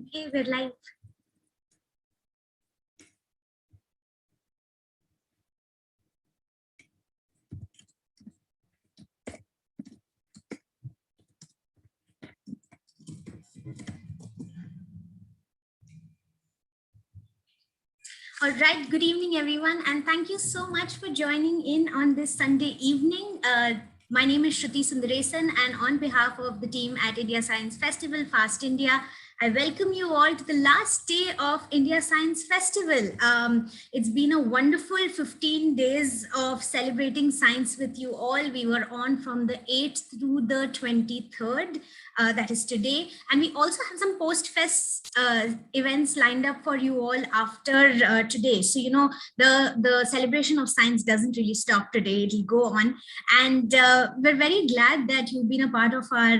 Okay, we're live. All right, good evening, everyone, and thank you so much for joining in on this Sunday evening. My name is Shruti Sundaresan, and on behalf of the team at India Science Festival, Fast India, I welcome you all to the last day of India Science Festival. It's been a wonderful 15 days of celebrating science with you all. We were on from the 8th through the 23rd, that is today. And we also have some post-fest events lined up for you all after today. So, you know, the celebration of science doesn't really stop today. It'll go on. And we're very glad that you've been a part of our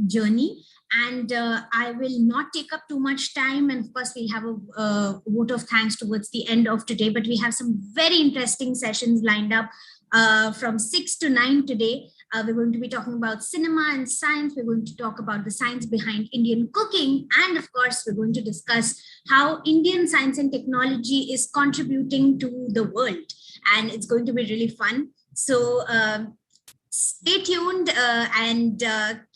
journey. And I will not take up too much time. And of course, we'll have a vote of thanks towards the end of today. But we have some very interesting sessions lined up from 6 to 9 today. We're going to be talking about cinema and science. We're going to talk about the science behind Indian cooking. And of course, we're going to discuss how Indian science and technology is contributing to the world. And it's going to be really fun. So stay tuned and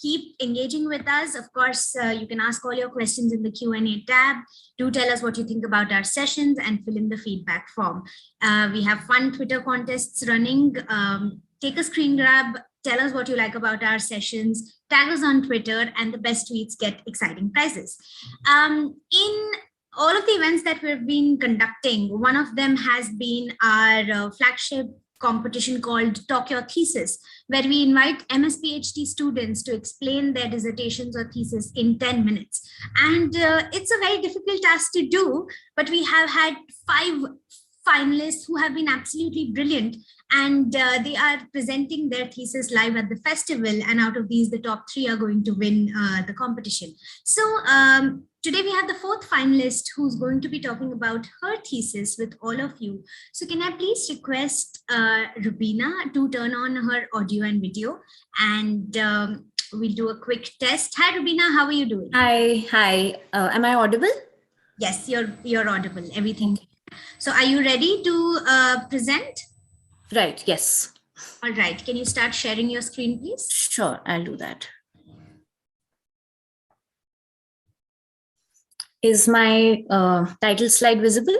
keep engaging with us. Of course, you can ask all your questions in the Q&A tab. Do tell us what you think about our sessions and fill in the feedback form. We have fun Twitter contests running. Take a screen grab. Tell us what you like about our sessions. Tag us on Twitter, and the best tweets get exciting prizes. In all of the events that we've been conducting, one of them has been our flagship competition called Talk Your Thesis, where we invite MS PhD students to explain their dissertations or thesis in 10 minutes. And it's a very difficult task to do, but we have had 5 finalists who have been absolutely brilliant, and they are presenting their thesis live at the festival, and out of these, the top 3 are going to win the competition. So today we have the 4th finalist who's going to be talking about her thesis with all of you. So can I please request Rubina to turn on her audio and video, and we'll do a quick test. Hi, Rubina, how are you doing? Hi. Am I audible? Yes, you're audible. Everything. So are you ready to present? Right, yes. All right. Can you start sharing your screen, please? Sure, I'll do that. Is my title slide visible?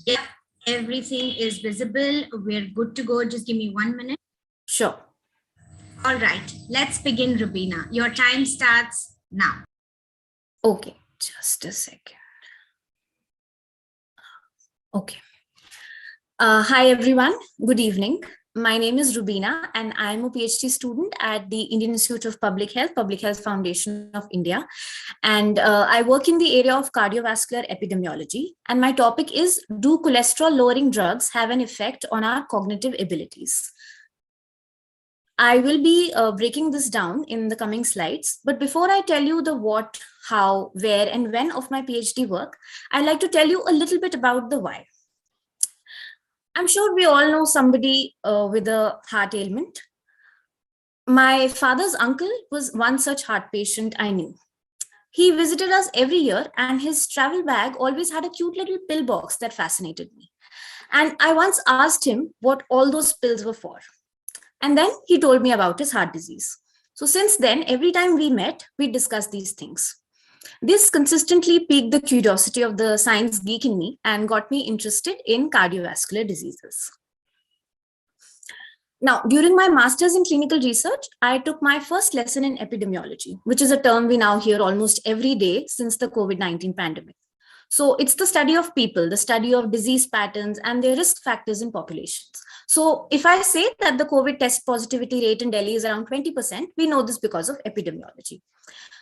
Yeah, everything is visible. We're good to go. Just give me 1 minute. Sure. All right. Let's begin, Rubina. Your time starts now. Okay, just a second. Okay. Hi, everyone. Good evening. My name is Rubina, and I'm a PhD student at the Indian Institute of Public Health Foundation of India. And I work in the area of cardiovascular epidemiology. And my topic is, do cholesterol-lowering drugs have an effect on our cognitive abilities? I will be breaking this down in the coming slides. But before I tell you the what, how, where, and when of my PhD work, I'd like to tell you a little bit about the why. I'm sure we all know somebody with a heart ailment. My father's uncle was one such heart patient I knew. He visited us every year, and his travel bag always had a cute little pill box that fascinated me. And I once asked him what all those pills were for. And then he told me about his heart disease. So since then, every time we met, we discussed these things. This consistently piqued the curiosity of the science geek in me and got me interested in cardiovascular diseases. Now, during my master's in clinical research, I took my first lesson in epidemiology, which is a term we now hear almost every day since the COVID-19 pandemic. So it's the study of people, the study of disease patterns and their risk factors in populations. So if I say that the COVID test positivity rate in Delhi is around 20%, we know this because of epidemiology.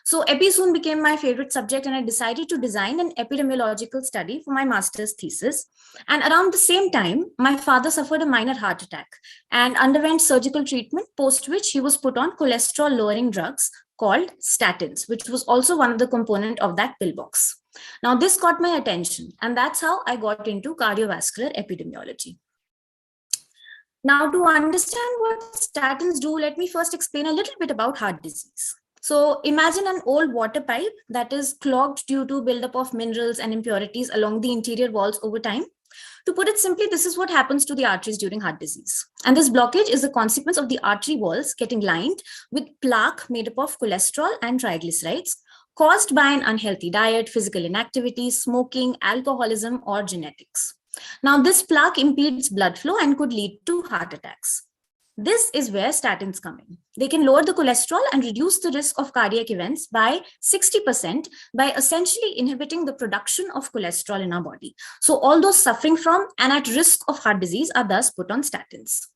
So epi soon became my favorite subject, and I decided to design an epidemiological study for my master's thesis. And around the same time, my father suffered a minor heart attack and underwent surgical treatment, post which he was put on cholesterol-lowering drugs called statins, which was also one of the components of that pill box. Now, this caught my attention, and that's how I got into cardiovascular epidemiology. Now, to understand what statins do, let me first explain a little bit about heart disease. So imagine an old water pipe that is clogged due to buildup of minerals and impurities along the interior walls over time. To put it simply, this is what happens to the arteries during heart disease. And this blockage is the consequence of the artery walls getting lined with plaque made up of cholesterol and triglycerides caused by an unhealthy diet, physical inactivity, smoking, alcoholism, or genetics. Now, this plaque impedes blood flow and could lead to heart attacks. This is where statins come in. They can lower the cholesterol and reduce the risk of cardiac events by 60% by essentially inhibiting the production of cholesterol in our body. So all those suffering from and at risk of heart disease are thus put on statins.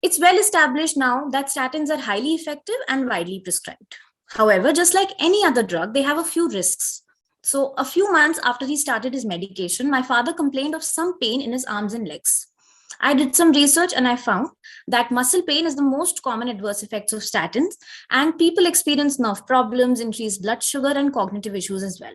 It's well established now that statins are highly effective and widely prescribed. However, just like any other drug, they have a few risks. So a few months after he started his medication, my father complained of some pain in his arms and legs. I did some research and I found that muscle pain is the most common adverse effects of statins, and people experience nerve problems, increased blood sugar, and cognitive issues as well.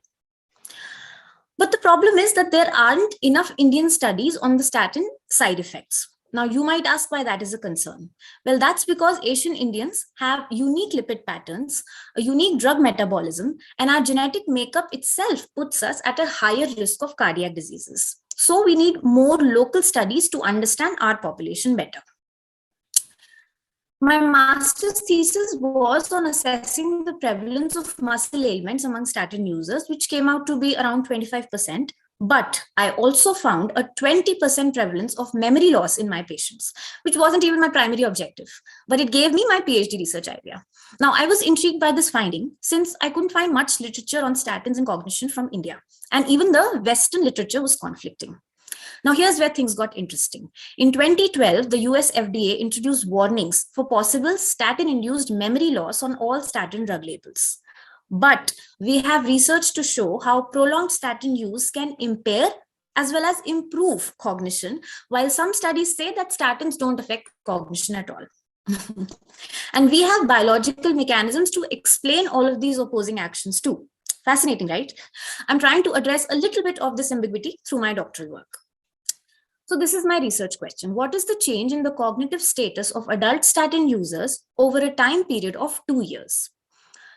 But the problem is that there aren't enough Indian studies on the statin side effects. Now, you might ask why that is a concern. Well, that's because Asian Indians have unique lipid patterns, a unique drug metabolism, and our genetic makeup itself puts us at a higher risk of cardiac diseases. So we need more local studies to understand our population better. My master's thesis was on assessing the prevalence of muscle ailments among statin users, which came out to be around 25%. But I also found a 20% prevalence of memory loss in my patients, which wasn't even my primary objective, but it gave me my PhD research idea. Now, I was intrigued by this finding since I couldn't find much literature on statins and cognition from India, and even the Western literature was conflicting. Now, here's where things got interesting. In 2012, the US FDA introduced warnings for possible statin-induced memory loss on all statin drug labels. But we have research to show how prolonged statin use can impair as well as improve cognition, while some studies say that statins don't affect cognition at all. And we have biological mechanisms to explain all of these opposing actions too. Fascinating, right? I'm trying to address a little bit of this ambiguity through my doctoral work. So this is my research question. What is the change in the cognitive status of adult statin users over a time period of 2 years?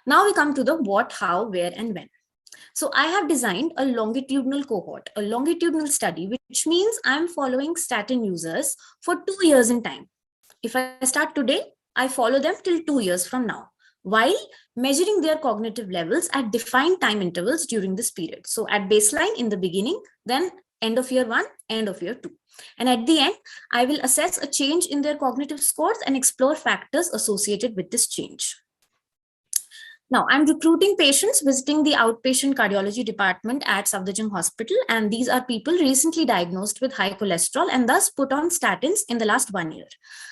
Now we come to the what, how, where, and when. So I have designed a longitudinal cohort, a longitudinal study, which means I'm following statin users for 2 years in time. If I start today, I follow them till 2 years from now, while measuring their cognitive levels at defined time intervals during this period. So at baseline in the beginning, then end of year 1, end of year 2. And at the end, I will assess a change in their cognitive scores and explore factors associated with this change. Now, I'm recruiting patients visiting the outpatient cardiology department at Safdarjung Hospital, and these are people recently diagnosed with high cholesterol and thus put on statins in the last 1 year.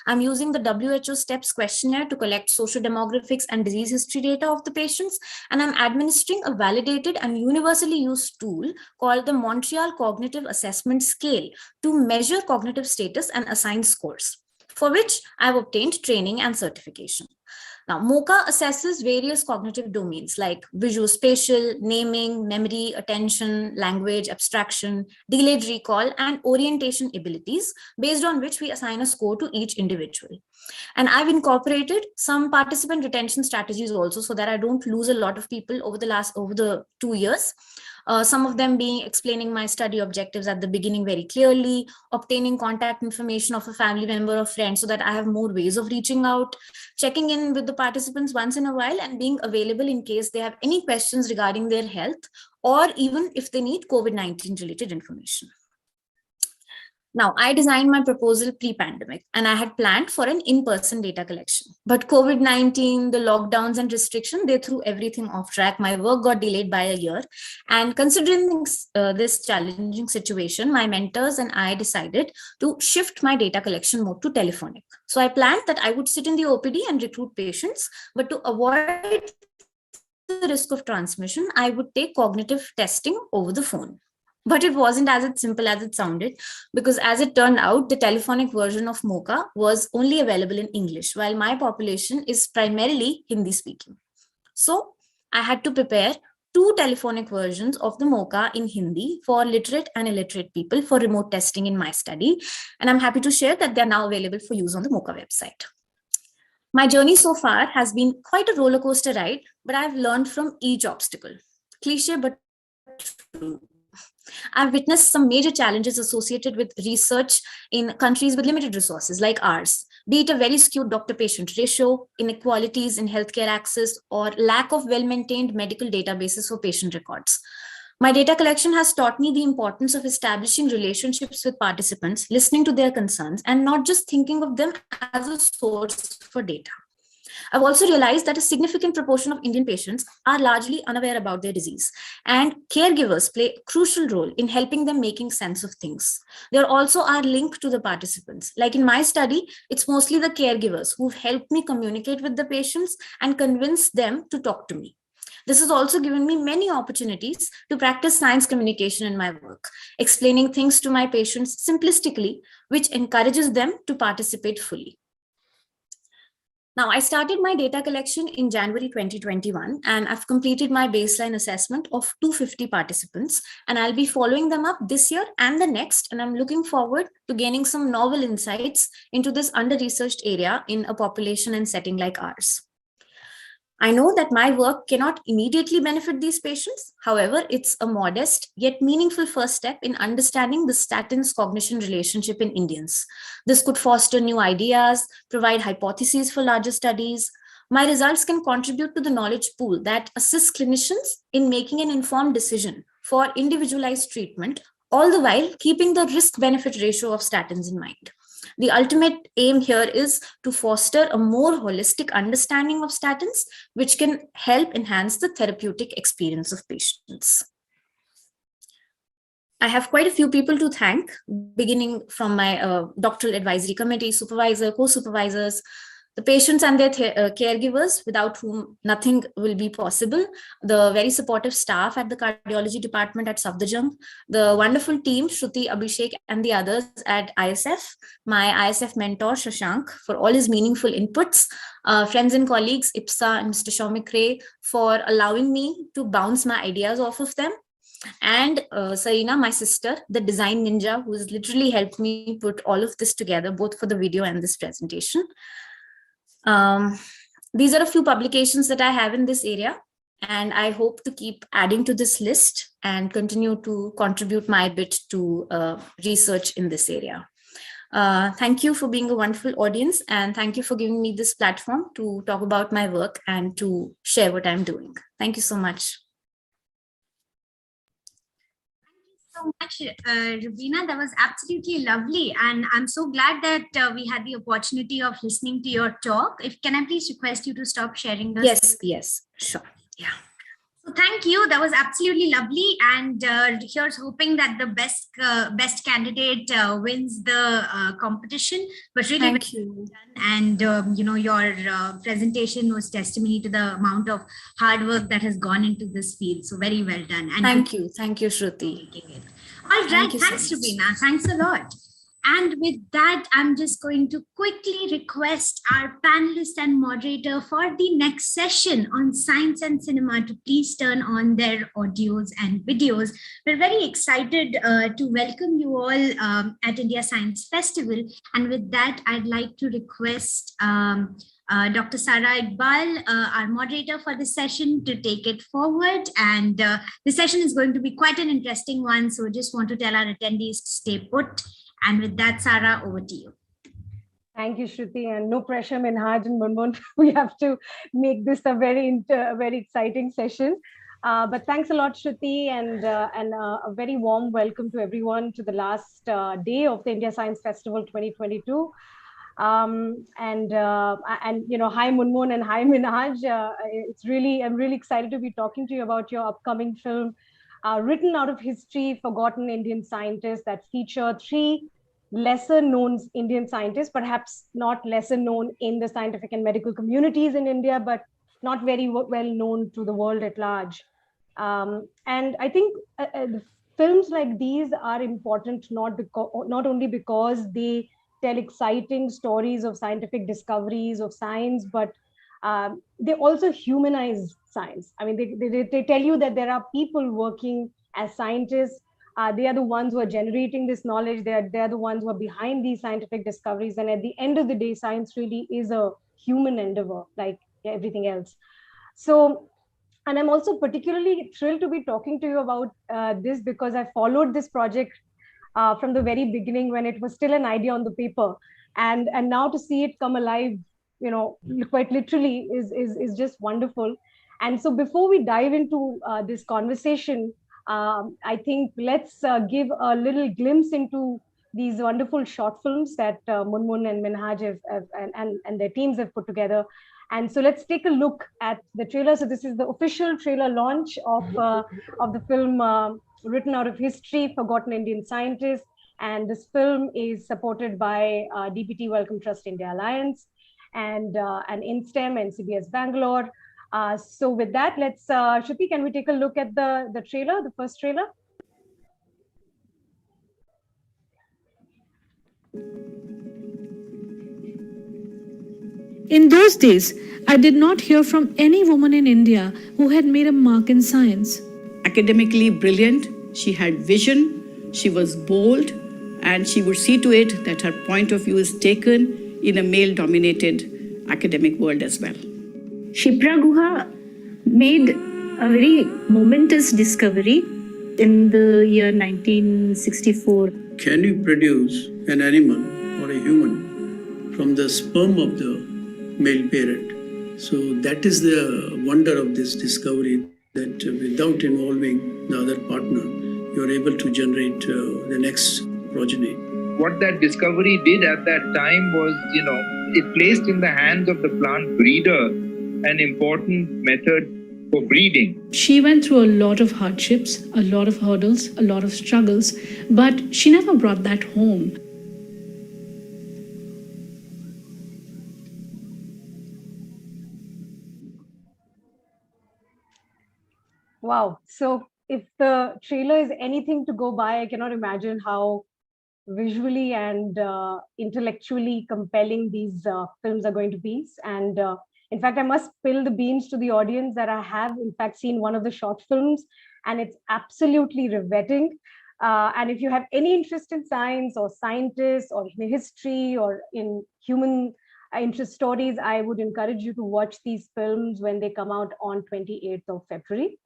I'm using the WHO STEPS questionnaire to collect socio-demographics and disease history data of the patients, and I'm administering a validated and universally used tool called the Montreal Cognitive Assessment Scale to measure cognitive status and assign scores, for which I've obtained training and certification. Now, MoCA assesses various cognitive domains like visuospatial, naming, memory, attention, language, abstraction, delayed recall, and orientation abilities, based on which we assign a score to each individual. And I've incorporated some participant retention strategies also so that I don't lose a lot of people over the 2 years. Some of them being explaining my study objectives at the beginning very clearly, obtaining contact information of a family member or friend so that I have more ways of reaching out, checking in with the participants once in a while, and being available in case they have any questions regarding their health or even if they need COVID-19 related information. Now, I designed my proposal pre-pandemic and I had planned for an in-person data collection. But COVID-19, the lockdowns and restriction, they threw everything off track. My work got delayed by a year. And considering this challenging situation, my mentors and I decided to shift my data collection mode to telephonic. So I planned that I would sit in the OPD and recruit patients, but to avoid the risk of transmission, I would take cognitive testing over the phone. But it wasn't as simple as it sounded, because as it turned out, the telephonic version of MoCA was only available in English, while my population is primarily Hindi speaking. So I had to prepare 2 telephonic versions of the MoCA in Hindi for literate and illiterate people for remote testing in my study. And I'm happy to share that they're now available for use on the MoCA website. My journey so far has been quite a roller coaster ride, but I've learned from each obstacle. Cliche but true. I've witnessed some major challenges associated with research in countries with limited resources like ours, be it a very skewed doctor patient ratio, inequalities in healthcare access, or lack of well maintained medical databases for patient records. My data collection has taught me the importance of establishing relationships with participants, listening to their concerns, and not just thinking of them as a source for data. I've also realized that a significant proportion of Indian patients are largely unaware about their disease, and caregivers play a crucial role in helping them making sense of things. There also are linked to the participants. Like in my study, it's mostly the caregivers who've helped me communicate with the patients and convince them to talk to me. This has also given me many opportunities to practice science communication in my work, explaining things to my patients simplistically, which encourages them to participate fully. Now, I started my data collection in January 2021, and I've completed my baseline assessment of 250 participants, and I'll be following them up this year and the next, and I'm looking forward to gaining some novel insights into this under-researched area in a population and setting like ours. I know that my work cannot immediately benefit these patients. However, it's a modest yet meaningful first step in understanding the statins cognition relationship in Indians. This could foster new ideas, provide hypotheses for larger studies. My results can contribute to the knowledge pool that assists clinicians in making an informed decision for individualized treatment, all the while keeping the risk-benefit ratio of statins in mind. The ultimate aim here is to foster a more holistic understanding of statins, which can help enhance the therapeutic experience of patients. I have quite a few people to thank, beginning from my doctoral advisory committee, supervisor, co-supervisors, the patients and their caregivers, without whom nothing will be possible, the very supportive staff at the cardiology department at Safdarjung, the wonderful team, Shruti, Abhishek, and the others at ISF, my ISF mentor, Shashank, for all his meaningful inputs, friends and colleagues, IPSA and Mr. Shaumik Ray, for allowing me to bounce my ideas off of them, and Sarina, my sister, the design ninja, who has literally helped me put all of this together, both for the video and this presentation. These are a few publications that I have in this area, and I hope to keep adding to this list and continue to contribute my bit to research in this area. Thank you for being a wonderful audience, and thank you for giving me this platform to talk about my work and to share what I'm doing. Thank you so much. So much, Rubina. That was absolutely lovely, and I'm so glad that we had the opportunity of listening to your talk. Can I please request you to stop sharing this? Yes, sure. Yeah. So thank you. That was absolutely lovely, and here's hoping that the best candidate wins the competition. But really, thank you. And your presentation was testimony to the amount of hard work that has gone into this field. So very well done. And thank you, Shruti. All right, thanks, Rubina. Thanks a lot. And with that, I'm just going to quickly request our panelist and moderator for the next session on science and cinema to please turn on their audios and videos. We're very excited to welcome you all at India Science Festival. And with that, I'd like to request Dr. Sara Iqbal, our moderator for this session, to take it forward. And the session is going to be quite an interesting one. So just want to tell our attendees to stay put. And with that, Sara, over to you. Thank you, Shruti, and no pressure, Minhaj and Munmun. We have to make this a very exciting session. But thanks a lot, Shruti, and a very warm welcome to everyone to the last day of the India Science Festival 2022. Hi Munmun and hi Minhaj. I'm really excited to be talking to you about your upcoming film, written out of history, forgotten Indian scientists, that feature three lesser known Indian scientists, perhaps not lesser known in the scientific and medical communities in India, but not very well known to the world at large. And I think films like these are important not only because they tell exciting stories of scientific discoveries of science, but they also humanize science. I mean, they tell you that there are people working as scientists. They are the ones who are generating this knowledge. They're the ones who are behind these scientific discoveries. And at the end of the day, science really is a human endeavor, like everything else. So, and I'm also particularly thrilled to be talking to you about this because I followed this project from the very beginning when it was still an idea on the paper, and now to see it come alive, quite literally is just wonderful. And so before we dive into this conversation, I think let's give a little glimpse into these wonderful short films that Munmun and Minhaj and their teams have put together. And so let's take a look at the trailer. So this is the official trailer launch of the film Written Out of History, Forgotten Indian Scientists. And this film is supported by DPT Wellcome Trust India Alliance and InSTEM and CBS Bangalore. So with that, let's, Shruti, can we take a look at the trailer, the first trailer? In those days, I did not hear from any woman in India who had made a mark in science. Academically brilliant, she had vision, she was bold, and she would see to it that her point of view is taken in a male-dominated academic world as well. Sipra Guha made a very momentous discovery in the year 1964. Can you produce an animal or a human from the sperm of the male parent? So that is the wonder of this discovery, that without involving the other partner, you are able to generate the next progeny. What that discovery did at that time was, it placed in the hands of the plant breeder an important method for breeding. She went through a lot of hardships, a lot of hurdles, a lot of struggles, but she never brought that home. Wow. So if the trailer is anything to go by, I cannot imagine how visually and intellectually compelling these films are going to be. And in fact, I must spill the beans to the audience that I have in fact seen one of the short films, and it's absolutely riveting. And if you have any interest in science or scientists or in history or in human interest stories, I would encourage you to watch these films when they come out on 28th of February.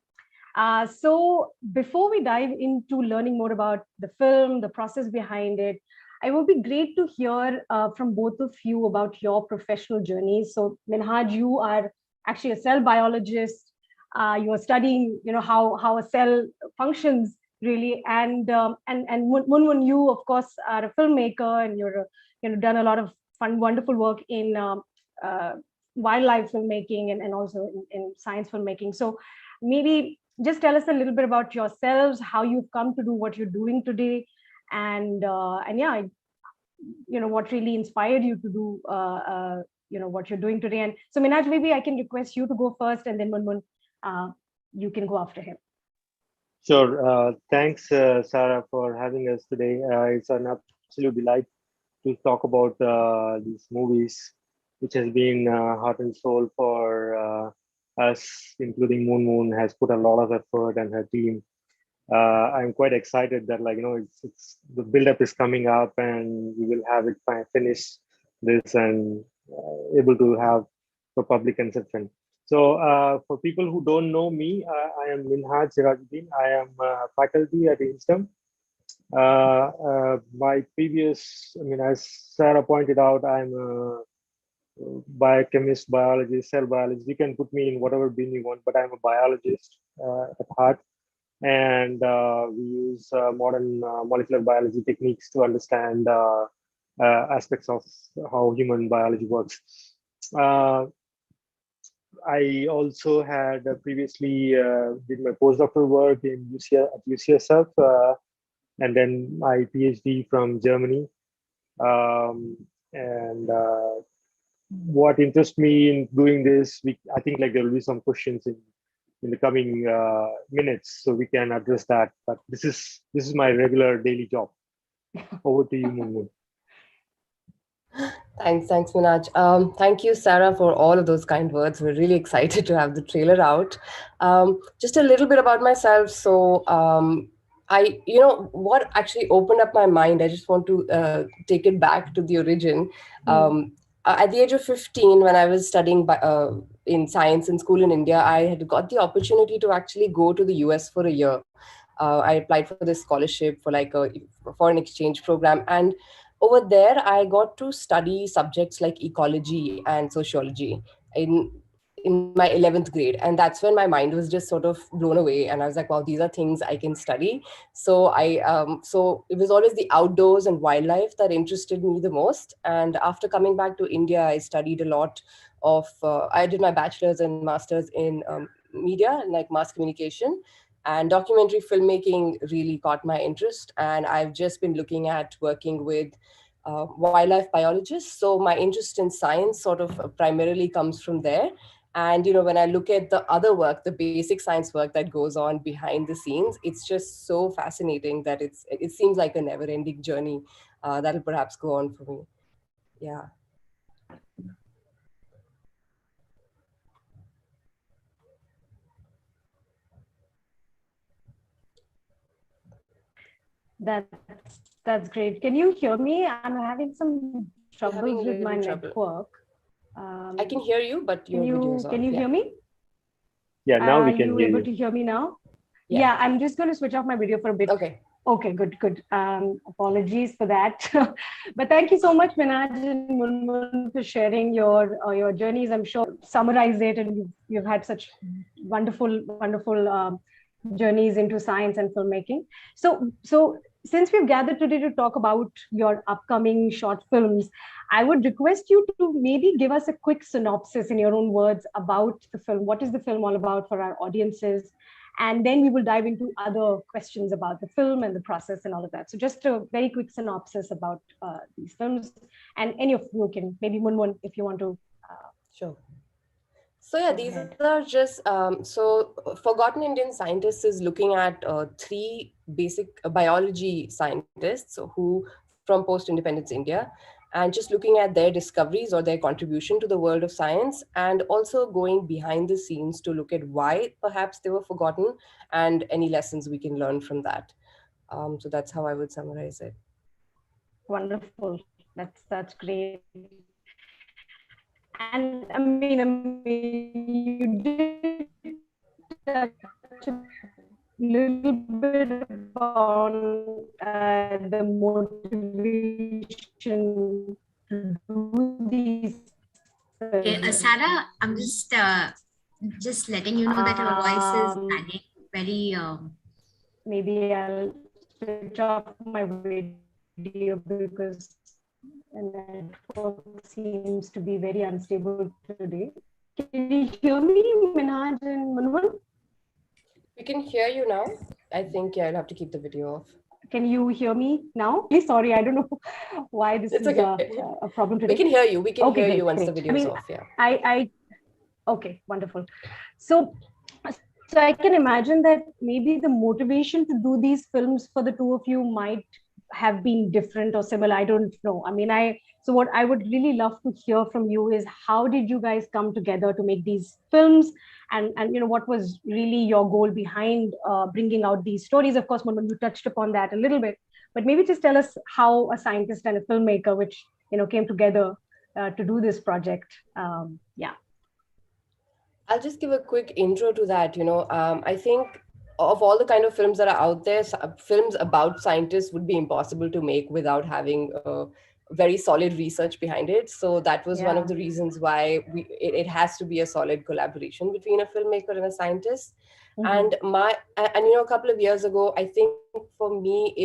So before we dive into learning more about the film, the process behind it, it would be great to hear from both of you about your professional journeys. So Minhaj, you are actually a cell biologist. You are studying, how a cell functions really, and Munmun, you of course are a filmmaker, and you're done a lot of fun, wonderful work in wildlife filmmaking and also in science filmmaking. So maybe just tell us a little bit about yourselves, how you've come to do what you're doing today, and yeah, what really inspired you to do what you're doing today. And so Minhaj, maybe I can request you to go first, and then Munmun, you can go after him. Sure. Thanks, Sarah, for having us today. It's an absolute delight to talk about these movies, which has been heart and soul for us, including Moon has put a lot of effort, and her team. I'm quite excited that it's the build-up is coming up, and we will have it finish this and able to have for public consumption. So for people who don't know me, I am Minhaj Sirajuddin. I am faculty at InSTEM. My previous, as Sarah pointed out, I'm a biochemist, biologist, cell biologist. You can put me in whatever bin you want, but I'm a biologist at heart. And we use modern molecular biology techniques to understand aspects of how human biology works. I also had previously did my postdoctoral work in at UCSF, and then my PhD from Germany. What interests me in doing this, I think there will be some questions in the coming minutes, so we can address that. But this is my regular daily job. Over to you, Moon. Thanks, Minhaj. Thank you, Sarah, for all of those kind words. We're really excited to have the trailer out. Just a little bit about myself. So what actually opened up my mind, I just want to take it back to the origin. at the age of 15, when I was studying in science in school in India, I had got the opportunity to actually go to the US for a year. I applied for this scholarship for like a foreign exchange program. And over there, I got to study subjects like ecology and sociology in my 11th grade. And that's when my mind was just sort of blown away. And I was like, wow, these are things I can study. So it was always the outdoors and wildlife that interested me the most. And after coming back to India, I studied a lot of, I did my bachelor's and master's in media, like mass communication. And documentary filmmaking really caught my interest. And I've just been looking at working with wildlife biologists. So my interest in science sort of primarily comes from there. And, when I look at the other work, the basic science work that goes on behind the scenes, it's just so fascinating that it seems like a never ending journey that'll perhaps go on for me. Yeah. That's great. Can you hear me? I'm having some troubles with my network. I can hear you, but your video is off. Can you hear me? Yeah, now we can hear you. Are you able to hear me now? Yeah, I'm just going to switch off my video for a bit. Okay, good. Apologies for that. But thank you so much, Minhaj and Munmun, for sharing your journeys. I'm sure summarize it, and you've had such wonderful journeys into science and filmmaking. So since we've gathered today to talk about your upcoming short films, I would request you to maybe give us a quick synopsis in your own words about the film. What is the film all about for our audiences? And then we will dive into other questions about the film and the process and all of that. So just a very quick synopsis about these films. And any of you can, maybe Munmun, if you want to. Sure. So yeah, these are just, so Forgotten Indian Scientists is looking at three basic biology scientists who from post-independence India, and just looking at their discoveries or their contribution to the world of science, and also going behind the scenes to look at why perhaps they were forgotten and any lessons we can learn from that. So that's how I would summarize it. Wonderful. That's great. And I mean, you did touch a little bit upon the motivation to do these. Okay, Sarah, I'm just letting you know that your voice is lagging very. Maybe I'll switch off my video because the network seems to be very unstable today. Can you hear me, Minhaj and Munmun? We can hear you now. I think I'll have to keep the video off. Can you hear me now? Please, sorry, I don't know why this is a problem today. We can hear you. We can hear you once the video is off. Yeah. Okay, wonderful. So I can imagine that maybe the motivation to do these films for the two of you might have been different or similar. I don't know. I mean, so what I would really love to hear from you is how did you guys come together to make these films, and what was really your goal behind bringing out these stories? Of course, Munmun, you touched upon that a little bit, but maybe just tell us how a scientist and a filmmaker, which came together to do this project. Yeah. I'll just give a quick intro to that. I think of all the kind of films that are out there, films about scientists would be impossible to make without having very solid research behind it. So that was one of the reasons why it has to be a solid collaboration between a filmmaker and a scientist. Mm-hmm. And a couple of years ago, I think for me,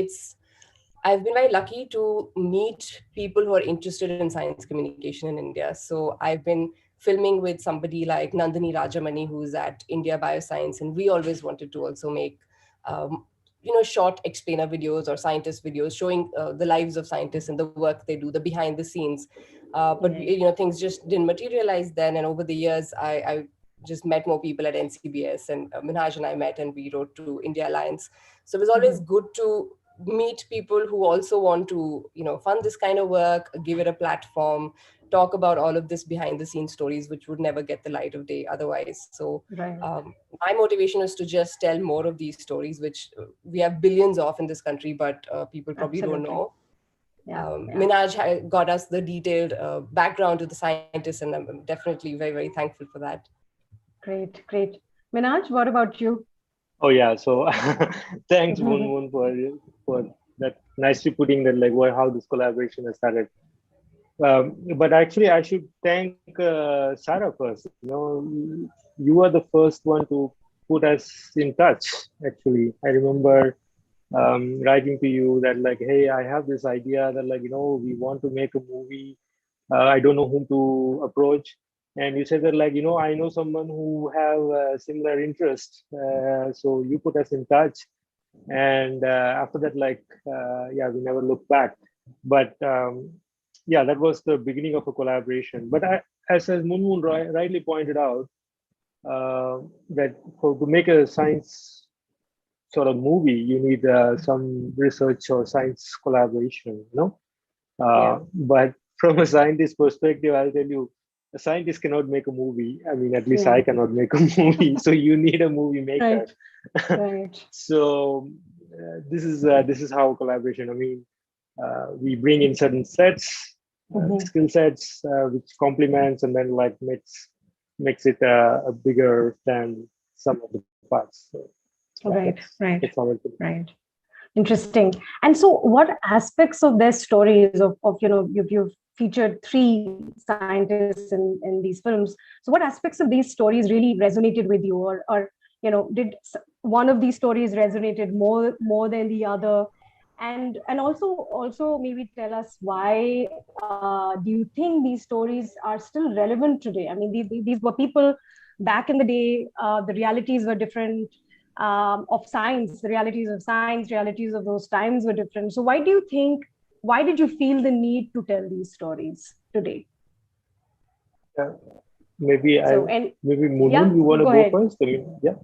I've been very lucky to meet people who are interested in science communication in India. So I've been filming with somebody like Nandini Rajamani, who's at India Bioscience, and we always wanted to also make short explainer videos or scientist videos showing the lives of scientists and the work they do, the behind the scenes. But things just didn't materialize then. And over the years, I just met more people at NCBS, and Minhaj and I met, and we wrote to India Alliance. So it was always good to meet people who also want to, fund this kind of work, give it a platform, talk about all of this behind the scenes stories, which would never get the light of day otherwise. So my motivation is to just tell more of these stories, which we have billions of in this country, but people probably don't know. Minaj got us the detailed background to the scientists, and I'm definitely very, very thankful for that. Great, great. Minaj, what about you? Oh yeah, so thanks Moon for that nicely putting that like how this collaboration has started. But actually, I should thank Sarah first. You are the first one to put us in touch. Actually, I remember writing to you that like, hey, I have this idea that like we want to make a movie. I don't know whom to approach, and you said that like I know someone who have similar interest. So you put us in touch, and after that, like yeah, we never looked back. But yeah, that was the beginning of a collaboration. But as Moon rightly pointed out, that to make a science sort of movie, you need some research or science collaboration, But from a scientist perspective, I'll tell you, a scientist cannot make a movie. I mean, at least I cannot make a movie. So you need a movie maker. Right. So this is how collaboration. I mean, we bring in certain sets, skill sets, which complements, and then like makes it a bigger than some of the parts. So, right. That's how right. Interesting. And so, what aspects of their stories of you've featured 3 scientists in these films. So, what aspects of these stories really resonated with you, or did one of these stories resonated more than the other? And also maybe tell us why do you think these stories are still relevant today? I mean, these were people back in the day. The realities were different of science. The realities of science, realities of those times were different. So why did you feel the need to tell these stories today? Maybe Moon, you want to go first? I mean, yeah.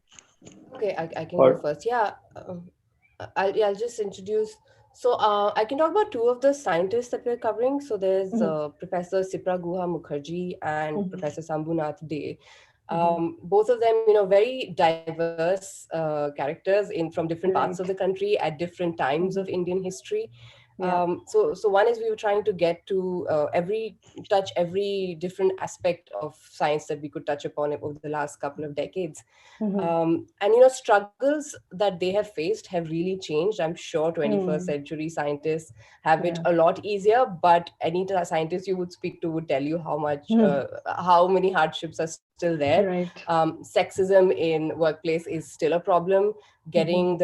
Okay, I can go first. Yeah, I'll just introduce. So I can talk about 2 of the scientists that we're covering. So there's Professor Sipra Guha Mukherjee and Professor Sambhunath Day. Both of them, very diverse characters from different parts of the country at different times of Indian history. So one is we were trying to get to touch every different aspect of science that we could touch upon over the last couple of decades. And struggles that they have faced have really changed. I'm sure 21st century scientists have it a lot easier, but any scientist you would speak to would tell you how many hardships are still there. Right. Sexism in workplace is still a problem. Getting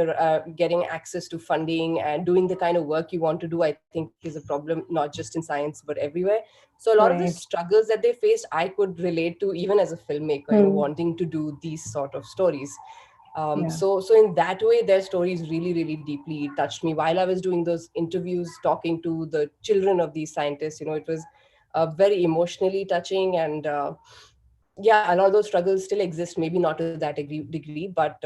access to funding and doing the kind of work you want to do, I think, is a problem, not just in science but everywhere. So a lot of the struggles that they faced, I could relate to even as a filmmaker, wanting to do these sort of stories. So in that way, their stories really, really deeply touched me. While I was doing those interviews, talking to the children of these scientists, it was very emotionally touching. And a lot of those struggles still exist, maybe not to that degree, but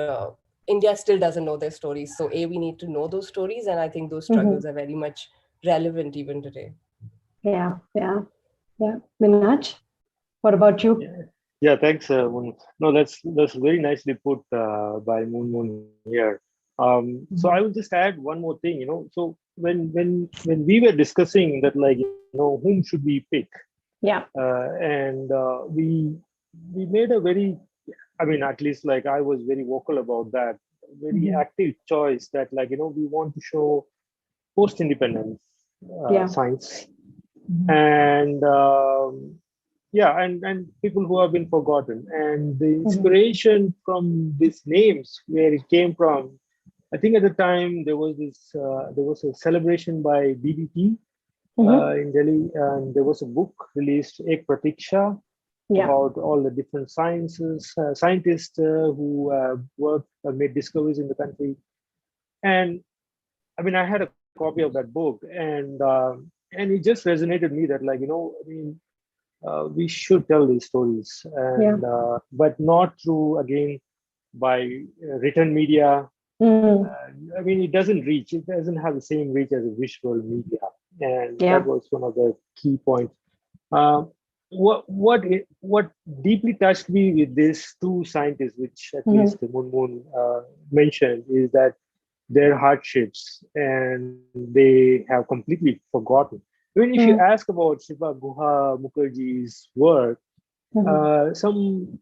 India still doesn't know their stories. So we need to know those stories. And I think those struggles are very much relevant even today. Yeah. Minaj, what about you? Yeah, thanks, Moon. No, that's very nicely put by Moon here. So I will just add one more thing. So when we were discussing that, like, whom should we pick? Yeah. And we made a very, I mean, at least like I was very vocal about that, very active choice that, like, we want to show post-independence science. And and people who have been forgotten, and the inspiration from these names, where it came from. I think at the time there was a celebration by BBT in Delhi, and there was a book released, Ek Pratiksha, about all the different scientists who made discoveries in the country. And I mean, I had a copy of that book, and it just resonated with me that, like, we should tell these stories, and but not through, again, by written media. I mean, it doesn't have the same reach as a visual media, and that was one of the key points. What deeply touched me with these 2 scientists, which at least Moon mentioned, is that their hardships, and they have completely forgotten. Even if you ask about Sipra Guha Mukherjee's work, some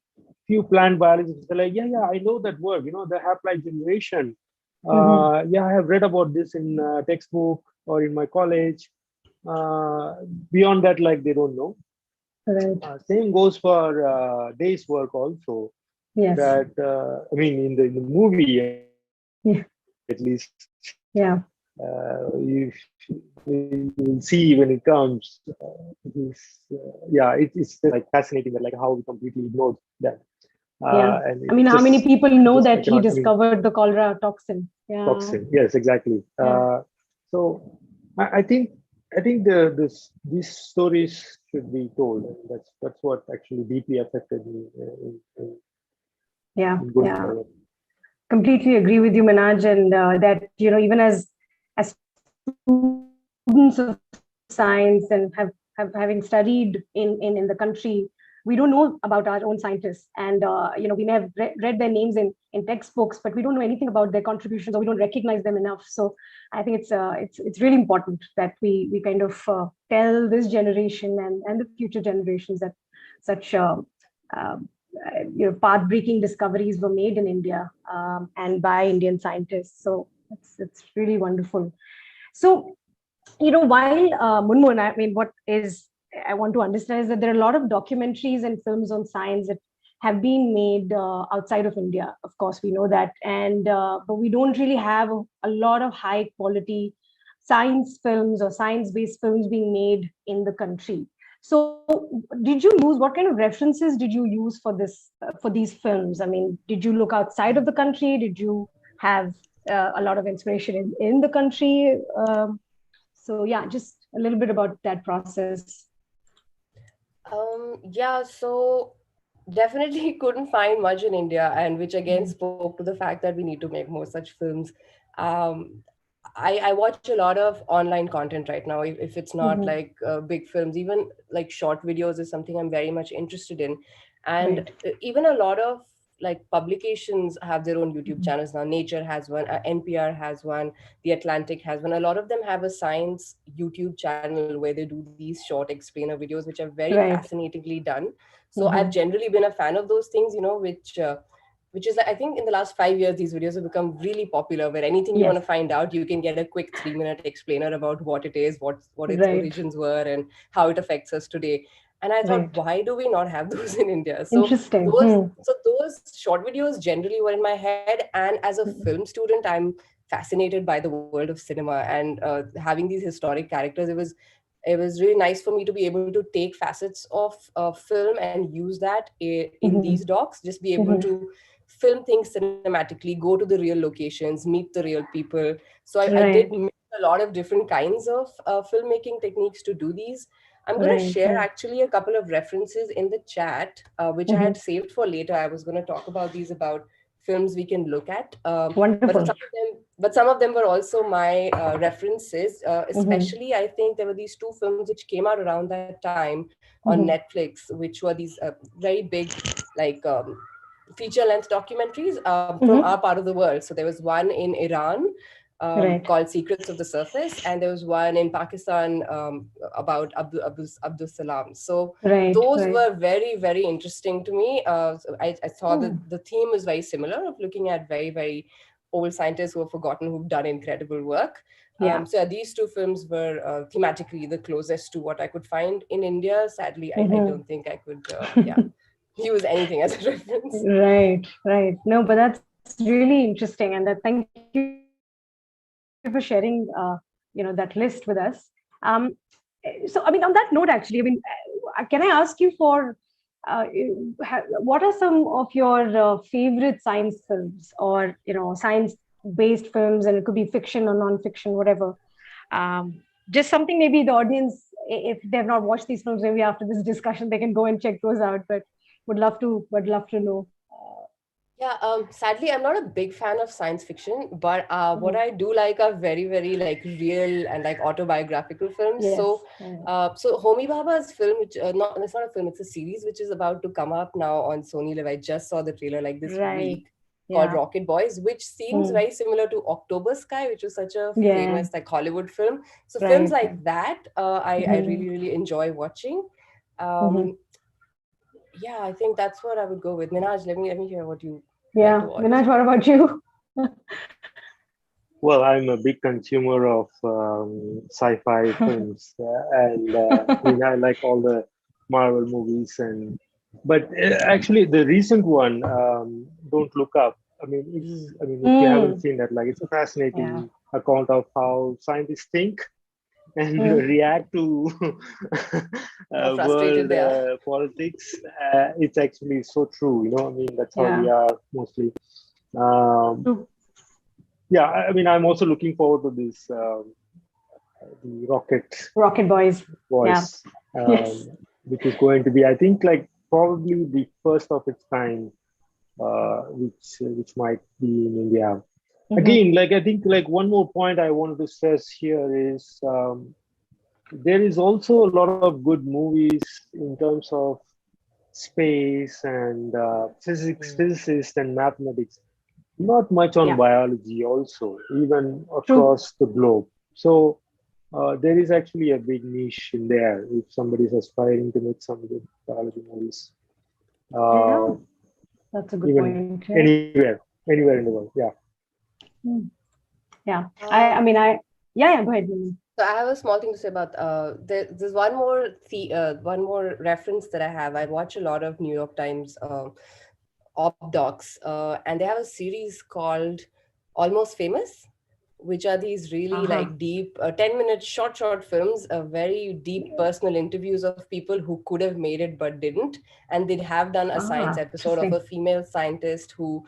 few plant biologists are like, yeah, I know that work, the half-life generation. Yeah, I have read about this in textbook or in my college. Beyond that, like, they don't know. Right. Same goes for Day's work also. Yes. That I mean, in the movie, at least, yeah, you will see when it comes. It's like fascinating that, like, how we completely ignored that. And I mean, how many people know that he discovered the cholera toxin? Toxin, yes, exactly. So I think these stories should be told. That's what actually deeply affected me. Completely agree with you, Manoj, and that even as students of science and having studied in the country, we don't know about our own scientists, and we may have read their names in textbooks, but we don't know anything about their contributions, or we don't recognize them enough. So I think it's really important that we kind of tell this generation and the future generations that such path-breaking discoveries were made in India and by Indian scientists. So it's really wonderful. So while Munmun, I mean, what I want to understand is that there are a lot of documentaries and films on science that have been made outside of India. Of course, we know that, and but we don't really have a lot of high quality science films or science-based films being made in the country. So, what kind of references did you use for these films? I mean, did you look outside of the country? Did you have a lot of inspiration in the country? So yeah, just a little bit about that process. So definitely couldn't find much in India, and which again spoke to the fact that we need to make more such films. I watch a lot of online content right now. If it's not like big films, even like short videos is something I'm very much interested in. And even a lot of like publications have their own YouTube channels now. Nature has one, NPR has one, The Atlantic has one. A lot of them have a science YouTube channel where they do these short explainer videos, which are very fascinatingly done. So I've generally been a fan of those things, which is like, I think in the last 5 years, these videos have become really popular, where anything you want to find out, you can get a quick 3-minute explainer about what it is, what its origins were, and how it affects us today. And I thought, why do we not have those in India? So interesting. Those short videos generally were in my head. And as a film student, I'm fascinated by the world of cinema, and having these historic characters, it was really nice for me to be able to take facets of film and use that in these docs, just be able to film things cinematically, go to the real locations, meet the real people. So I did mix a lot of different kinds of filmmaking techniques to do these. I'm going to share actually a couple of references in the chat, which I had saved for later. I was going to talk about these, about films we can look at. Wonderful. But some of them were also my references, especially I think there were these 2 films which came out around that time on Netflix, which were these very big, like feature-length documentaries from our part of the world. So there was one in Iran called Secrets of the Surface, and there was one in Pakistan about Abdul Salam. So those were very, very interesting to me. So I saw that the theme is very similar, of looking at very, very old scientists who are forgotten, who've done incredible work. So these 2 films were thematically the closest to what I could find in India. Sadly, I don't think I could use anything as a reference. Right. No, but that's really interesting, and thank you for sharing that list with us. So I mean, on that note, actually, I mean, can I ask you for what are some of your favorite science films, or science-based films, and it could be fiction or non-fiction, whatever. Just something maybe the audience, if they've not watched these films, maybe after this discussion they can go and check those out. But would love to know. Sadly, I'm not a big fan of science fiction, but what I do like are very, very like real and like autobiographical films. So Homi Bhabha's film, which it's not a film, it's a series which is about to come up now on Sony Live. I just saw the trailer like this week. called Rocket Boys, which seems very similar to October Sky, which was such a famous like Hollywood film. So films like that, I really, really enjoy watching. Yeah, I think that's what I would go with. Minaj, let me hear what you like to watch. Minaj, what about you? Well, I'm a big consumer of sci-fi films, and I like all the Marvel movies. But actually, the recent one, Don't Look Up. If you haven't seen that, like, it's a fascinating account of how scientists think and react to world politics. It's actually so true. That's how we are mostly. I'm also looking forward to this the Rocket Boys, which is going to be, I think, like probably the first of its kind, which might be in India. Again, like I think, like one more point I wanted to stress here is there is also a lot of good movies in terms of space and physics, physicists and mathematics. Not much on biology also, even across the globe. So there is actually a big niche in there if somebody is aspiring to make some good biology movies. That's a good point. Anywhere in the world, go ahead. So I have a small thing to say about there's one more reference that I have. I watch a lot of New York Times op docs, and they have a series called Almost Famous, which are these really like deep 10-minute short films, very deep personal interviews of people who could have made it but didn't. And they have done a science episode of a female scientist who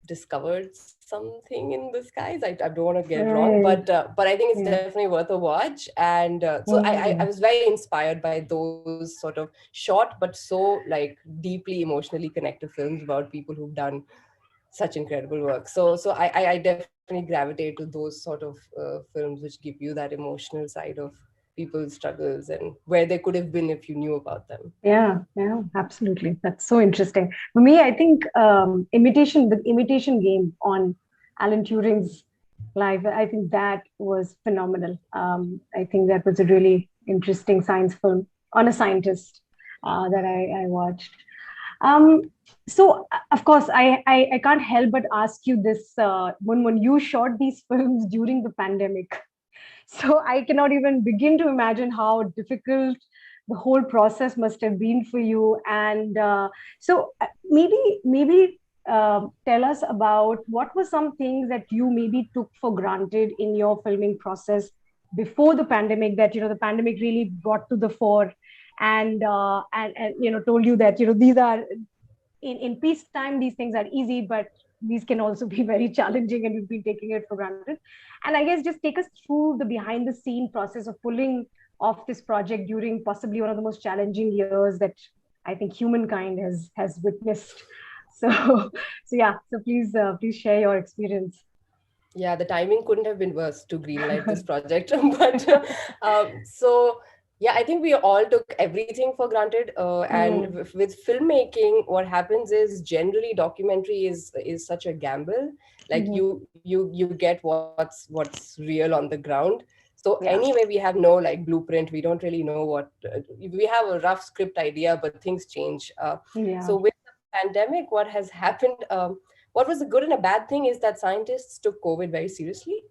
discovered something in the skies. I don't want to get it wrong, but I think it's definitely worth a watch. And so I was very inspired by those sort of short but so like deeply emotionally connected films about people who've done such incredible work. So I definitely gravitate to those sort of films which give you that emotional side of people's struggles and where they could have been if you knew about them. Yeah, absolutely. That's so interesting. For me, I think the Imitation Game on Alan Turing's life, I think that was phenomenal. I think that was a really interesting science film on a scientist that I watched. So, of course, I can't help but ask you this, when you shot these films during the pandemic. So I cannot even begin to imagine how difficult the whole process must have been for you. And so maybe tell us about what were some things that you maybe took for granted in your filming process before the pandemic that, the pandemic really brought to the fore and told you that, these are in peacetime, these things are easy, but these can also be very challenging and you've been taking it for granted. And I guess just take us through the behind the scene process of pulling off this project during possibly one of the most challenging years that I think humankind has witnessed. So please share your experience. Yeah, the timing couldn't have been worse to greenlight this project. But I think we all took everything for granted. And with filmmaking, what happens is generally documentary is such a gamble. Like you get what's real on the ground. So anyway, we have no like blueprint. We don't really know what we have a rough script idea, but things change. So with the pandemic, what has happened? What was a good and a bad thing is that scientists took COVID very seriously.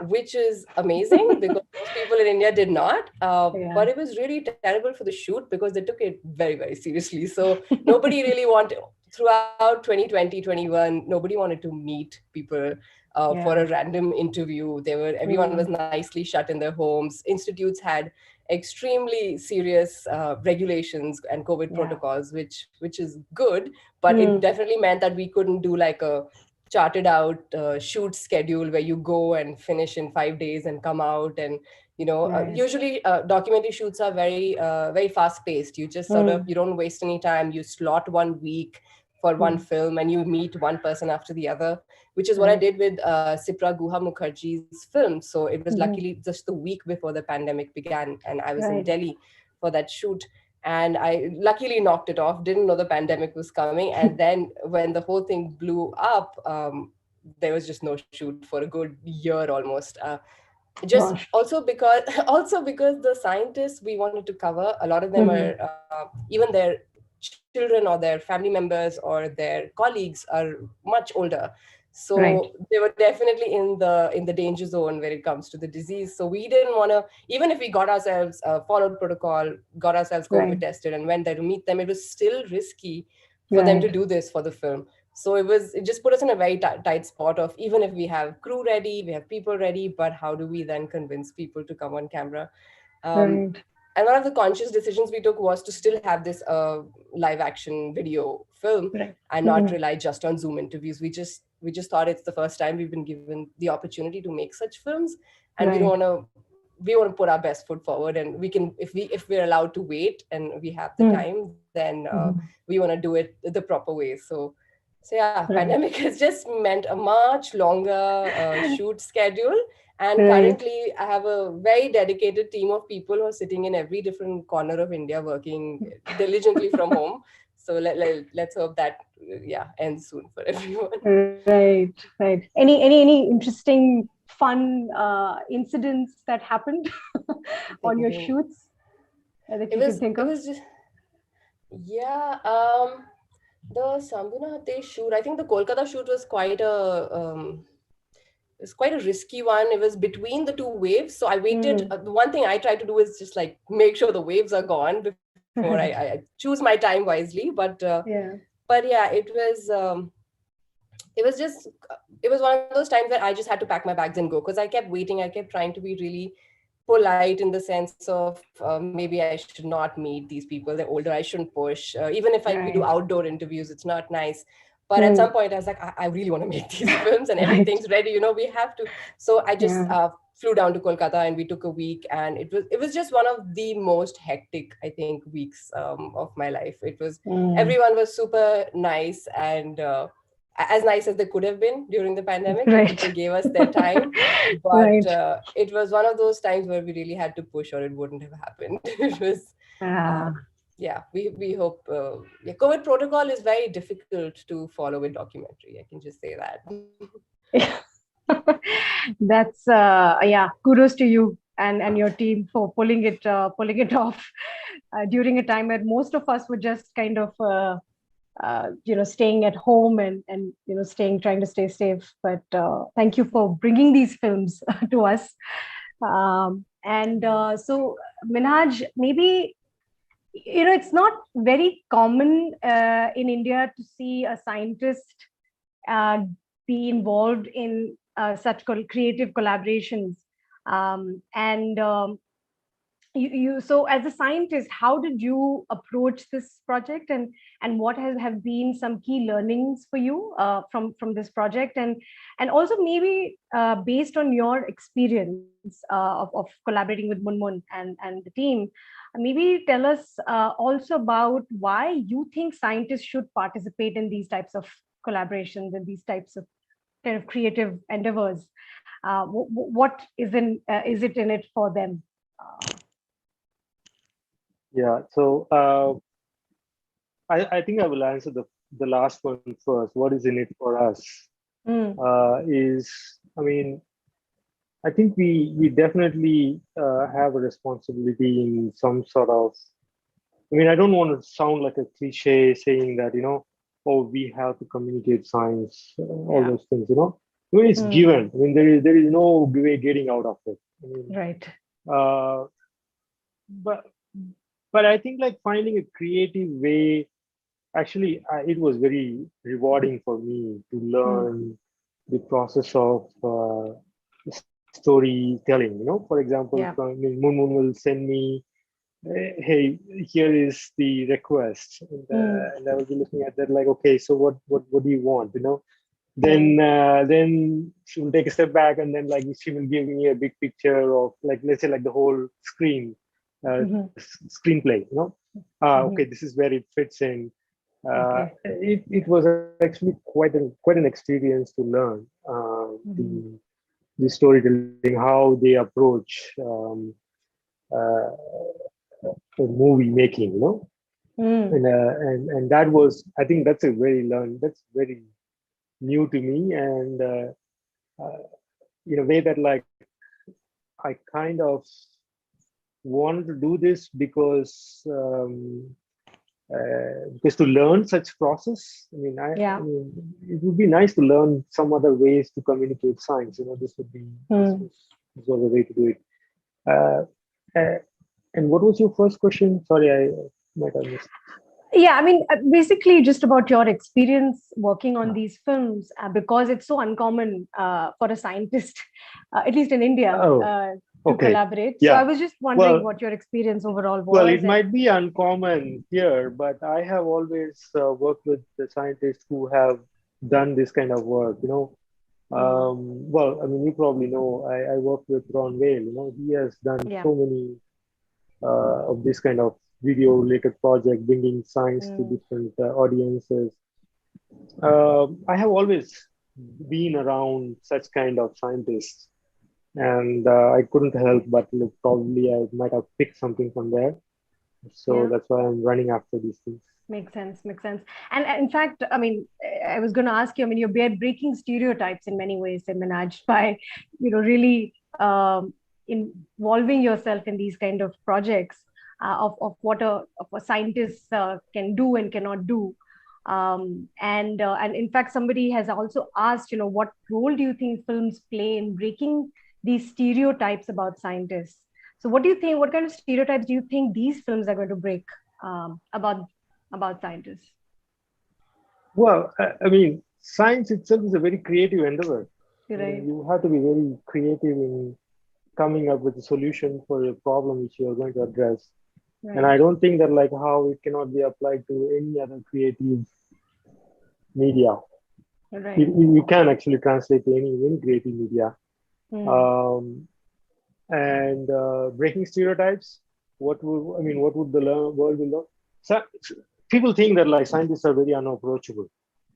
Which is amazing because most people in India did not. But it was really terrible for the shoot because they took it very, very seriously. So nobody really wanted, throughout 2020, 21, nobody wanted to meet people for a random interview. Everyone was nicely shut in their homes. Institutes had extremely serious regulations and COVID protocols, which is good, but it definitely meant that we couldn't do like a charted out shoot schedule where you go and finish in 5 days and come out. And usually documentary shoots are very very fast paced. You just sort of, you don't waste any time. You slot 1 week for one film and you meet one person after the other, which is what I did with Sipra Guha Mukherjee's film. So it was luckily just the week before the pandemic began and I was in Delhi for that shoot. And I luckily knocked it off, didn't know the pandemic was coming. And then when the whole thing blew up, there was just no shoot for a good year almost. Just Gosh. also because the scientists we wanted to cover, a lot of them are even their children or their family members or their colleagues are much older, so Right. they were definitely in the danger zone when it comes to the disease. So we didn't want to, even if we got ourselves followed protocol, got ourselves COVID Right. tested and went there to meet them, it was still risky for them to Right. do this for the film. So it just put us in a very tight spot of, even if we have crew ready, we have people ready, but how do we then convince people to come on camera? Right. And one of the conscious decisions we took was to still have this live action video film Right. and not rely just on Zoom interviews. We just thought it's the first time we've been given the opportunity to make such films, and Right. we want to put our best foot forward, and we can, if we're allowed to wait and we have the time, then we want to do it the proper way. So yeah, Right. pandemic has just meant a much longer shoot schedule. And Right. currently, I have a very dedicated team of people who are sitting in every different corner of India working diligently from home. So let's hope that ends soon for everyone. Right. Right. Any interesting, fun incidents that happened on your Thinking. shoots that you can think It of? was just, yeah. The Sambhunath shoot, I think the Kolkata shoot was quite a risky one. It was between the two waves, so I waited. The one thing I try to do is just like make sure the waves are gone before I choose my time wisely. But yeah, it was one of those times where I just had to pack my bags and go, because I kept waiting. I kept trying to be really polite in the sense of maybe I should not meet these people. They're older. I shouldn't push. Even if we do outdoor interviews, it's not nice. But at some point, I was like, I really want to make these films, and everything's ready. We have to. So I just flew down to Kolkata, and we took a week, and it was just one of the most hectic, I think, weeks of my life. It was everyone was super nice and as nice as they could have been during the pandemic. People gave us their time, but it was one of those times where we really had to push, or it wouldn't have happened. It was. We hope. COVID protocol is very difficult to follow with documentary. I can just say that. That's kudos to you and your team for pulling it off during a time where most of us were just kind of staying at home and trying to stay safe. But thank you for bringing these films to us. So Minhaj, maybe it's not very common in India to see a scientist be involved in such creative collaborations. So as a scientist, how did you approach this project, and what have been some key learnings for you from this project, and also maybe based on your experience of collaborating with Munmun and the team, maybe tell us also about why you think scientists should participate in these types of collaborations and these types of kind of creative endeavors. What is it in it for them? Yeah, so I think I will answer the last one first. What is in it for us? I think we definitely have a responsibility in some sort of. I don't want to sound like a cliche saying that we have to communicate science, all those things. It's given. There is no way getting out of it. Right. But I think like finding a creative way, actually, it was very rewarding for me to learn the process of storytelling. For example, Moon will send me, hey, here is the request, and I will be looking at that like, okay, so what do you want? Then she will take a step back, and then like she will give me a big picture of like, let's say like the whole screenplay. Okay, this is where it fits in. It was actually quite an experience to learn the storytelling, how they approach movie making, you know. And that was, I think that's very new to me, and in a way that like I kind of wanted to do this because to learn such process. I mean, I mean, it would be nice to learn some other ways to communicate science. You know, this was a way to do it. And what was your first question? Sorry, I might have missed. Yeah, I mean, basically just about your experience working on these films, because it's so uncommon for a scientist, at least in India, to collaborate. Yeah. So I was just wondering what your experience overall was. Well, it might be uncommon here, but I have always worked with the scientists who have done this kind of work, you know. Well, I mean, you probably know, I worked with Ron Whale, you know, he has done so many of this kind of video related project, bringing science to different audiences. I have always been around such kind of scientists, and I couldn't help but probably I might have picked something from there. So that's why I'm running after these things. Makes sense. And in fact, I mean, I was going to ask you, I mean, you're breaking stereotypes in many ways, Minhaj, by, you know, really involving yourself in these kind of projects of what a scientist can do and cannot do. And in fact, somebody has also asked, you know, what role do you think films play in breaking these stereotypes about scientists? So what do you think, what kind of stereotypes do you think these films are going to break about scientists? Well, I mean, science itself is a very creative endeavor. Right. You have to be very creative in coming up with a solution for a problem which you are going to address. Right. And I don't think that like how it cannot be applied to any other creative media. Right. You can actually translate to any creative media. And breaking stereotypes, what would the world will learn? So, people think that like scientists are very unapproachable.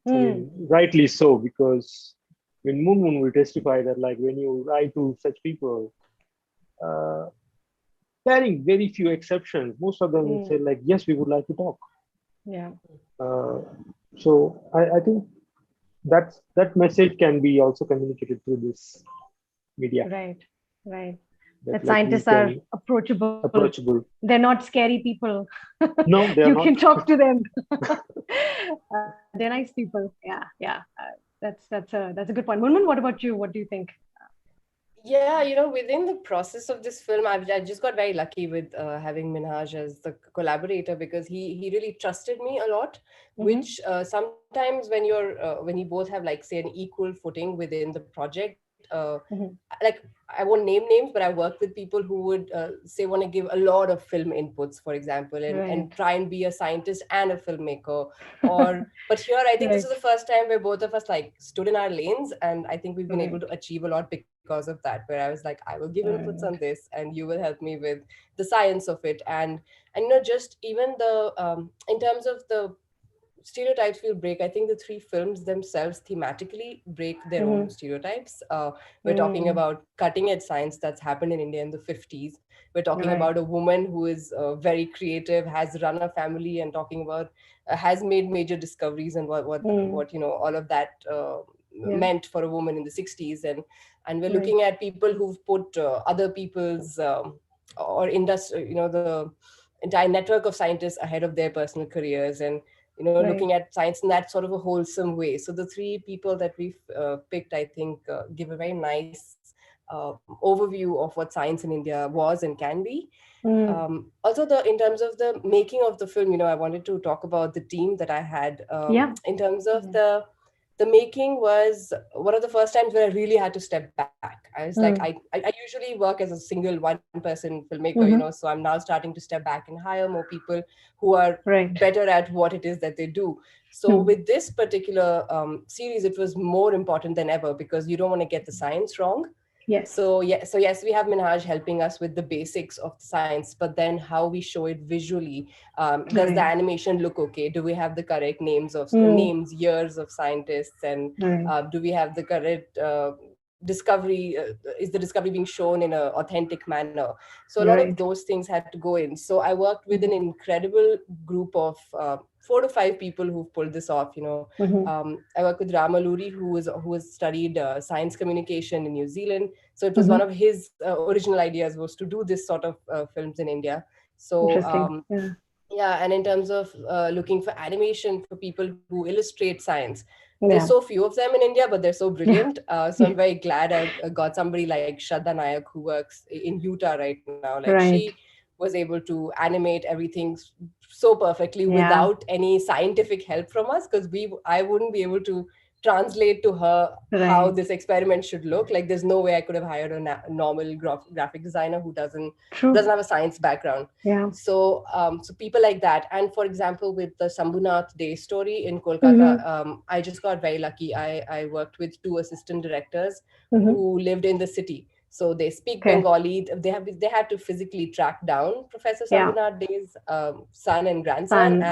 I mean, rightly so, because when Moon will testify that like when you write to such people, barring very few exceptions, most of them will say like, yes, we would like to talk. Yeah. So I think that message can be also communicated through this media. Right. That scientists are approachable. They're not scary people. No, they're not. You can talk to them. They're nice people. Yeah. That's a good point. Munmun, what about you? What do you think? Yeah, you know, within the process of this film, I just got very lucky with having Minhaj as the collaborator, because he really trusted me a lot, which sometimes when you both have like say an equal footing within the project, like I won't name names, but I worked with people who would say want to give a lot of film inputs, for example, and try and be a scientist and a filmmaker. But here I think this is the first time where both of us like stood in our lanes, and I think we've been able to achieve a lot because of that, where I was like, I will give inputs on this and you will help me with the science of it. And you know, just even the in terms of the stereotypes we'll break, I think the three films themselves thematically break their own stereotypes. We're talking about cutting edge science that's happened in India in the 50s. We're talking about a woman who is very creative, has run a family, and talking about has made major discoveries and what you know, all of that meant for a woman in the 60s. And we're looking at people who've put other people's or industry, you know, the entire network of scientists ahead of their personal careers, and you know, looking at science in that sort of a wholesome way. So the three people that we've picked, I think, give a very nice overview of what science in India was and can be. Also, in terms of the making of the film, you know, I wanted to talk about the team that I had. In terms of the making was one of the first times where I really had to step back. I was like, I usually work as a single one-person filmmaker, you know, so I'm now starting to step back and hire more people who are better at what it is that they do. So with this particular series, it was more important than ever, because you don't want to get the science wrong. Yes. So yes, we have Minhaj helping us with the basics of the science, but then how we show it visually. Does the animation look okay? Do we have the correct names, years of scientists, and do we have the correct discovery, is the discovery being shown in an authentic manner? So a lot of those things had to go in. So I worked with an incredible group of 4 to 5 people who've pulled this off. I worked with Ramaluri, who has studied science communication in New Zealand. So it was one of his original ideas was to do this sort of films in India. So yeah, and in terms of looking for animation for people who illustrate science, there's so few of them in India, but they're so brilliant. So I'm very glad I got somebody like Shraddha Nayak, who works in Utah right now. Like she was able to animate everything so perfectly without any scientific help from us, because I wouldn't be able to translate to her how this experiment should look. Like there's no way I could have hired a normal graphic designer who doesn't have a science background. So so people like that. And for example, with the Sambhunath Day story in Kolkata, I just got very lucky. I worked with 2 assistant directors who lived in the city. So they speak Bengali. They had to physically track down Professor Sambhunath Day's son and grandson.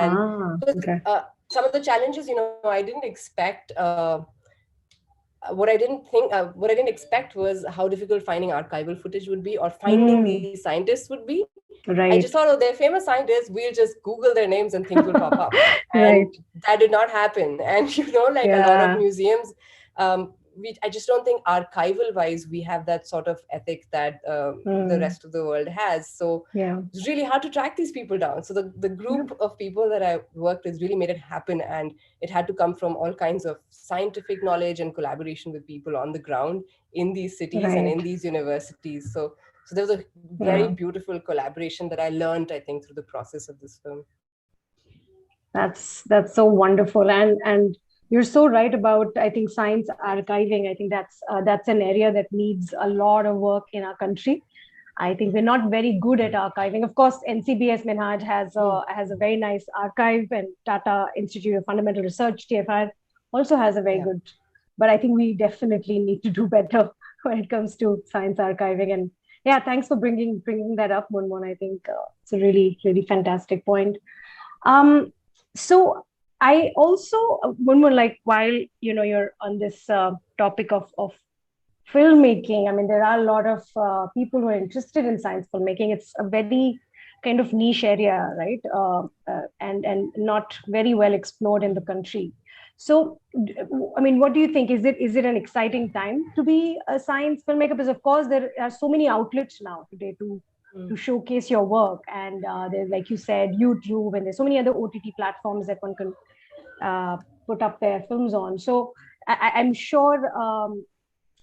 Some of the challenges, I didn't expect. What I didn't expect was how difficult finding archival footage would be, or finding these scientists would be. I just thought, they're famous scientists. We'll just Google their names and things will pop up. And that did not happen. And like a lot of museums, I just don't think archival wise we have that sort of ethic that the rest of the world has. So it's really hard to track these people down. So the group of people that I worked with really made it happen, and it had to come from all kinds of scientific knowledge and collaboration with people on the ground in these cities and in these universities. So there was a very beautiful collaboration that I learned, I think, through the process of this film. That's so wonderful. And you're so right about, I think, science archiving. I think that's an area that needs a lot of work in our country. I think we're not very good at archiving. Of course, NCBS Minhaj has a very nice archive, and Tata Institute of Fundamental Research, TFR, also has a very good. But I think we definitely need to do better when it comes to science archiving. And thanks for bringing that up, Munmun. I think it's a really, really fantastic point. So I also, like, while you're on this topic of filmmaking, I mean, there are a lot of people who are interested in science filmmaking. It's a very kind of niche area, right? And not very well explored in the country. So, I mean, what do you think? Is it an exciting time to be a science filmmaker? Because of course there are so many outlets now today to showcase your work, and there's, like you said, YouTube, and there's so many other OTT platforms that one can put up their films on. So I'm sure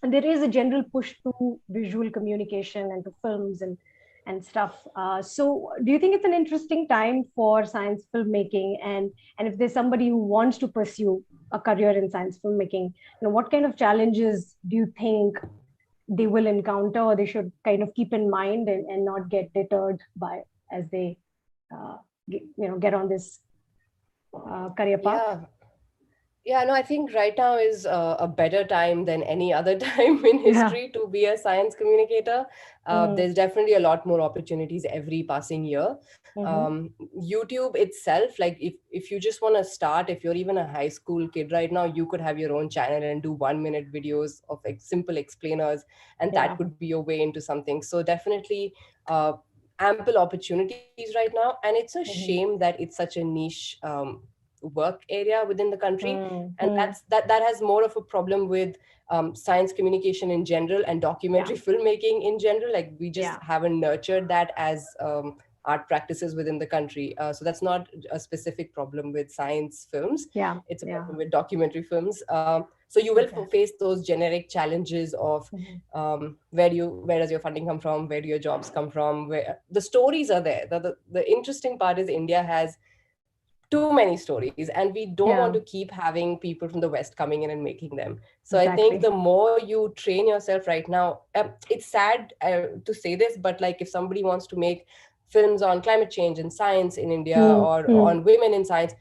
there is a general push to visual communication and to films and stuff. So do you think it's an interesting time for science filmmaking? And if there's somebody who wants to pursue a career in science filmmaking, what kind of challenges do you think they will encounter, or they should kind of keep in mind and not get deterred by as they get on this career path? Yeah, no, I think right now is a better time than any other time in history to be a science communicator. There's definitely a lot more opportunities every passing year. YouTube itself, like if you just want to start, if you're even a high school kid right now, you could have your own channel and do 1-minute videos of simple explainers, and that could be your way into something. So definitely ample opportunities right now. And it's a shame that it's such a niche work area within the country, and that has more of a problem with science communication in general and documentary filmmaking in general. Like we just haven't nurtured that as art practices within the country. So that's not a specific problem with science films. It's a problem with documentary films. So you will face those generic challenges of where does your funding come from? Where do your jobs come from? Where the stories are there. The interesting part is India has too many stories, and we don't want to keep having people from the West coming in and making them. So I think the more you train yourself right now, it's sad to say this, but like if somebody wants to make films on climate change and science in India or on women in science,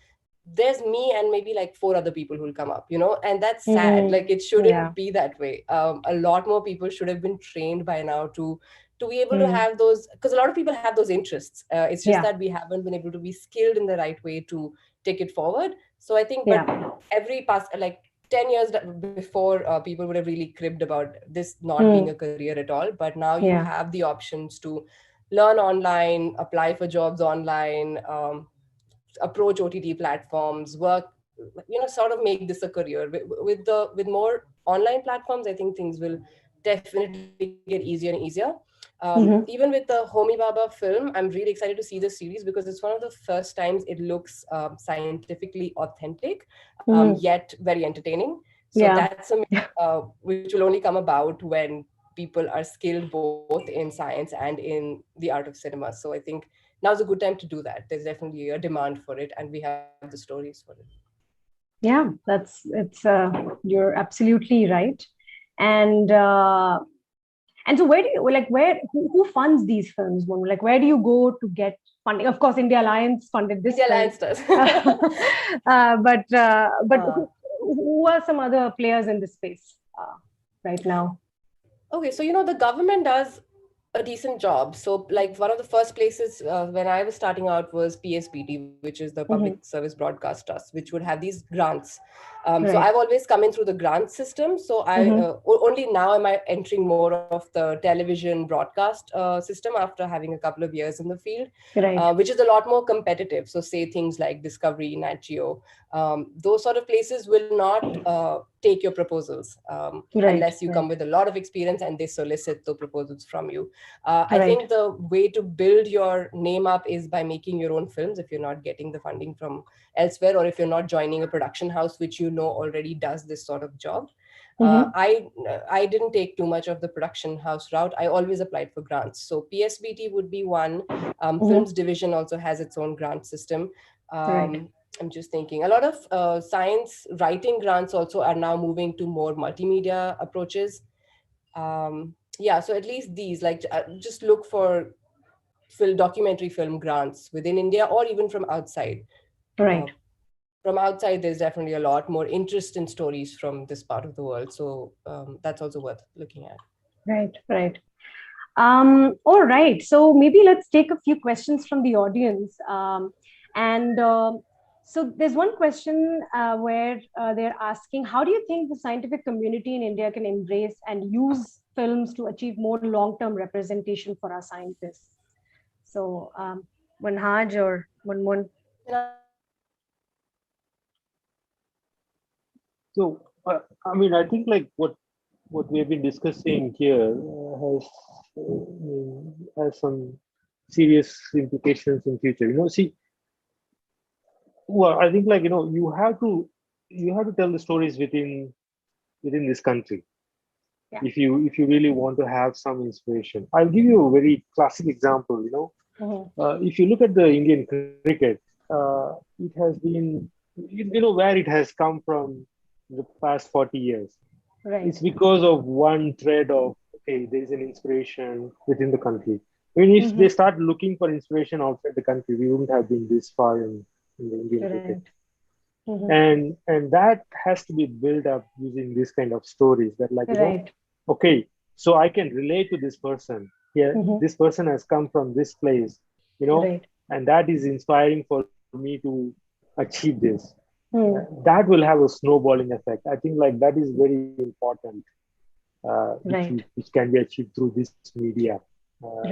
there's me and maybe like 4 other people who will come up, and that's sad. Like it shouldn't be that way. A lot more people should have been trained by now to be able to have those, because a lot of people have those interests. It's just that we haven't been able to be skilled in the right way to take it forward. So I think, but every past, like 10 years before, people would have really cribbed about this not being a career at all. But now you have the options to learn online, apply for jobs online, approach OTT platforms, work, sort of make this a career. With more online platforms, I think things will definitely get easier and easier. Even with the Homi Bhabha film, I'm really excited to see the series because it's one of the first times it looks scientifically authentic, yet very entertaining. So that's something which will only come about when people are skilled both in science and in the art of cinema. So I think now's a good time to do that. There's definitely a demand for it, and we have the stories for it. Yeah, you're absolutely right. And so where do you, like, who funds these films? Like, where do you go to get funding? Of course, India Alliance funded this. India Alliance does. But who are some other players in this space right now? Okay, so the government does a decent job. So like one of the first places when I was starting out was PSBT, which is the Public Service Broadcast Trust, which would have these grants. So I've always come in through the grant system. So I only now am I entering more of the television broadcast system after having a couple of years in the field, which is a lot more competitive. So say things like Discovery, Nat Geo, those sort of places will not take your proposals unless you come with a lot of experience and they solicit the proposals from you. I think the way to build your name up is by making your own films if you're not getting the funding from elsewhere, or if you're not joining a production house which already does this sort of job. I didn't take too much of the production house route. I always applied for grants. So PSBT would be one. Films Division also has its own grant system. I'm just thinking a lot of science writing grants also are now moving to more multimedia approaches. Yeah, so at least these, like, just look for documentary film grants within India or even from outside. From outside, there's definitely a lot more interest in stories from this part of the world. So that's also worth looking at. Right. All right. So maybe let's take a few questions from the audience. So there's one question where they're asking, how do you think the scientific community in India can embrace and use films to achieve more long-term representation for our scientists? So Manhaj or Munmun? So, I think like what we have been discussing here has some serious implications in future. Well, I think like you have to tell the stories within this country. Yeah. If you really want to have some inspiration, I'll give you a very classic example. If you look at the Indian cricket, it has been where it has come from the past 40 years. It's because of one thread of there is an inspiration within the country. I mean, if they start looking for inspiration outside the country, we wouldn't have been this far in the Indian cricket. And that has to be built up using this kind of stories that okay, so I can relate to this person. Yeah, this person has come from this place, and that is inspiring for me to achieve this. That will have a snowballing effect. I think like that is very important, which can be achieved through this media. No,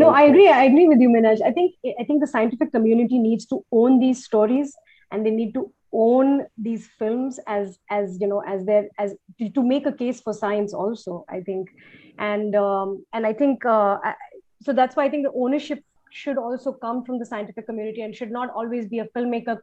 I agree with you, Minaj. I think the scientific community needs to own these stories, and they need to own these films as to make a case for science also, I think. And I think so that's why I think the ownership should also come from the scientific community and should not always be a filmmaker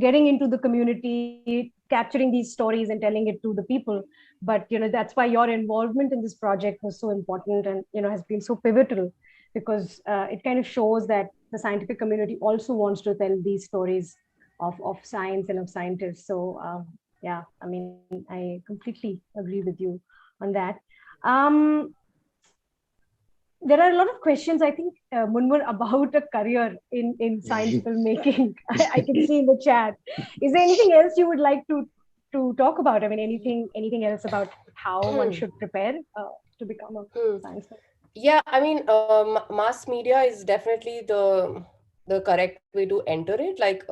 getting into the community, capturing these stories and telling it to the people. But that's why your involvement in this project was so important and has been so pivotal, because it kind of shows that the scientific community also wants to tell these stories of science and of scientists. So yeah, I mean, I completely agree with you on that. There are a lot of questions, I think, Munmun, about a career in science filmmaking. I can see in the chat. Is there anything else you would like to talk about? I mean, anything else about how one should prepare to become a science filmmaker? Yeah, I mean, mass media is definitely the the correct way to enter it. Like,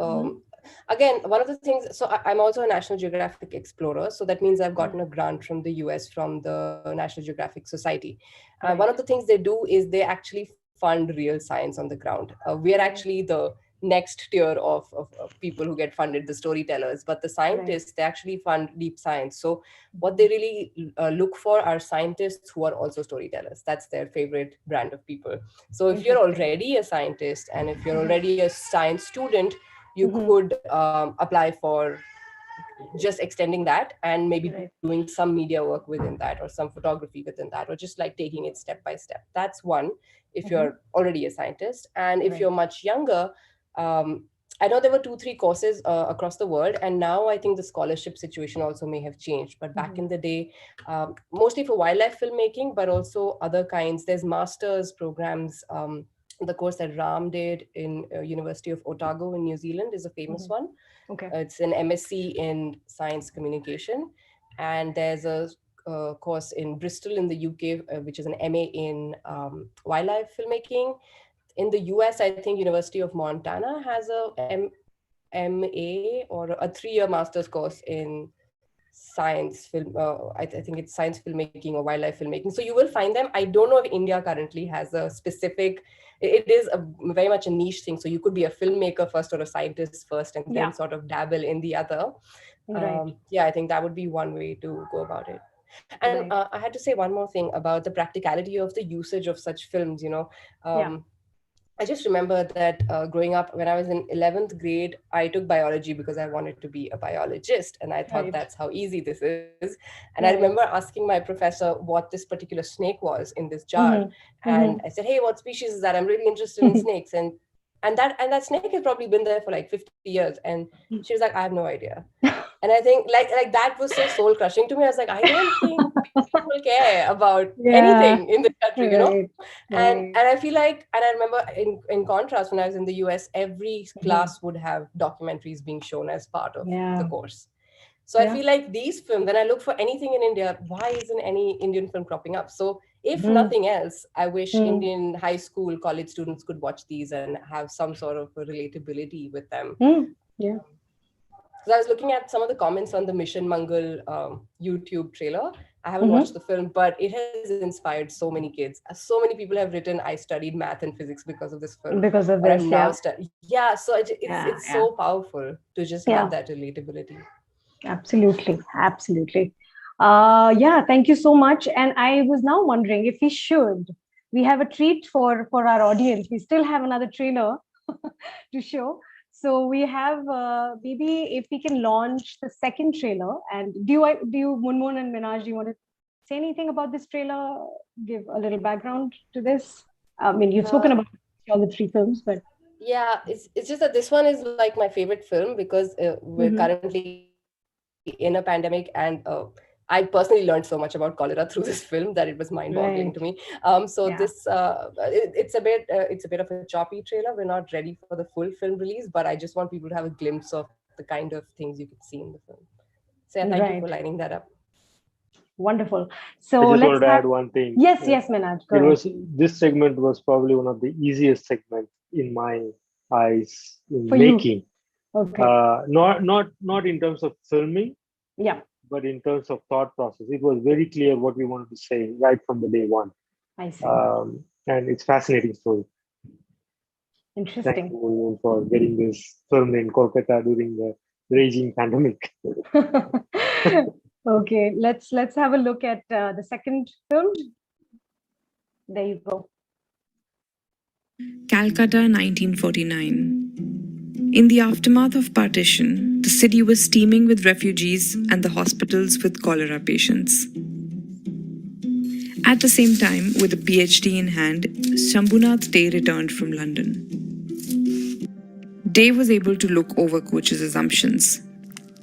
again, one of the things, so I'm also a National Geographic explorer. So that means I've gotten a grant from the US, from the National Geographic Society. One of the things they do is they actually fund real science on the ground. We are actually the next tier of people who get funded, the storytellers, but the scientists, they actually fund deep science. So what they really look for are scientists who are also storytellers. That's their favorite brand of people. So if you're already a scientist and if you're already a science student, you could apply for just extending that and maybe doing some media work within that, or some photography within that, or just like taking it step by step. That's one, if you're already a scientist. And if you're much younger, I know there were 2-3 courses across the world, and now I think the scholarship situation also may have changed. But back in the day, mostly for wildlife filmmaking, but also other kinds, there's master's programs. The course that Ram did in University of Otago in New Zealand is a famous one. It's an MSc in science communication. And there's a course in Bristol in the UK, which is an MA in wildlife filmmaking. In the US, I think University of Montana has a MA or a 3-year master's course in science film. I think it's science filmmaking or wildlife filmmaking. So you will find them. I don't know if India currently has a specific, it is very much a niche thing. So you could be a filmmaker first or a scientist first and then sort of dabble in the other. I think that would be one way to go about it. And I had to say one more thing about the practicality of the usage of such films, I just remember that growing up, when I was in 11th grade, I took biology because I wanted to be a biologist. And I thought that's how easy this is. And I remember asking my professor what this particular snake was in this jar. And I said, hey, what species is that? I'm really interested in snakes. And that snake has probably been there for like 50 years. And she was like, I have no idea. And I think like that was so soul crushing to me. I was like, I don't think people care about anything in the country, And I feel like, and I remember in contrast, when I was in the US, every class would have documentaries being shown as part of the course. So I feel like these films, when I look for anything in India, why isn't any Indian film cropping up? So if nothing else, I wish Indian high school, college students could watch these and have some sort of a relatability with them. Because I was looking at some of the comments on the Mission Mangal YouTube trailer. I haven't watched the film, but it has inspired so many kids. So many people have written, I studied math and physics because of this film. Because of this, so it's so powerful to just have that relatability. Absolutely. Thank you so much. And I was now wondering if we have a treat for our audience. We still have another trailer to show. So we have, maybe if we can launch the second trailer. And do you Munmun and Minaj, do you want to say anything about this trailer? Give a little background to this? I mean, you've spoken about all the 3 films, but... Yeah, it's just that this one is like my favorite film because we're currently in a pandemic, and I personally learned so much about cholera through this film that it was mind-boggling to me. This it's a bit of a choppy trailer. We're not ready for the full film release, but I just want people to have a glimpse of the kind of things you could see in the film. So thank you for lining that up. Wonderful. So I just wanted to add one thing. Yes, Minaj. This segment was probably one of the easiest segments in my eyes in for making. You. Okay. Not in terms of filming. Yeah. But in terms of thought process, it was very clear what we wanted to say right from the day one. I see. And it's fascinating story. Interesting. Thank you for getting this filmed in Kolkata during the raging pandemic. Okay, let's have a look at the second film. There you go. Calcutta, 1949. In the aftermath of partition, the city was teeming with refugees and the hospitals with cholera patients. At the same time, with a PhD in hand, Sambhunath Day returned from London. Day was able to look over Coach's assumptions.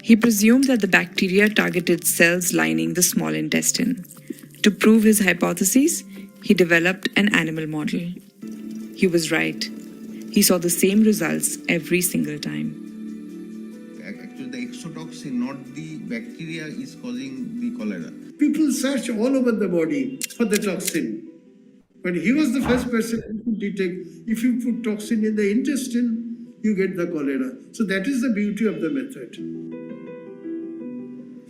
He presumed that the bacteria targeted cells lining the small intestine. To prove his hypotheses, he developed an animal model. He was right. He saw the same results every single time. Actually, the exotoxin, not the bacteria, is causing the cholera. People search all over the body for the toxin. But he was the first person who detect if you put toxin in the intestine, you get the cholera. So that is the beauty of the method.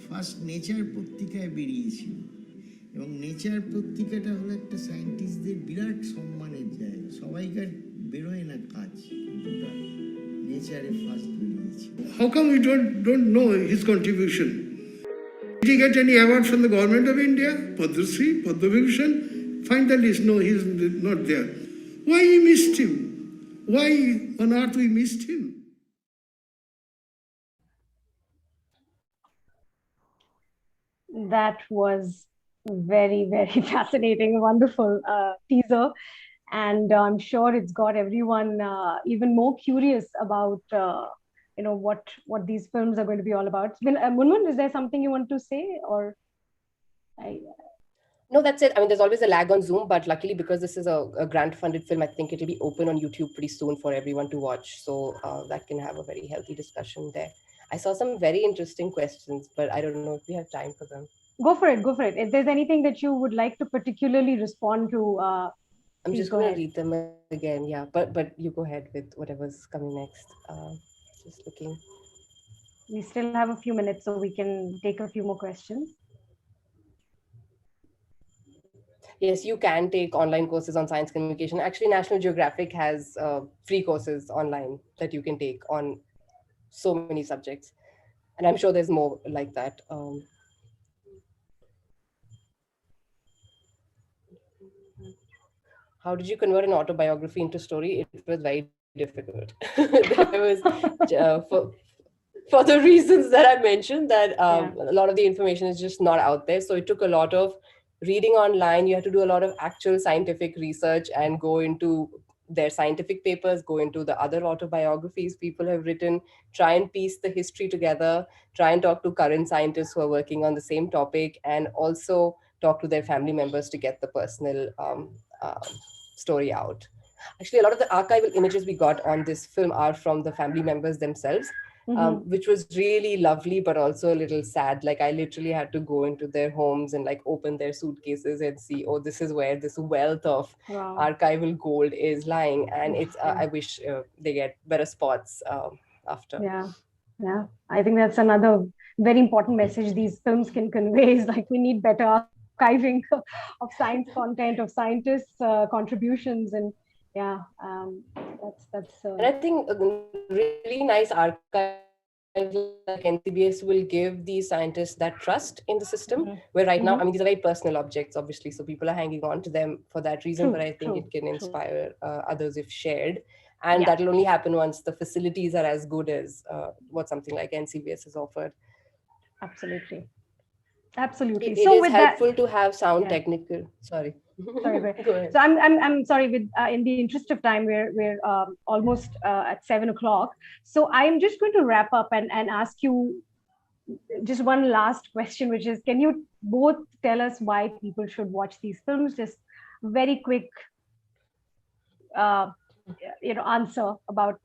First nature পত্রিকায় বেরিয়েছিল এবং nature পত্রিকাটা হলো একটা সায়েন্টিস্টদের বিরাট সম্মানের জায়গা, সবাইকার বেরোয় না কাজ, ওটা নেচারে ফার্স্ট বেরিয়েছিল। How come we don't know his contribution? Did he get any award from the government of India? Padma Shri, Padma Vibhushan? Find the list. No, he's not there. Why we missed him? Why on earth we missed him? That was very, very fascinating, wonderful teaser. And I'm sure it's got everyone even more curious about, what these films are going to be all about. Munmun, is there something you want to say? Or No, that's it. I mean, there's always a lag on Zoom, but luckily because this is a grant-funded film, I think it will be open on YouTube pretty soon for everyone to watch. So that can have a very healthy discussion there. I saw some very interesting questions, but I don't know if we have time for them. Go for it. If there's anything that you would like to particularly respond to, I'm just going to read them again. Yeah, but you go ahead with whatever's coming next. Just looking. We still have a few minutes, so we can take a few more questions. Yes, you can take online courses on science communication. Actually, National Geographic has free courses online that you can take on so many subjects. And I'm sure there's more like that. How did you convert an autobiography into story? It was very difficult. There was, for the reasons that I mentioned, that a lot of the information is just not out there. So it took a lot of reading online. You have to do a lot of actual scientific research and go into their scientific papers, go into the other autobiographies people have written, try and piece the history together, try and talk to current scientists who are working on the same topic, and also talk to their family members to get the personal story out. Actually, a lot of the archival images we got on this film are from the family members themselves, which was really lovely, but also a little sad. Like I literally had to go into their homes and like open their suitcases and see, oh, this is where this wealth of archival gold is lying. And it's, I wish they get better spots after. Yeah. I think that's another very important message these films can convey, is like we need better archiving of science content, of scientists' contributions, and that's. And I think a really nice archive like NCBS will give these scientists that trust in the system, where right now, I mean, these are very personal objects, obviously, so people are hanging on to them for that reason, but I think it can inspire others if shared. And that will only happen once the facilities are as good as what something like NCBS has offered. Absolutely. It is helpful to have sound technical. Sorry. Sorry, so I'm sorry. With in the interest of time, we're almost at 7:00. So I'm just going to wrap up and ask you just one last question, which is, can you both tell us why people should watch these films? Just very quick, answer about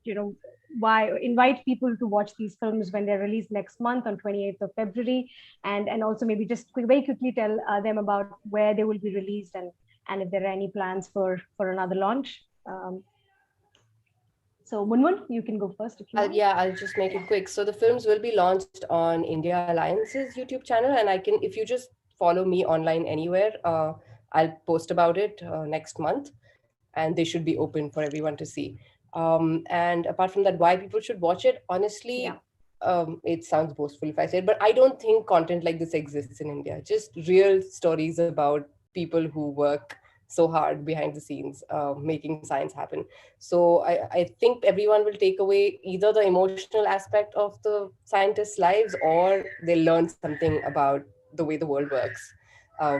why invite people to watch these films when they're released next month on 28th of February, and also maybe just very quickly tell them about where they will be released and if there are any plans for another launch. So Munmun, you can go first if you want. I'll just make it quick. So the films will be launched on India Alliance's YouTube channel, and if you just follow me online anywhere, I'll post about it next month, and they should be open for everyone to see. And apart from that, why people should watch it, honestly, it sounds boastful if I say it, but I don't think content like this exists in India. Just real stories about people who work so hard behind the scenes, making science happen. So I think everyone will take away either the emotional aspect of the scientists' lives, or they'll learn something about the way the world works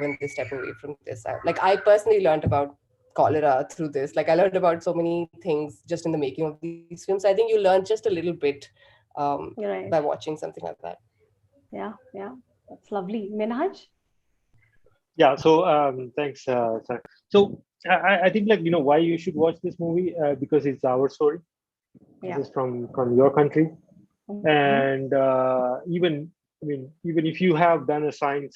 when they step away from this. Like I personally learned about cholera through this. Like I learned about so many things just in the making of these films. So I think you learn just a little bit by watching something like that. Yeah, that's lovely. Minhaj? Yeah, so thanks, sir. So I think why you should watch this movie, because it's our story. This is from your country. And even if you have done a science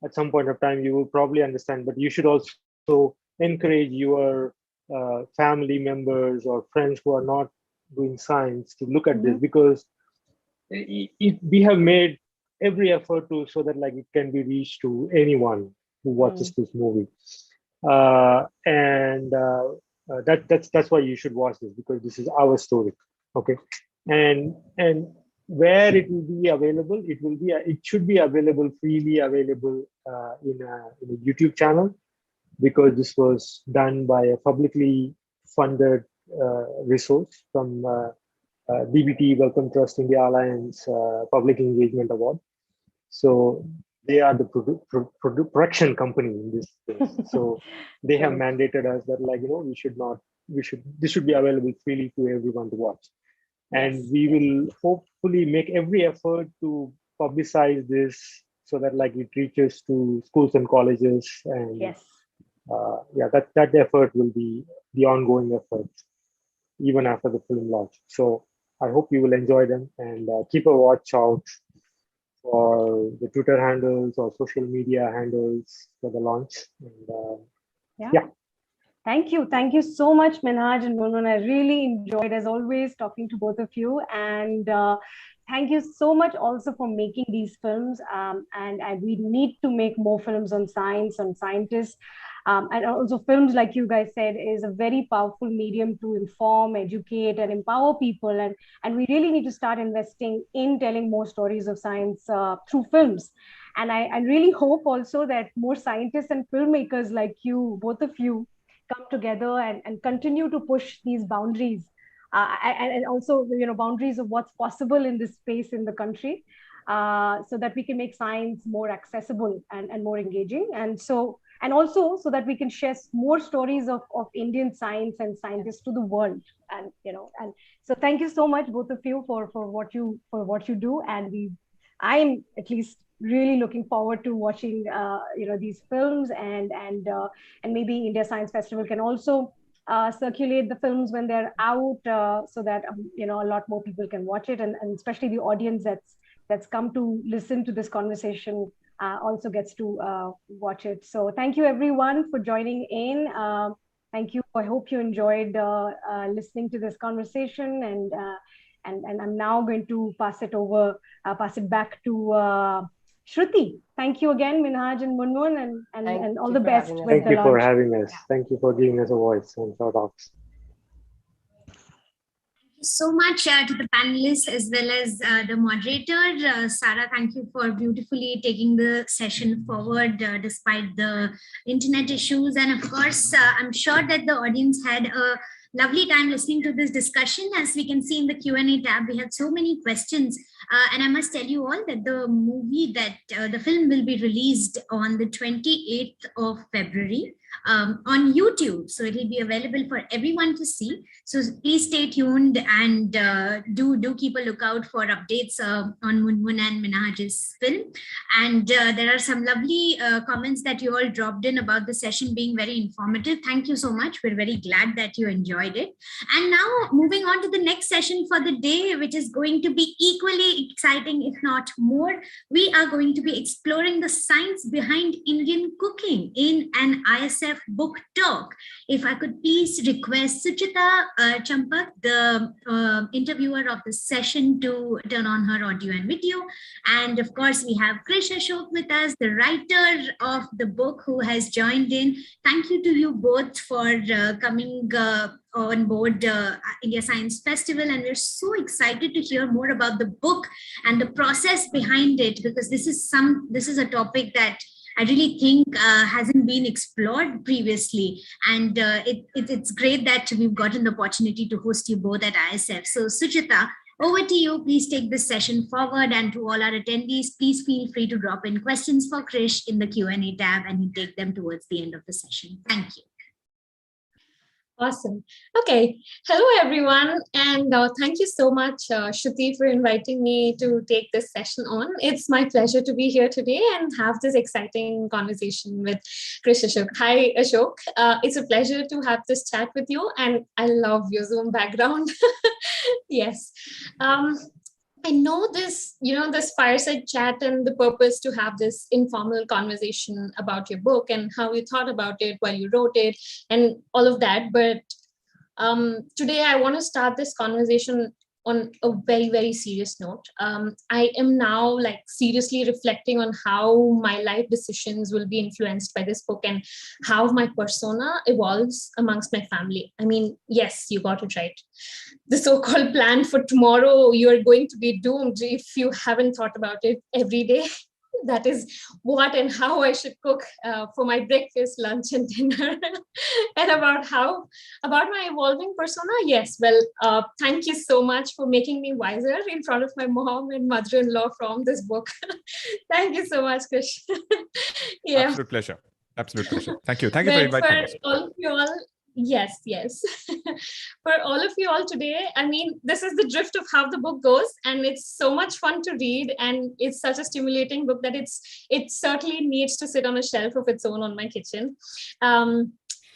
at some point of time, you will probably understand, but you should also encourage your family members or friends who are not doing science to look at this, because we have made every effort to so that like it can be reached to anyone who watches this movie, that's why you should watch this, because this is our story. Okay, and where it will be available, it should be available freely available in a YouTube channel, because this was done by a publicly funded resource from DBT, Wellcome Trust India Alliance Public Engagement Award. So they are the production company in this case. So they have mandated us that, like, this should be available freely to everyone to watch. And we will hopefully make every effort to publicize this so that like it reaches to schools and colleges. And that effort will be the ongoing effort even after the film launch. So I hope you will enjoy them, and keep a watch out for the Twitter handles or social media handles for the launch. And, Thank you so much, Minhaj and Munmun. I really enjoyed, as always, talking to both of you. And thank you so much also for making these films. And we need to make more films on science, on scientists. And also films, like you guys said, is a very powerful medium to inform, educate, and empower people. And we really need to start investing in telling more stories of science through films. And I really hope also that more scientists and filmmakers like you, both of you, come together and continue to push these boundaries and also, boundaries of what's possible in this space in the country, so that we can make science more accessible and more engaging. And also so that we can share more stories of Indian science and scientists to the world. And so thank you so much, both of you, for what you do. And I'm at least really looking forward to watching these films, and maybe India Science Festival can also circulate the films when they're out, so that a lot more people can watch it, and especially the audience that's come to listen to this conversation also gets to watch it. So thank you everyone for joining in. Thank you. I hope you enjoyed listening to this conversation, and I'm now going to pass it back to Shruti. Thank you again, Minhaj and Munmun, and all the best with the launch. Thank you for having us. Thank you for giving us a voice on Short Talks. So much to the panelists as well as the moderator. Sarah, thank you for beautifully taking the session forward despite the internet issues. And of course, I'm sure that the audience had a lovely time listening to this discussion. As we can see in the Q&A tab, we had so many questions. And I must tell you all that the film will be released on the 28th of February. On YouTube, so it will be available for everyone to see. So please stay tuned, and do keep a lookout for updates on Munmun and Minhaj's film. And there are some lovely comments that you all dropped in about the session being very informative. Thank you so much. We're very glad that you enjoyed it. And now moving on to the next session for the day, which is going to be equally exciting, if not more. We are going to be exploring the science behind Indian cooking in an ISF book talk. If I could please request Suchita Champak, the interviewer of the session, to turn on her audio and video. And of course, we have Krish Ashok with us, the writer of the book, who has joined in. Thank you to you both for coming on board India Science Festival, and we're so excited to hear more about the book and the process behind it, because this is a topic that I really think hasn't been explored previously. And it's great that we've gotten the opportunity to host you both at ISF. So Suchita, over to you. Please take this session forward, and to all our attendees, please feel free to drop in questions for Krish in the Q&A tab, and he'll take them towards the end of the session. Thank you. Awesome. Okay. Hello, everyone. And thank you so much, Shruti, for inviting me to take this session on. It's my pleasure to be here today and have this exciting conversation with Krish Ashok. Hi, Ashok. It's a pleasure to have this chat with you. And I love your Zoom background. Yes. I know this, this fireside chat and the purpose to have this informal conversation about your book and how you thought about it while you wrote it and all of that. But today I want to start this conversation on a very, very serious note. I am now seriously reflecting on how my life decisions will be influenced by this book and how my persona evolves amongst my family. I mean, yes, you got it right. The so-called plan for tomorrow, you are going to be doomed if you haven't thought about it every day. That is what and how I should cook for my breakfast, lunch, and dinner. And about my evolving persona. Yes, well, thank you so much for making me wiser in front of my mom and mother-in-law from this book. Thank you so much, Krish. Yeah. Absolute pleasure. Absolute pleasure. Thank you. Thank you for inviting us. All of you all, yes. For all of you all today, I mean, this is the drift of how the book goes, and it's so much fun to read, and it's such a stimulating book that it certainly needs to sit on a shelf of its own on my kitchen.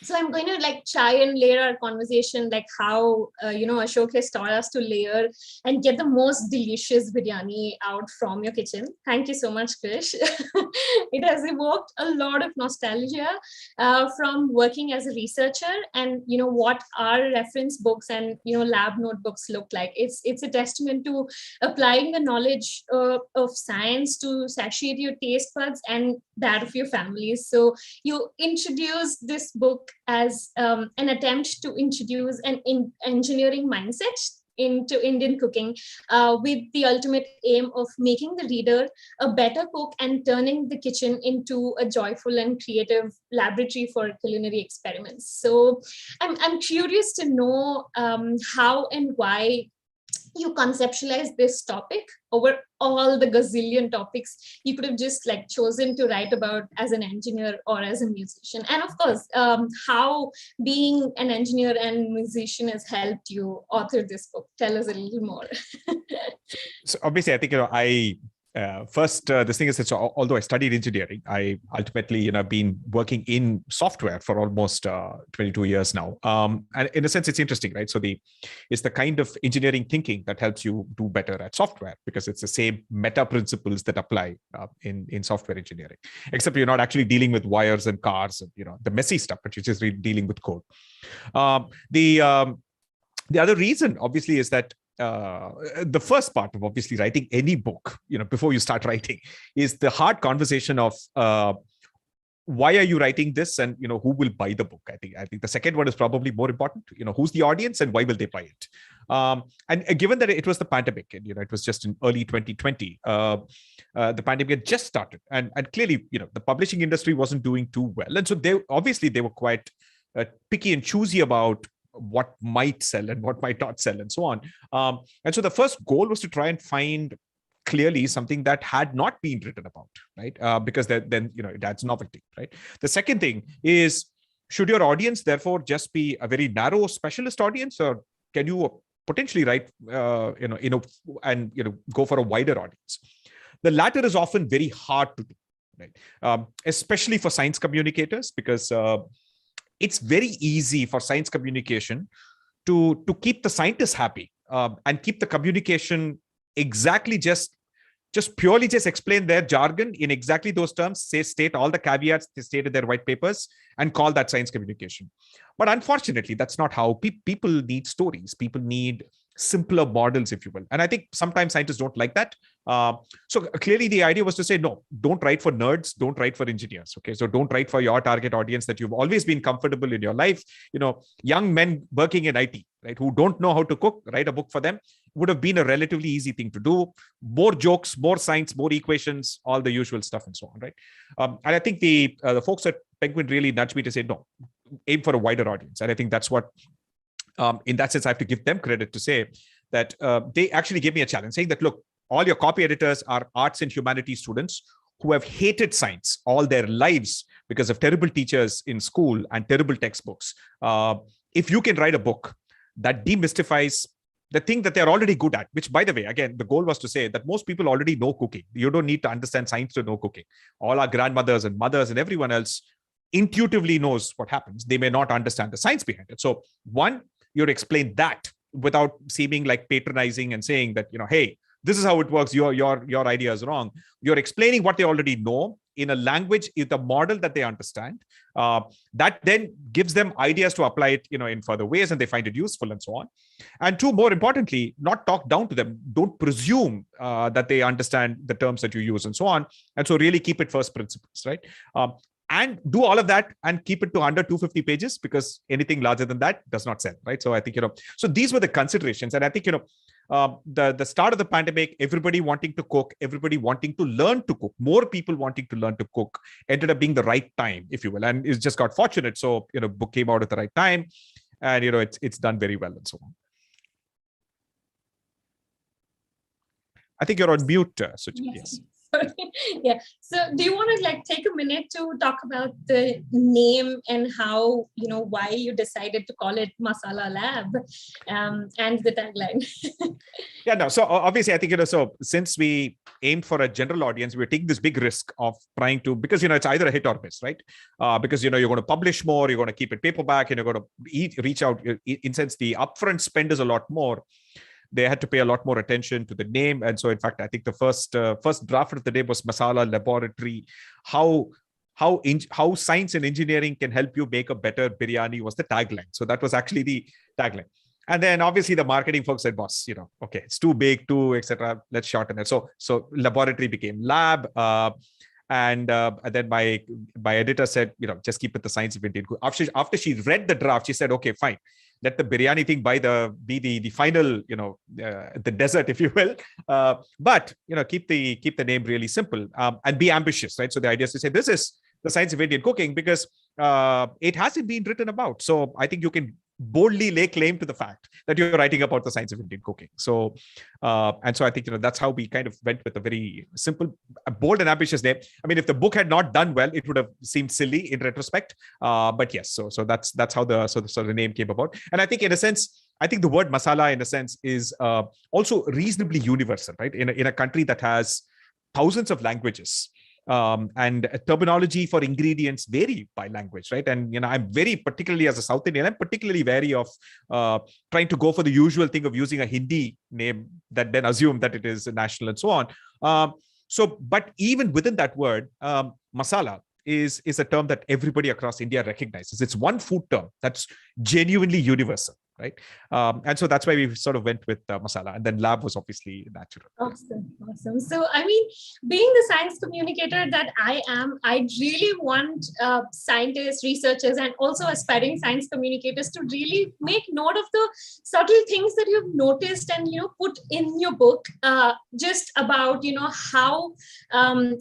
So I'm going to try and layer our conversation how Ashok has taught us to layer and get the most delicious biryani out from your kitchen. Thank you so much, Krish. It has evoked a lot of nostalgia from working as a researcher, and what our reference books and lab notebooks look like. It's a testament to applying the knowledge of science to satiate your taste buds and that of your families. So you introduce this book as an attempt to introduce an engineering mindset into Indian cooking with the ultimate aim of making the reader a better cook and turning the kitchen into a joyful and creative laboratory for culinary experiments. So I'm curious to know how and why you conceptualize this topic over all the gazillion topics you could have just chosen to write about as an engineer or as a musician. And of course, how being an engineer and musician has helped you author this book. Tell us a little more. So obviously, I think, this thing is that although I studied engineering, I ultimately, been working in software for almost 22 years now. And in a sense, it's interesting, right? So it's the kind of engineering thinking that helps you do better at software, because it's the same meta principles that apply in software engineering, except you're not actually dealing with wires and cars and, the messy stuff, but you're just dealing with code. The other reason, obviously, is that the first part of obviously writing any book, before you start writing, is the hard conversation of why are you writing this, and who will buy the book. I think the second one is probably more important. Who's the audience and why will they buy it? And given that it was the pandemic, and it was just in early 2020, the pandemic had just started, and clearly the publishing industry wasn't doing too well, and so they were quite picky and choosy about what might sell and what might not sell and so on. And so the first goal was to try and find clearly something that had not been written about, right? Because then it adds novelty, right? The second thing is, should your audience therefore just be a very narrow specialist audience, or can you potentially write, and go for a wider audience? The latter is often very hard to do, right? Especially for science communicators, because it's very easy for science communication to keep the scientists happy and keep the communication exactly just purely explain their jargon in exactly those terms, state all the caveats they stated their white papers, and call that science communication. But unfortunately, that's not how people need stories. People need simpler models, if you will. And I think sometimes scientists don't like that. So clearly the idea was to say, no, don't write for nerds, don't write for engineers. Okay, so don't write for your target audience that you've always been comfortable in your life. Young men working in IT, right, who don't know how to cook, write a book for them would have been a relatively easy thing to do. More jokes, more science, more equations, all the usual stuff and so on, right? And I think the folks at Penguin really nudged me to say, no, aim for a wider audience. And I think that's what, in that sense, I have to give them credit to say that they actually gave me a challenge, saying that, look, all your copy editors are arts and humanities students who have hated science all their lives because of terrible teachers in school and terrible textbooks. If you can write a book that demystifies the thing that they're already good at, which, by the way, again, the goal was to say that most people already know cooking. You don't need to understand science to know cooking. All our grandmothers and mothers and everyone else intuitively knows what happens. They may not understand the science behind it. So one, you explain that without seeming like patronizing and saying that, hey, this is how it works. Your idea is wrong. You're explaining what they already know in a language, in the model that they understand. That then gives them ideas to apply it, in further ways, and they find it useful and so on. And two, more importantly, not talk down to them. Don't presume that they understand the terms that you use and so on. And so really keep it first principles, right? And do all of that and keep it to under 250 pages, because anything larger than that does not sell, right? So I think, so these were the considerations. And I think, the start of the pandemic, everybody wanting to cook, everybody wanting to learn to cook, more people wanting to learn to cook, ended up being the right time, if you will. And it's just got fortunate. So, book came out at the right time, and, it's done very well and so on. I think you're on mute, Suchi. Yes. Yeah. So do you want to take a minute to talk about the name and how, why you decided to call it Masala Lab, and the tagline? Yeah, no. So obviously, I think, so since we aimed for a general audience, we're taking this big risk of trying to, because, it's either a hit or miss, right? Because, you're going to publish more, you're going to keep it paperback, and you're going to reach out. In sense, the upfront spend is a lot more. They had to pay a lot more attention to the name. And so, in fact, I think the first draft of the name was Masala Laboratory. How science and engineering can help you make a better biryani was the tagline. So that was actually the tagline. And then obviously the marketing folks said, boss, okay, it's too big, etc. Let's shorten it. So laboratory became lab. And then my editor said, just keep it the Science of Indian Cooking. After she read the draft, she said, okay, fine. Let the biryani thing be the final, the dessert, if you will. But keep the name really simple, and be ambitious, right? So the idea is to say this is the Science of Indian Cooking, because it hasn't been written about. So I think you can boldly lay claim to the fact that you're writing about the Science of Indian Cooking. So and so I think that's how we kind of went with a very simple, bold and ambitious name. I mean, if the book had not done well, it would have seemed silly in retrospect. But yes, so that's how the name came about. And I think in a sense, I think the word masala in a sense is also reasonably universal, right? In a country that has thousands of languages. And terminology for ingredients vary by language, right? And I'm very particularly, as a South Indian, I'm particularly wary of trying to go for the usual thing of using a Hindi name that then assume that it is national and so on. But even within that word, masala is a term that everybody across India recognizes. It's one food term that's genuinely universal, right? And so that's why we sort of went with masala, and then lab was obviously natural. Awesome. So, I mean, being the science communicator that I am, I really want scientists, researchers, and also aspiring science communicators to really make note of the subtle things that you've noticed and, put in your book, just about, how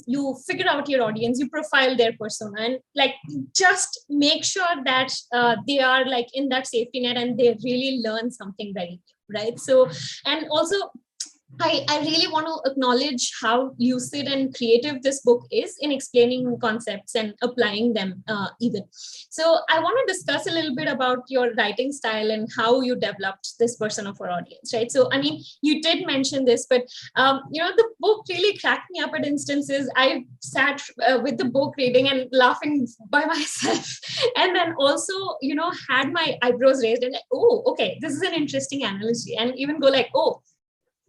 you figure out your audience, you profile their persona, and just make sure that they are in that safety net and they really learn something very new, right? So, and also I really want to acknowledge how lucid and creative this book is in explaining concepts and applying them even. So I want to discuss a little bit about your writing style and how you developed this persona for audience, right? So, I mean, you did mention this, but, the book really cracked me up at instances. I sat with the book reading and laughing by myself. And then also, had my eyebrows raised and oh, okay, this is an interesting analogy. And even go oh,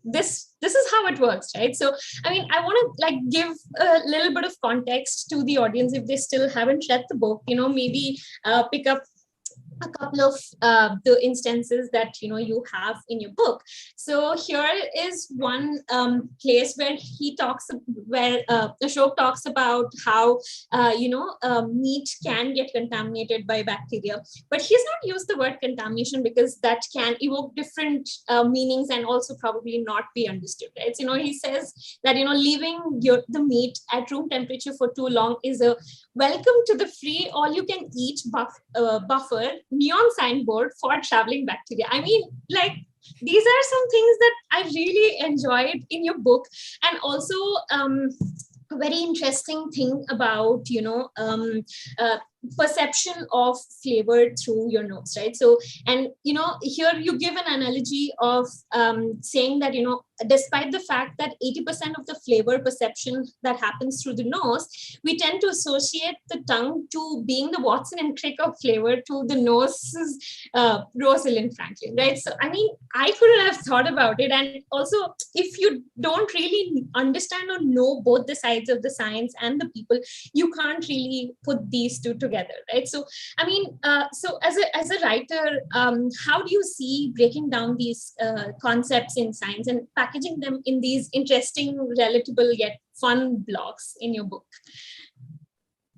this is how it works, right? So, I mean, I want to give a little bit of context to the audience if they still haven't read the book, maybe pick up a couple of the instances that you have in your book. So here is one place where Ashok talks about how meat can get contaminated by bacteria, but he's not used the word contamination because that can evoke different meanings and also probably not be understood, right? So, he says that leaving the meat at room temperature for too long is a welcome to the free all-you-can-eat buffer neon signboard for traveling bacteria. I mean, these are some things that I really enjoyed in your book. And also a very interesting thing about, perception of flavor through your nose, right? So, and here you give an analogy of saying that despite the fact that 80% of the flavor perception that happens through the nose, we tend to associate the tongue to being the Watson and Crick of flavor, to the nose's Rosalind Franklin, right? So I mean, I couldn't have thought about it. And also, if you don't really understand or know both the sides of the science and the people, you can't really put these two together, right? So I mean, so as a writer, how do you see breaking down these concepts in science and packaging them in these interesting, relatable yet fun blocks in your book?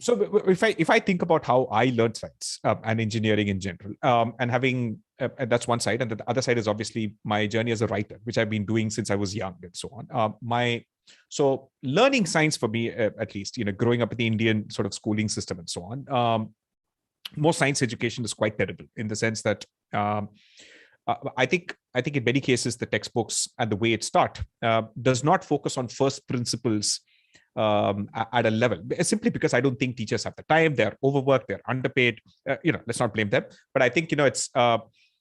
So if I think about how I learned science and engineering in general, and having that's one side, and the other side is obviously my journey as a writer, which I've been doing since I was young and so on. So learning science for me, at least, growing up in the Indian sort of schooling system and so on, most science education is quite terrible in the sense that I think in many cases the textbooks and the way it's taught does not focus on first principles at a level, simply because I don't think teachers have the time. They're overworked, they're underpaid. Let's not blame them. But I think it's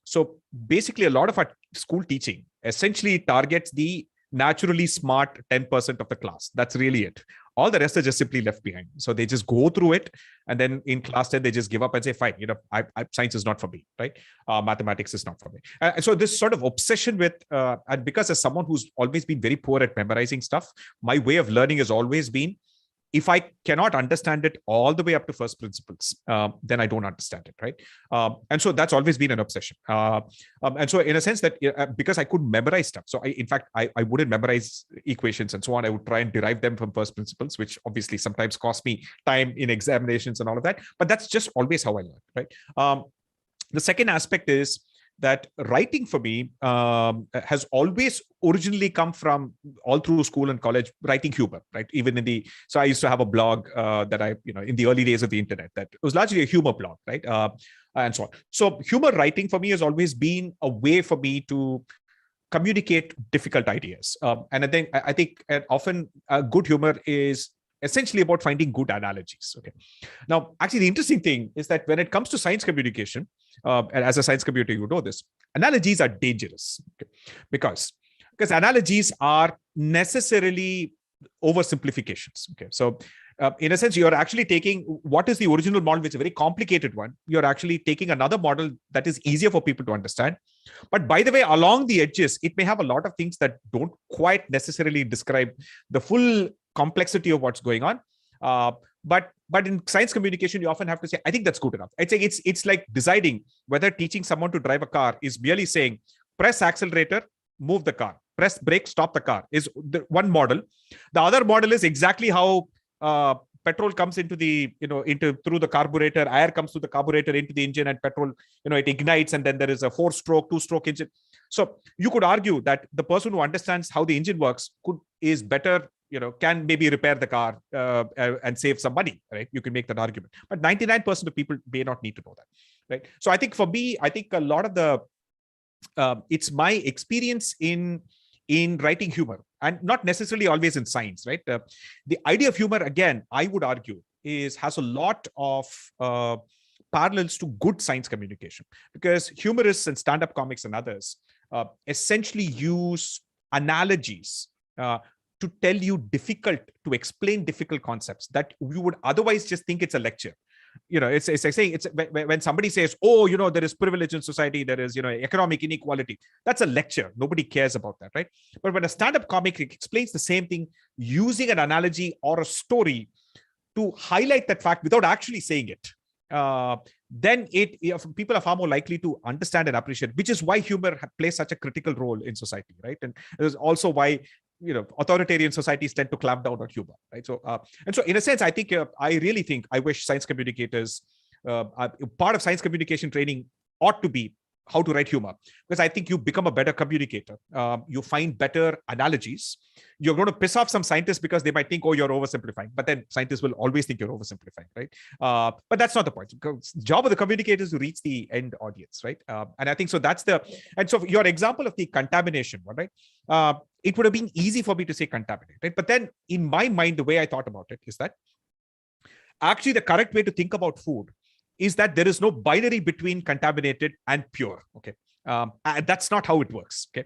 so basically a lot of our school teaching essentially targets the naturally smart 10% of the class. That's really it. All the rest are just simply left behind. So they just go through it, and then in class 10 they just give up and say, fine, science is not for me, right? Mathematics is not for me. And so this sort of obsession with, and because as someone who's always been very poor at memorizing stuff, my way of learning has always been, if I cannot understand it all the way up to first principles, then I don't understand it, right? And so that's always been an obsession. And so in a sense that, because I couldn't memorize stuff, so in fact, I wouldn't memorize equations and so on. I would try and derive them from first principles, which obviously sometimes cost me time in examinations and all of that. But that's just always how I learned, right? The second aspect is that writing for me has always originally come from, all through school and college, writing humor, right? Even so I used to have a blog that I, in the early days of the internet, that was largely a humor blog, right? And so on. So humor writing for me has always been a way for me to communicate difficult ideas. And I think often good humor is essentially about finding good analogies. Okay. Now, actually, the interesting thing is that when it comes to science communication, and as a science communicator, you know this, analogies are dangerous, okay? because analogies are necessarily oversimplifications. Okay. So in a sense, you're actually taking what is the original model, which is a very complicated one. You're actually taking another model that is easier for people to understand. But by the way, along the edges, it may have a lot of things that don't quite necessarily describe the full complexity of what's going on. But in science communication, you often have to say, I think that's good enough. It's like deciding whether teaching someone to drive a car is merely saying, press accelerator, move the car, press brake, stop the car, is the one model. The other model is exactly how petrol comes into through the carburetor, air comes through the carburetor into the engine, and petrol, it ignites, and then there is a 4-stroke, 2-stroke engine. So you could argue that the person who understands how the engine works is better, can maybe repair the car and save some money, right? You can make that argument. But 99% of people may not need to know that, right? So I think for me, a lot of it's my experience in writing humor, and not necessarily always in science, right? The idea of humor, again, I would argue, has a lot of parallels to good science communication, because humorists and stand-up comics and others essentially use analogies to tell you to explain difficult concepts that you would otherwise just think it's a lecture. It's like saying, when somebody says, oh, there is privilege in society, there is, economic inequality. That's a lecture. Nobody cares about that, right? But when a stand-up comic explains the same thing using an analogy or a story to highlight that fact without actually saying it, then people are far more likely to understand and appreciate, which is why humor plays such a critical role in society, right? And it is also why authoritarian societies tend to clamp down on humor, right? So and so in a sense, I think I wish science communicators, part of science communication training ought to be how to write humor, because I think you become a better communicator. You find better analogies. You're going to piss off some scientists because they might think, oh, you're oversimplifying, but then scientists will always think you're oversimplifying, right? But that's not the point. The job of the communicator is to reach the end audience, right? And I think so and so your example of the contamination one, right? It would have been easy for me to say contaminate, right? But then in my mind, the way I thought about it is that Actually, the correct way to think about food is that there is no binary between contaminated and pure. Okay. And that's not how it works. Okay,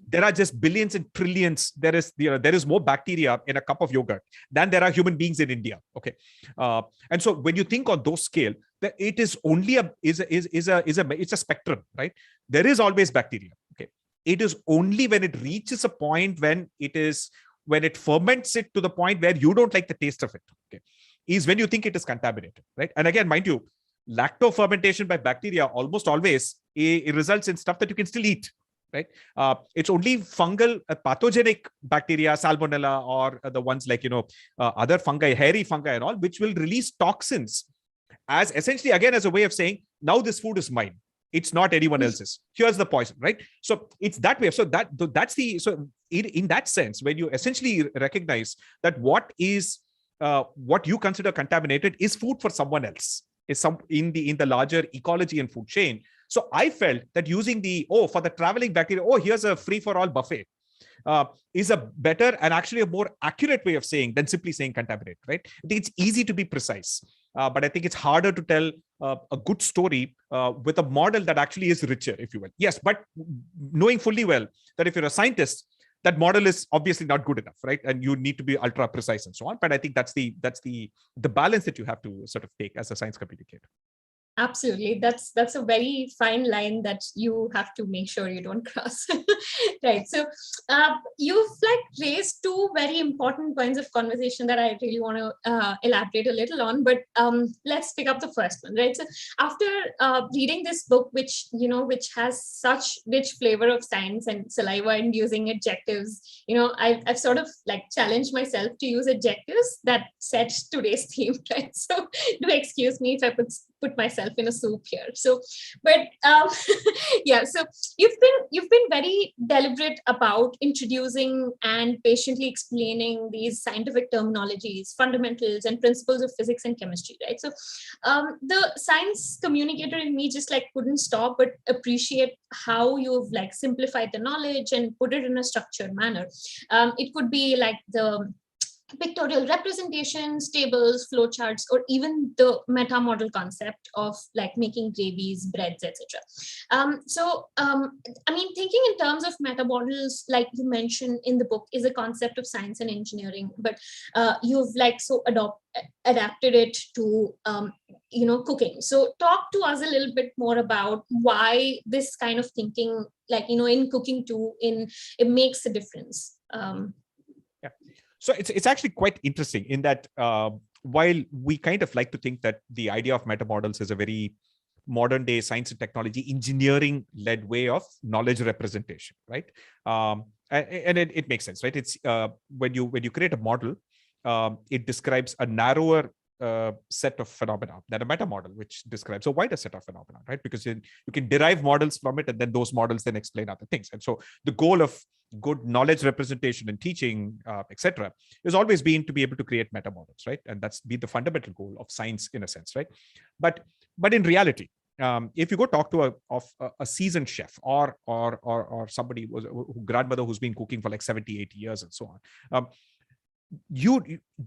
there are just billions and trillions. There is more bacteria in a cup of yogurt than there are human beings in India. Okay, and so when you think on those scale, that it is only it's a spectrum, right? There is always bacteria. Okay, it is only when it reaches a point when it ferments it to the point where you don't like the taste of it. Okay, is when you think it is contaminated, right? And again, mind you, lacto fermentation by bacteria almost always it results in stuff that you can still eat, right? It's only fungal pathogenic bacteria, salmonella, or the ones like other fungi, hairy fungi and all, which will release toxins as essentially again as a way of saying, now this food is mine, it's not anyone else's, here's the poison, right? So it's that way. So in that sense, when you essentially recognize that what you consider contaminated is food for someone else, is in the larger ecology and food chain. So I felt that using for the traveling bacteria, here's a free-for-all buffet, is a better and actually a more accurate way of saying than simply saying contaminated, right? I think it's easy to be precise, but I think it's harder to tell a good story with a model that actually is richer, if you will. Yes, but knowing fully well that if you're a scientist, that model is obviously not good enough, right? And you need to be ultra precise and so on. But I think that's the balance that you have to sort of take as a science communicator. Absolutely. That's a very fine line that you have to make sure you don't cross. Right. So you've raised two very important points of conversation that I really want to elaborate a little on, but let's pick up the first one, right? So after reading this book, which has such rich flavor of science and saliva inducing adjectives, I've sort of challenged myself to use adjectives that set today's theme, right? So do excuse me if I put myself in a soup here. So, but yeah, so you've been very deliberate about introducing and patiently explaining these scientific terminologies, fundamentals, and principles of physics and chemistry, right? So the science communicator in me just couldn't stop but appreciate how you've simplified the knowledge and put it in a structured manner. It could be the pictorial representations, tables, flowcharts, or even the meta model concept of making gravies, breads, etc. I mean, thinking in terms of meta models, like you mentioned in the book, is a concept of science and engineering, but you've adapted it to cooking. So talk to us a little bit more about why this kind of thinking, in cooking too, it makes a difference. So it's actually quite interesting in that while we kind of like to think that the idea of meta models is a very modern day science and technology engineering led way of knowledge representation, right? And it makes sense, right? It's when you create a model, it describes a narrower set of phenomena than a meta model, which describes a wider set of phenomena, right? Because you can derive models from it, and then those models then explain other things. And so the goal of good knowledge representation and teaching, etc., has always been to be able to create meta models, right? And that's been the fundamental goal of science in a sense, right? But in reality, if you go talk to a seasoned chef or somebody grandmother who's been cooking for 70, 80 years and so on,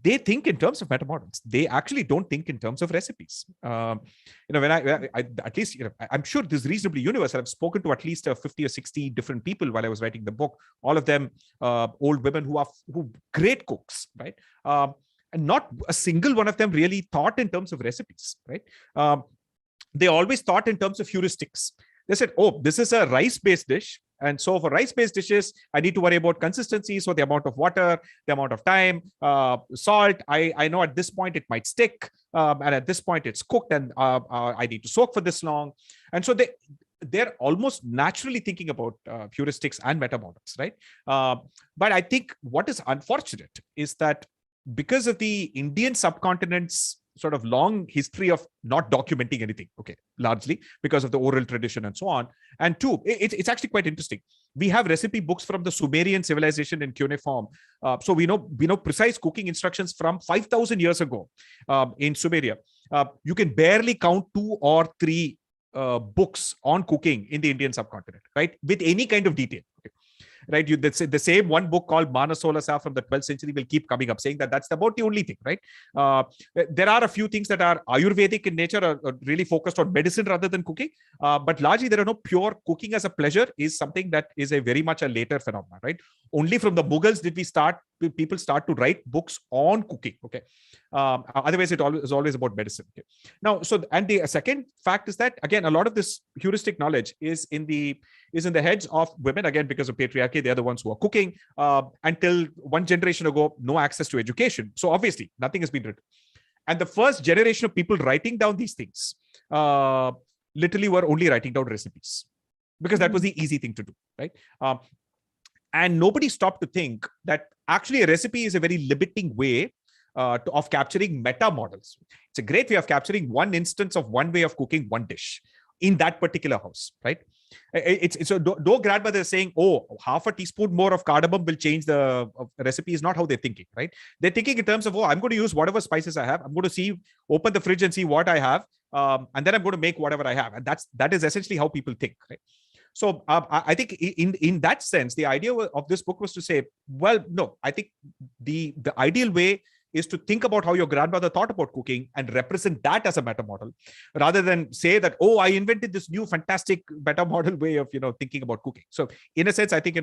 they think in terms of meta models. They actually don't think in terms of recipes. When I at least, I'm sure this is reasonably universal. I've spoken to at least 50 or 60 different people while I was writing the book, all of them old women who great cooks, right? And not a single one of them really thought in terms of recipes, right? They always thought in terms of heuristics. They said, oh, this is a rice-based dish. And so for rice-based dishes, I need to worry about consistency. So the amount of water, the amount of time, salt. I know at this point it might stick. And at this point it's cooked and I need to soak for this long. And so they're almost naturally thinking about heuristics and meta models, right? But I think what is unfortunate is that because of the Indian subcontinent's sort of long history of not documenting anything, okay, largely because of the oral tradition and so on. And two, it's actually quite interesting. We have recipe books from the Sumerian civilization in cuneiform. So we know precise cooking instructions from 5,000 years ago in Sumeria. You can barely count 2 or 3 books on cooking in the Indian subcontinent, right? With any kind of detail. Okay. right? The same one book called Manasolasa from the 12th century will keep coming up, saying that that's about the only thing, right? There are a few things that are Ayurvedic in nature, or really focused on medicine rather than cooking. But largely, there are no pure cooking as a pleasure is something that is a very much a later phenomenon, right? Only from the Mughals did people start to write books on cooking. Okay. Otherwise, it is always about medicine. Okay? Now, and the second fact is that, again, a lot of this heuristic knowledge is in the heads of women, again, because of patriarchy. They're the ones who are cooking. Until one generation ago, no access to education. So obviously, nothing has been written. And the first generation of people writing down these things literally were only writing down recipes, because that was the easy thing to do, right? And nobody stopped to think that actually a recipe is a very limiting way of capturing meta models. It's a great way of capturing one instance of one way of cooking one dish in that particular house, right? So no grandmother is saying, oh, half a teaspoon more of cardamom will change the recipe. Is not how they're thinking, right? They're thinking in terms of, oh, I'm going to use whatever spices I have. I'm going to open the fridge and see what I have. And then I'm going to make whatever I have. And that is essentially how people think, right? So I think in that sense, the idea of this book was to say, well, no, I think the ideal way is to think about how your grandmother thought about cooking and represent that as a meta model, rather than say that, oh, I invented this new fantastic meta model way of, thinking about cooking. So in a sense, I think,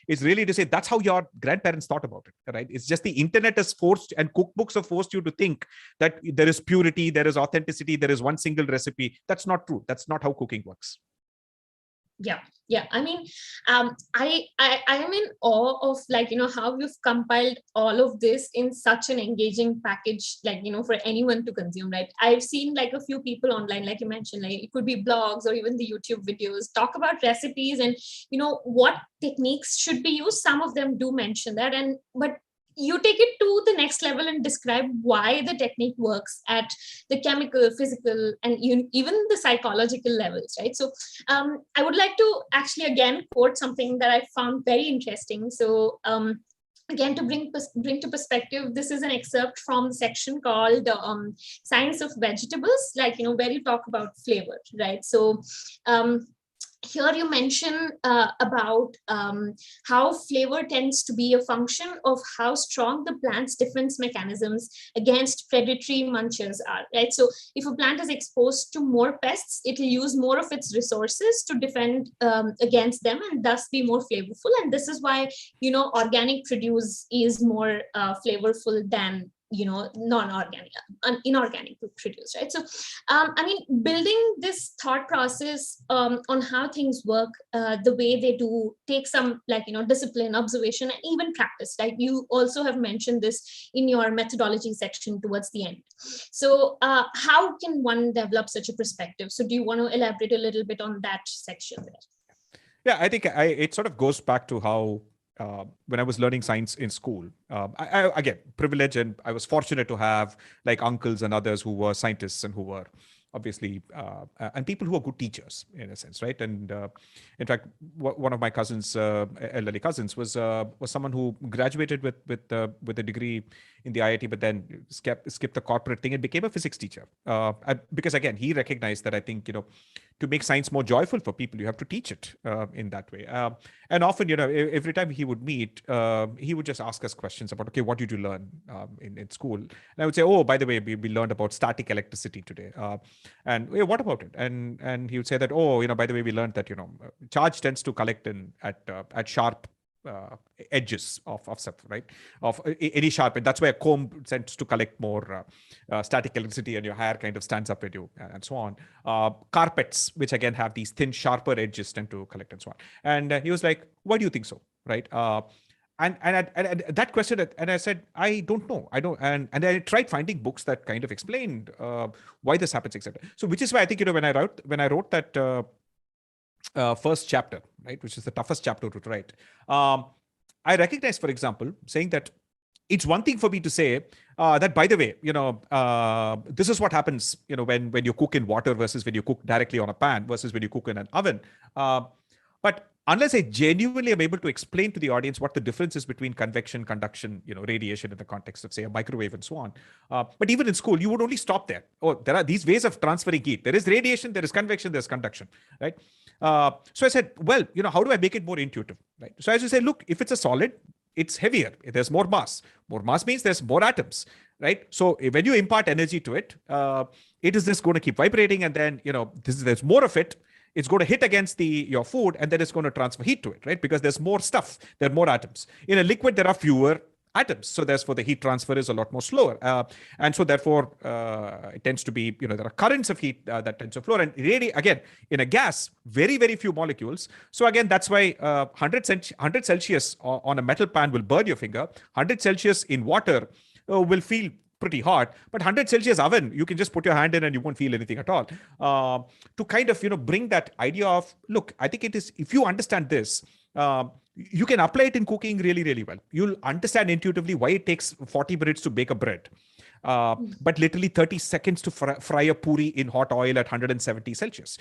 it's really to say that's how your grandparents thought about it, right? It's just the internet has forced, and cookbooks have forced you to think that there is purity, there is authenticity, there is one single recipe. That's not true. That's not how cooking works. Yeah. I mean, I am in awe of, like, how you've compiled all of this in such an engaging package, like, for anyone to consume, right? I've seen like a few people online, like you mentioned, like it could be blogs or even the YouTube videos, talk about recipes and, what techniques should be used. Some of them do mention that, but you take it to the next level and describe why the technique works at the chemical, physical, and even the psychological levels, right? So I would like to actually again quote something that I found very interesting. So again, to bring to perspective, this is an excerpt from the section called Science of Vegetables, like, where you talk about flavor, right? So here you mention about how flavor tends to be a function of how strong the plant's defense mechanisms against predatory munchers are, right? So if a plant is exposed to more pests, it will use more of its resources to defend against them and thus be more flavorful. And this is why, organic produce is more flavorful than non-organic, inorganic produce, right? So, I mean, building this thought process on how things work the way they do take some, like, discipline, observation, and even practice, right? You also have mentioned this in your methodology section towards the end. So how can one develop such a perspective? So do you want to elaborate a little bit on that section there? Yeah, I think it sort of goes back to how when I was learning science in school, I again, privilege, and I was fortunate to have like uncles and others who were scientists and who were obviously, and people who are good teachers in a sense, right? And in fact, one of my cousins, elderly cousins, was someone who graduated with a degree in the IIT, but then skipped the corporate thing and became a physics teacher. Because again, he recognized that I think, to make science more joyful for people, you have to teach it in that way. And often, every time he would meet, he would just ask us questions about, okay, what did you learn in school? And I would say, oh, by the way, we learned about static electricity today. And hey, what about it? And he would say that, oh, by the way, we learned that, charge tends to collect at sharp edges of stuff, right? Of any sharp, and that's where a comb tends to collect more static electricity, and your hair kind of stands up with you, and so on. Carpets, which again have these thin, sharper edges, tend to collect, and so on. And he was like, "Why do you think so?" Right? And that question, and I said, I don't know. I don't. And I tried finding books that kind of explained why this happens, etc. So, which is why I think, when I wrote that first chapter, right, which is the toughest chapter to write, I recognize, for example, saying that it's one thing for me to say that, by the way, this is what happens, when you cook in water versus when you cook directly on a pan versus when you cook in an oven. But unless I genuinely am able to explain to the audience what the difference is between convection, conduction, radiation in the context of, say, a microwave and so on. But even in school, you would only stop there. Oh, there are these ways of transferring heat. There is radiation, there is convection, there's conduction, right? So I said, well, how do I make it more intuitive, right? So as you say, look, if it's a solid, it's heavier. There's more mass. More mass means there's more atoms, right? So when you impart energy to it, it is just going to keep vibrating, and then there's more of it. It's going to hit against your food, and then it's going to transfer heat to it, right? Because there's more stuff, there are more atoms. In a liquid, there are fewer atoms. So therefore, the heat transfer is a lot more slower. And so therefore, it tends to be, there are currents of heat that tends to flow. And really, again, in a gas, very, very few molecules. So again, that's why 100 Celsius on a metal pan will burn your finger. 100 Celsius in water will feel pretty hot, but 100 Celsius oven, you can just put your hand in and you won't feel anything at all. To kind of, bring that idea of, look, I think it is, if you understand this, you can apply it in cooking really, really well. You'll understand intuitively why it takes 40 minutes to bake a bread, but literally 30 seconds to fry a puri in hot oil at 170 Celsius.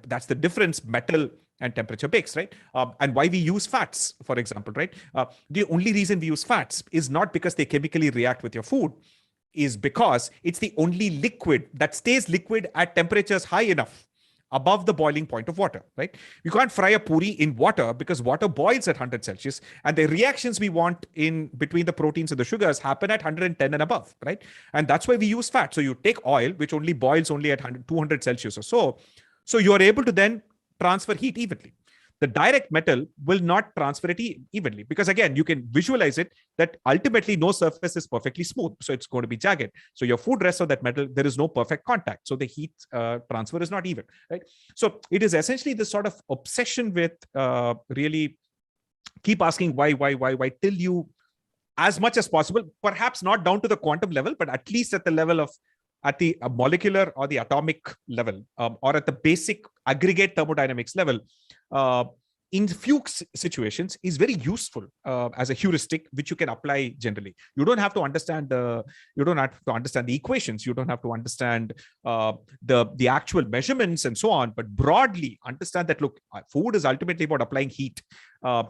That's the difference metal and temperature bakes, right? And why we use fats, for example, right? The only reason we use fats is not because they chemically react with your food, is because it's the only liquid that stays liquid at temperatures high enough above the boiling point of water, right? You can't fry a puri in water because water boils at 100 Celsius, and the reactions we want in between the proteins and the sugars happen at 110 and above, right? And that's why we use fat. So you take oil, which only boils only at 200 Celsius or so. So you are able to then transfer heat evenly. The direct metal will not transfer it evenly, because again, you can visualize it that ultimately no surface is perfectly smooth. So it's going to be jagged. So your food rests on that metal, there is no perfect contact. So the heat transfer is not even, right? So it is essentially this sort of obsession with really keep asking why till you, as much as possible, perhaps not down to the quantum level, but at least at the level of at the molecular or the atomic level, or at the basic aggregate thermodynamics level, in few situations is very useful as a heuristic, which you can apply generally. You don't have to understand the equations. You don't have to understand the actual measurements and so on, but broadly understand that, look, food is ultimately about applying heat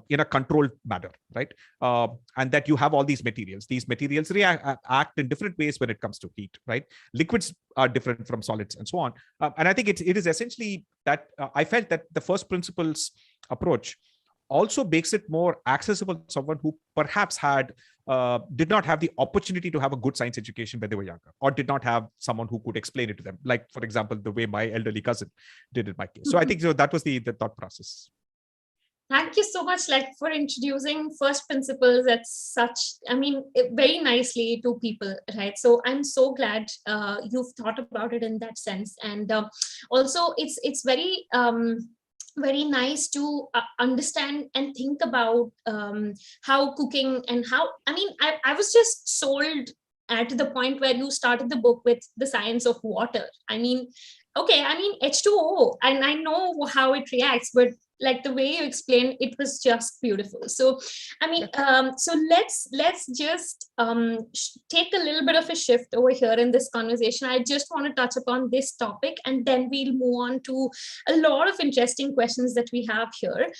in a controlled manner, right? And that you have all these materials. These materials act in different ways when it comes to heat, right? Liquids are different from solids and so on. And I think it is essentially that I felt that the first principles approach also makes it more accessible to someone who perhaps did not have the opportunity to have a good science education when they were younger, or did not have someone who could explain it to them, like, for example, the way my elderly cousin did in my case. So I think that was the thought process. Thank you so much, for introducing first principles at very nicely to people, right? So I'm so glad you've thought about it in that sense. And also it's very, very nice to understand and think about how cooking and how, I was just sold at the point where you started the book with the science of water. H2O, and I know how it reacts, but the way you explained it was just beautiful. So so let's just take a little bit of a shift over here in this conversation. I just want to touch upon this topic, and then we'll move on to a lot of interesting questions that we have here.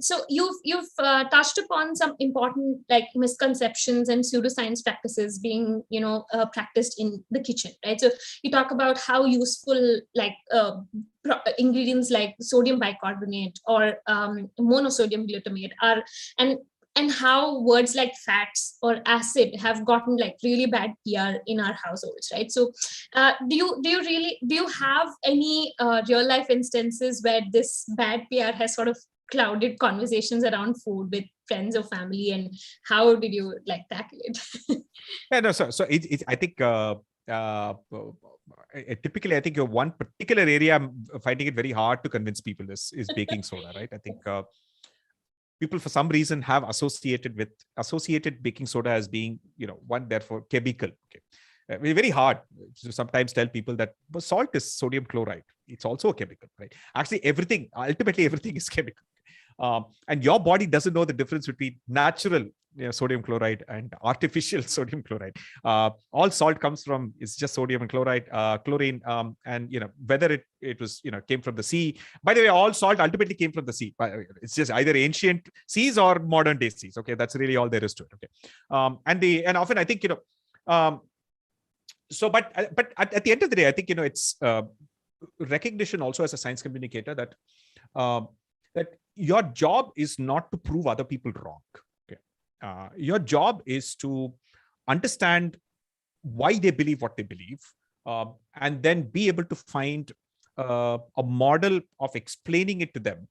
So you've touched upon some important misconceptions and pseudoscience practices being practiced in the kitchen, right? So you talk about how useful ingredients like sodium bicarbonate or monosodium glutamate are, and how words like fats or acid have gotten really bad PR in our households, right? So do you have any real life instances where this bad PR has sort of clouded conversations around food with friends or family, and how did you tackle it? Yeah, no, so I think typically, I think one particular area I'm finding it very hard to convince people is baking soda, right? I think people for some reason have associated baking soda as being, one, therefore chemical. Okay. It's very hard to sometimes tell people that salt is sodium chloride. It's also a chemical, right? Actually, ultimately everything is chemical. And your body doesn't know the difference between natural sodium chloride and artificial sodium chloride. All salt comes from, it's just sodium and chlorine, and whether it was came from the sea. By the way, all salt ultimately came from the sea. It's just either ancient seas or modern day seas. Okay, that's really all there is to it. Okay, and often I think so, but at the end of the day, I think it's recognition also as a science communicator that that your job is not to prove other people wrong. Okay, your job is to understand why they believe what they believe, and then be able to find a model of explaining it to them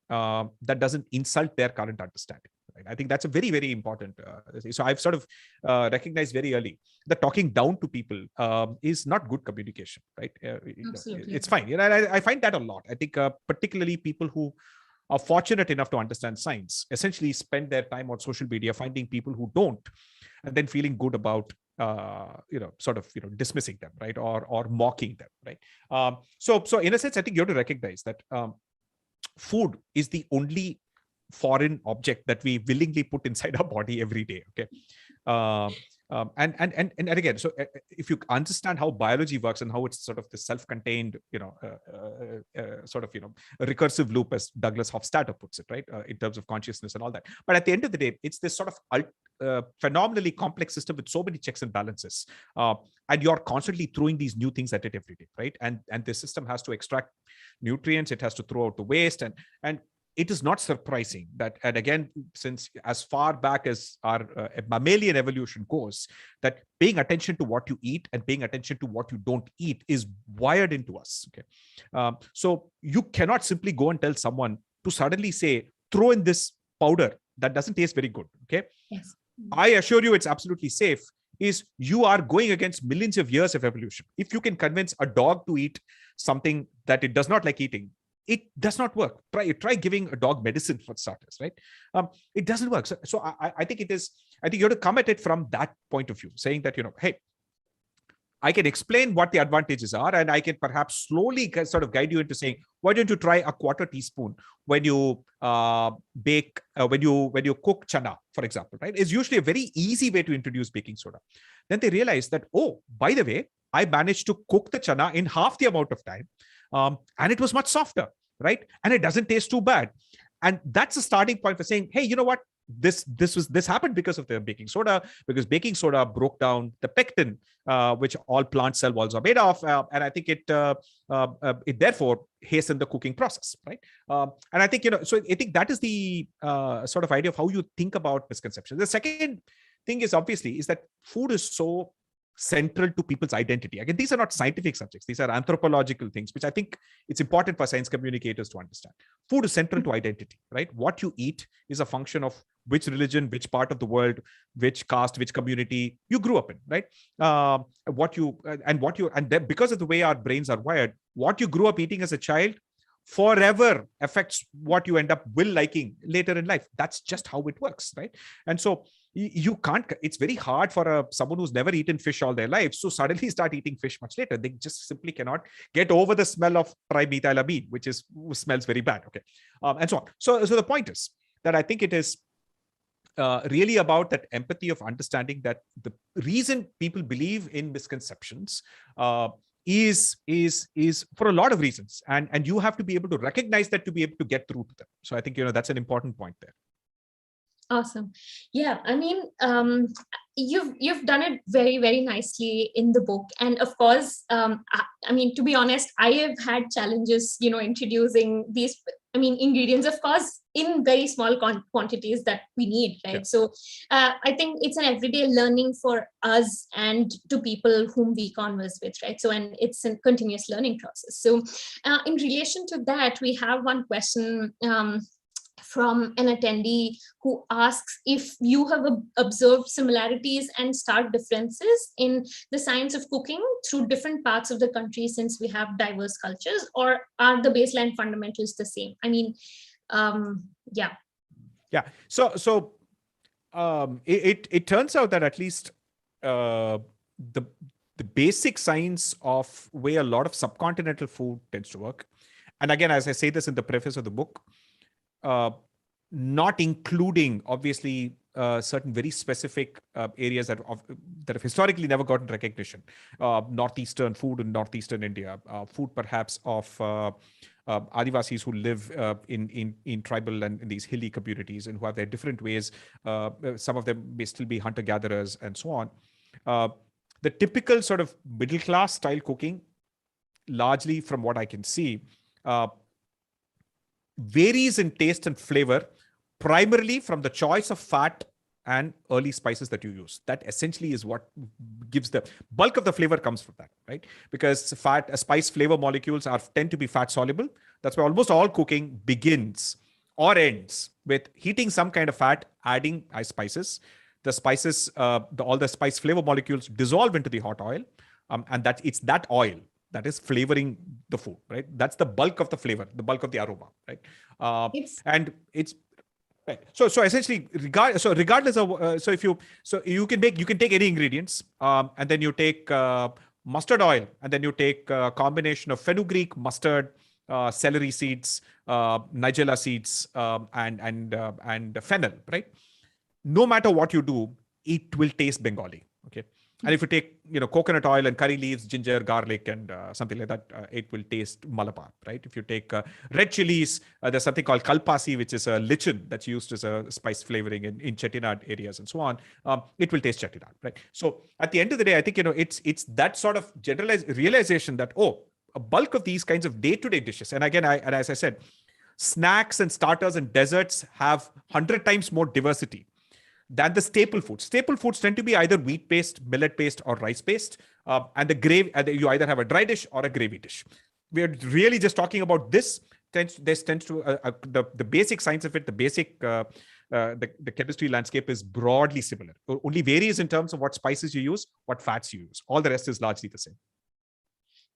that doesn't insult their current understanding. Right? I think that's a very, very important. So I've sort of recognized very early that talking down to people is not good communication. Right? Absolutely. It's fine. I find that a lot. I think particularly people who are fortunate enough to understand science essentially spend their time on social media finding people who don't, and then feeling good about dismissing them, right, or mocking them, right. So in a sense, I think you have to recognize that food is the only foreign object that we willingly put inside our body every day. Okay. And again, so if you understand how biology works and how it's sort of the self-contained, recursive loop, as Douglas Hofstadter puts it, right, in terms of consciousness and all that. But at the end of the day, it's this sort of phenomenally complex system with so many checks and balances, and you're constantly throwing these new things at it every day, right? And the system has to extract nutrients, it has to throw out the waste, and it is not surprising that, and again, since as far back as our mammalian evolution goes, that paying attention to what you eat and paying attention to what you don't eat is wired into us. Okay, so you cannot simply go and tell someone to suddenly say, throw in this powder that doesn't taste very good. Okay, yes, I assure you, it's absolutely safe. Is you are going against millions of years of evolution. If you can convince a dog to eat something that it does not like eating, it does not work. Try giving a dog medicine for starters, right? It doesn't work. So I think it is. I think you have to come at it from that point of view, saying that hey, I can explain what the advantages are, and I can perhaps slowly sort of guide you into saying, why don't you try a quarter teaspoon when you bake, when you cook chana, for example, right? It's usually a very easy way to introduce baking soda. Then they realize that, oh, by the way, I managed to cook the chana in half the amount of time. And it was much softer, right? And it doesn't taste too bad. And that's a starting point for saying, hey, you know what? This happened because of the baking soda, because baking soda broke down the pectin, which all plant cell walls are made of, and I think it therefore hastened the cooking process, right? And I think so I think that is the sort of idea of how you think about misconceptions. The second thing is obviously is that food is so central to people's identity. Again, these are not scientific subjects. These are anthropological things, which I think it's important for science communicators to understand. Food is central to identity, right? What you eat is a function of which religion, which part of the world, which caste, which community you grew up in, right? And then because of the way our brains are wired, what you grew up eating as a child forever affects what you end up liking later in life. That's just how it works, right? And so you can't, it's very hard for someone who's never eaten fish all their lives to suddenly start eating fish much later. They just simply cannot get over the smell of trimethylamine, which smells very bad. Okay, and so on. So the point is that I think it is really about that empathy of understanding that the reason people believe in misconceptions is for a lot of reasons, and you have to be able to recognize that to be able to get through to them. So I think that's an important point there. Awesome. Yeah, I mean, you've done it very, very nicely in the book. And of course, I mean, to be honest, I have had challenges, introducing these, ingredients, of course, in very small quantities that we need, right? Yeah. So I think it's an everyday learning for us and to people whom we converse with, right? So, and it's a continuous learning process. So in relation to that, we have one question from an attendee who asks if you have observed similarities and stark differences in the science of cooking through different parts of the country, since we have diverse cultures, or are the baseline fundamentals the same? Yeah. So it turns out that at least the basic science of way a lot of subcontinental food tends to work, and again, as I say this in the preface of the book, not including obviously certain very specific areas that have historically never gotten recognition. Northeastern food in Northeastern India, food perhaps of Adivasis who live in tribal and in these hilly communities and who have their different ways. Some of them may still be hunter-gatherers and so on. The typical sort of middle-class style cooking, largely from what I can see, varies in taste and flavor, primarily from the choice of fat and early spices that you use. That essentially is what gives the bulk of the flavor comes from that, right? Because spice flavor molecules tend to be fat soluble. That's why almost all cooking begins or ends with heating some kind of fat, adding spices. The spices, all the spice flavor molecules dissolve into the hot oil, and it's that oil that is flavoring the food, right? That's the bulk of the flavor, the bulk of the aroma, right? And it's right. So essentially, regardless of you can take any ingredients, and then you take mustard oil, and then you take a combination of fenugreek, mustard, celery seeds, nigella seeds, and fennel, right? No matter what you do, it will taste Bengali. Okay. And if you take, coconut oil and curry leaves, ginger, garlic, and something like that, it will taste Malabar, right? If you take red chilies, there's something called kalpasi, which is a lichin that's used as a spice flavoring in Chettinad areas and so on. It will taste Chettinad, right? So at the end of the day, I think, it's that sort of generalized realization that, a bulk of these kinds of day-to-day dishes, and again, as I said, snacks and starters and desserts have 100 times more diversity than the staple foods. Staple foods tend to be either wheat-based, millet-based, or rice-based. And the gravy, you either have a dry dish or a gravy dish. We're really just talking about this. This tends to, the basic science of it, the basic, the chemistry landscape is broadly similar. It only varies in terms of what spices you use, what fats you use. All the rest is largely the same.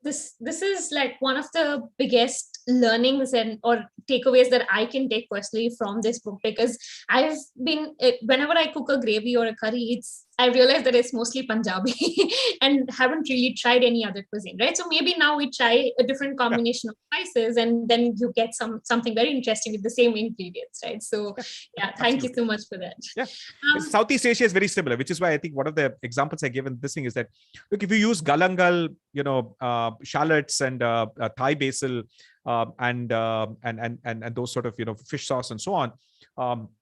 This is like one of the biggest learnings or takeaways that I can take personally from this book, because I've been, whenever I cook a gravy or a curry, I realize that it's mostly Punjabi and haven't really tried any other cuisine, right? So maybe now we try a different combination of spices, and then you get something very interesting with the same ingredients, right? So thank you so much for that. Yeah. Southeast Asia is very similar, which is why I think one of the examples I gave in this thing is that, look, if you use galangal, shallots and Thai basil, and those sort of fish sauce and so on,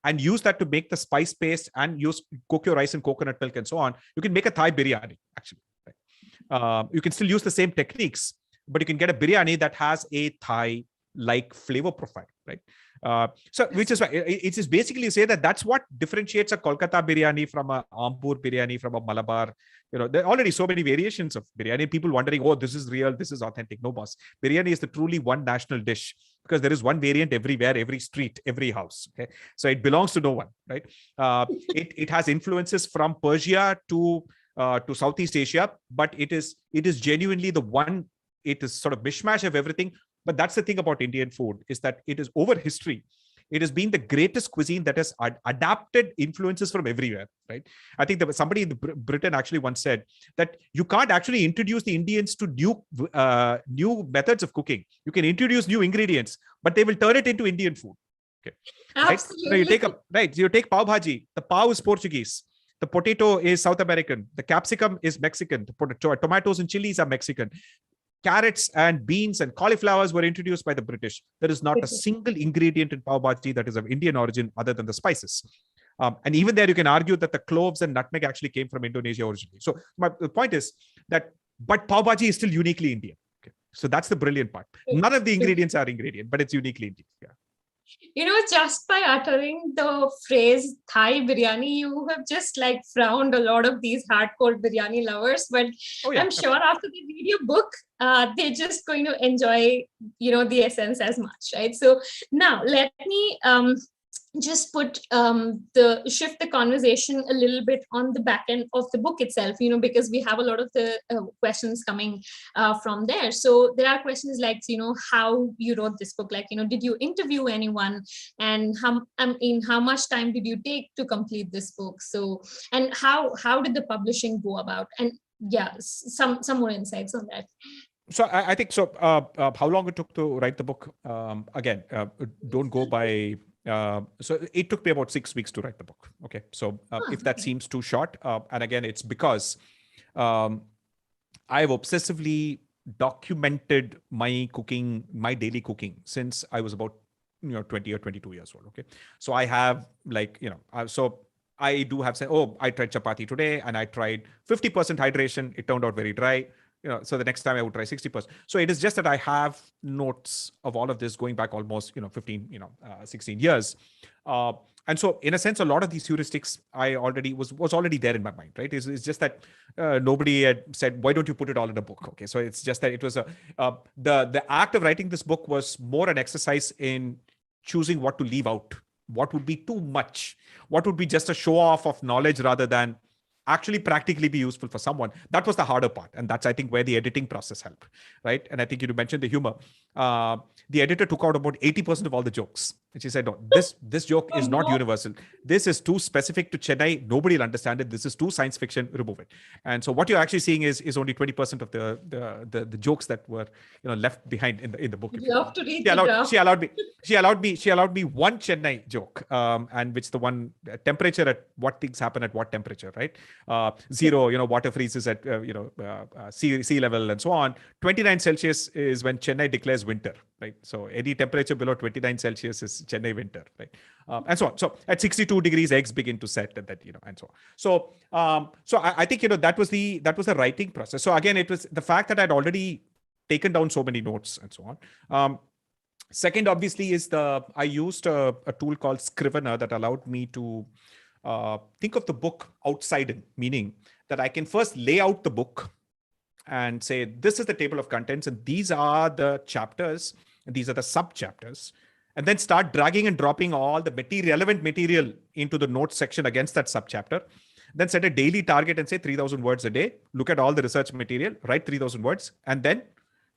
and use that to make the spice paste and cook your rice in coconut milk and so on, you can make a Thai biryani actually. Right? You can still use the same techniques, but you can get a biryani that has a Thai like flavor profile, right? Which is why it is basically say that that's what differentiates a Kolkata biryani from a Ampur biryani from a Malabar. There are already so many variations of biryani. People wondering, this is real, this is authentic. No, boss. Biryani is the truly one national dish because there is one variant everywhere, every street, every house. Okay, so it belongs to no one, right? It has influences from Persia to Southeast Asia, but it is genuinely the one. It is sort of mishmash of everything. But that's the thing about Indian food, is that it is over history. It has been the greatest cuisine that has adapted influences from everywhere, right? I think there was somebody in Britain actually once said that you can't actually introduce the Indians to new methods of cooking. You can introduce new ingredients, but they will turn it into Indian food. Okay. Absolutely. Right? So you take pav bhaji. The pav is Portuguese. The potato is South American. The capsicum is Mexican. The tomatoes and chilies are Mexican. Carrots and beans and cauliflowers were introduced by the British. There is not a single ingredient in pav bhaji that is of Indian origin other than the spices. And even there, you can argue that the cloves and nutmeg actually came from Indonesia originally. So the point is that, but pav bhaji is still uniquely Indian. Okay. So that's the brilliant part. None of the ingredients are ingredient, but it's uniquely Indian. Yeah. Just by uttering the phrase Thai biryani, you have just like frowned a lot of these hardcore biryani lovers. But I'm sure after they read your book, they're just going to enjoy, the essence as much, right? So now let me just shift the conversation a little bit on the back end of the book itself, because we have a lot of the questions coming from there. So there are questions like, how you wrote this book, like, did you interview anyone, and how much time did you take to complete this book? So, and how did the publishing go about? And some more insights on that. So I think so. How long it took to write the book? Again, don't go by So it took me about 6 weeks to write the book. Okay. So if that seems too short, and again, it's because I've obsessively documented my cooking, my daily cooking since I was about 20 or 22 years old. Okay. So I have so I do have said, oh, I tried chapati today and I tried 50% hydration. It turned out very dry. So the next time I would try 60%. So it is just that I have notes of all of this going back almost, 15, 16 years. And so in a sense, a lot of these heuristics I already was already there in my mind, right? It's just that nobody had said, why don't you put it all in a book? Okay. So it's just that it was the act of writing this book was more an exercise in choosing what to leave out, what would be too much, what would be just a show off of knowledge rather than actually practically be useful for someone. That was the harder part. And that's, I think, where the editing process helped, right? And I think you mentioned the humor. The editor took out about 80% of all the jokes. And she said, no, this joke is not universal. This is too specific to Chennai. Nobody will understand it. This is too science fiction. Remove it. And so what you're actually seeing is only 20% of the jokes that were left behind in the book. You'd love to read She allowed me one Chennai joke, and which the one temperature at what things happen at what temperature, right? 0, water freezes at sea level and so on. 29 Celsius is when Chennai declares winter, right? So any temperature below 29 Celsius is Chennai winter, right? And so on. So at 62 degrees, eggs begin to set, and that and so on. So I think that was the writing process. So again, it was the fact that I'd already taken down so many notes and so on. Second, obviously, is I used a tool called Scrivener that allowed me to think of the book outside in, meaning that I can first lay out the book and say, this is the table of contents, and these are the chapters, and these are the sub-chapters, and then start dragging and dropping all the relevant material into the notes section against that sub-chapter. Then set a daily target and say 3,000 words a day, look at all the research material, write 3,000 words, and then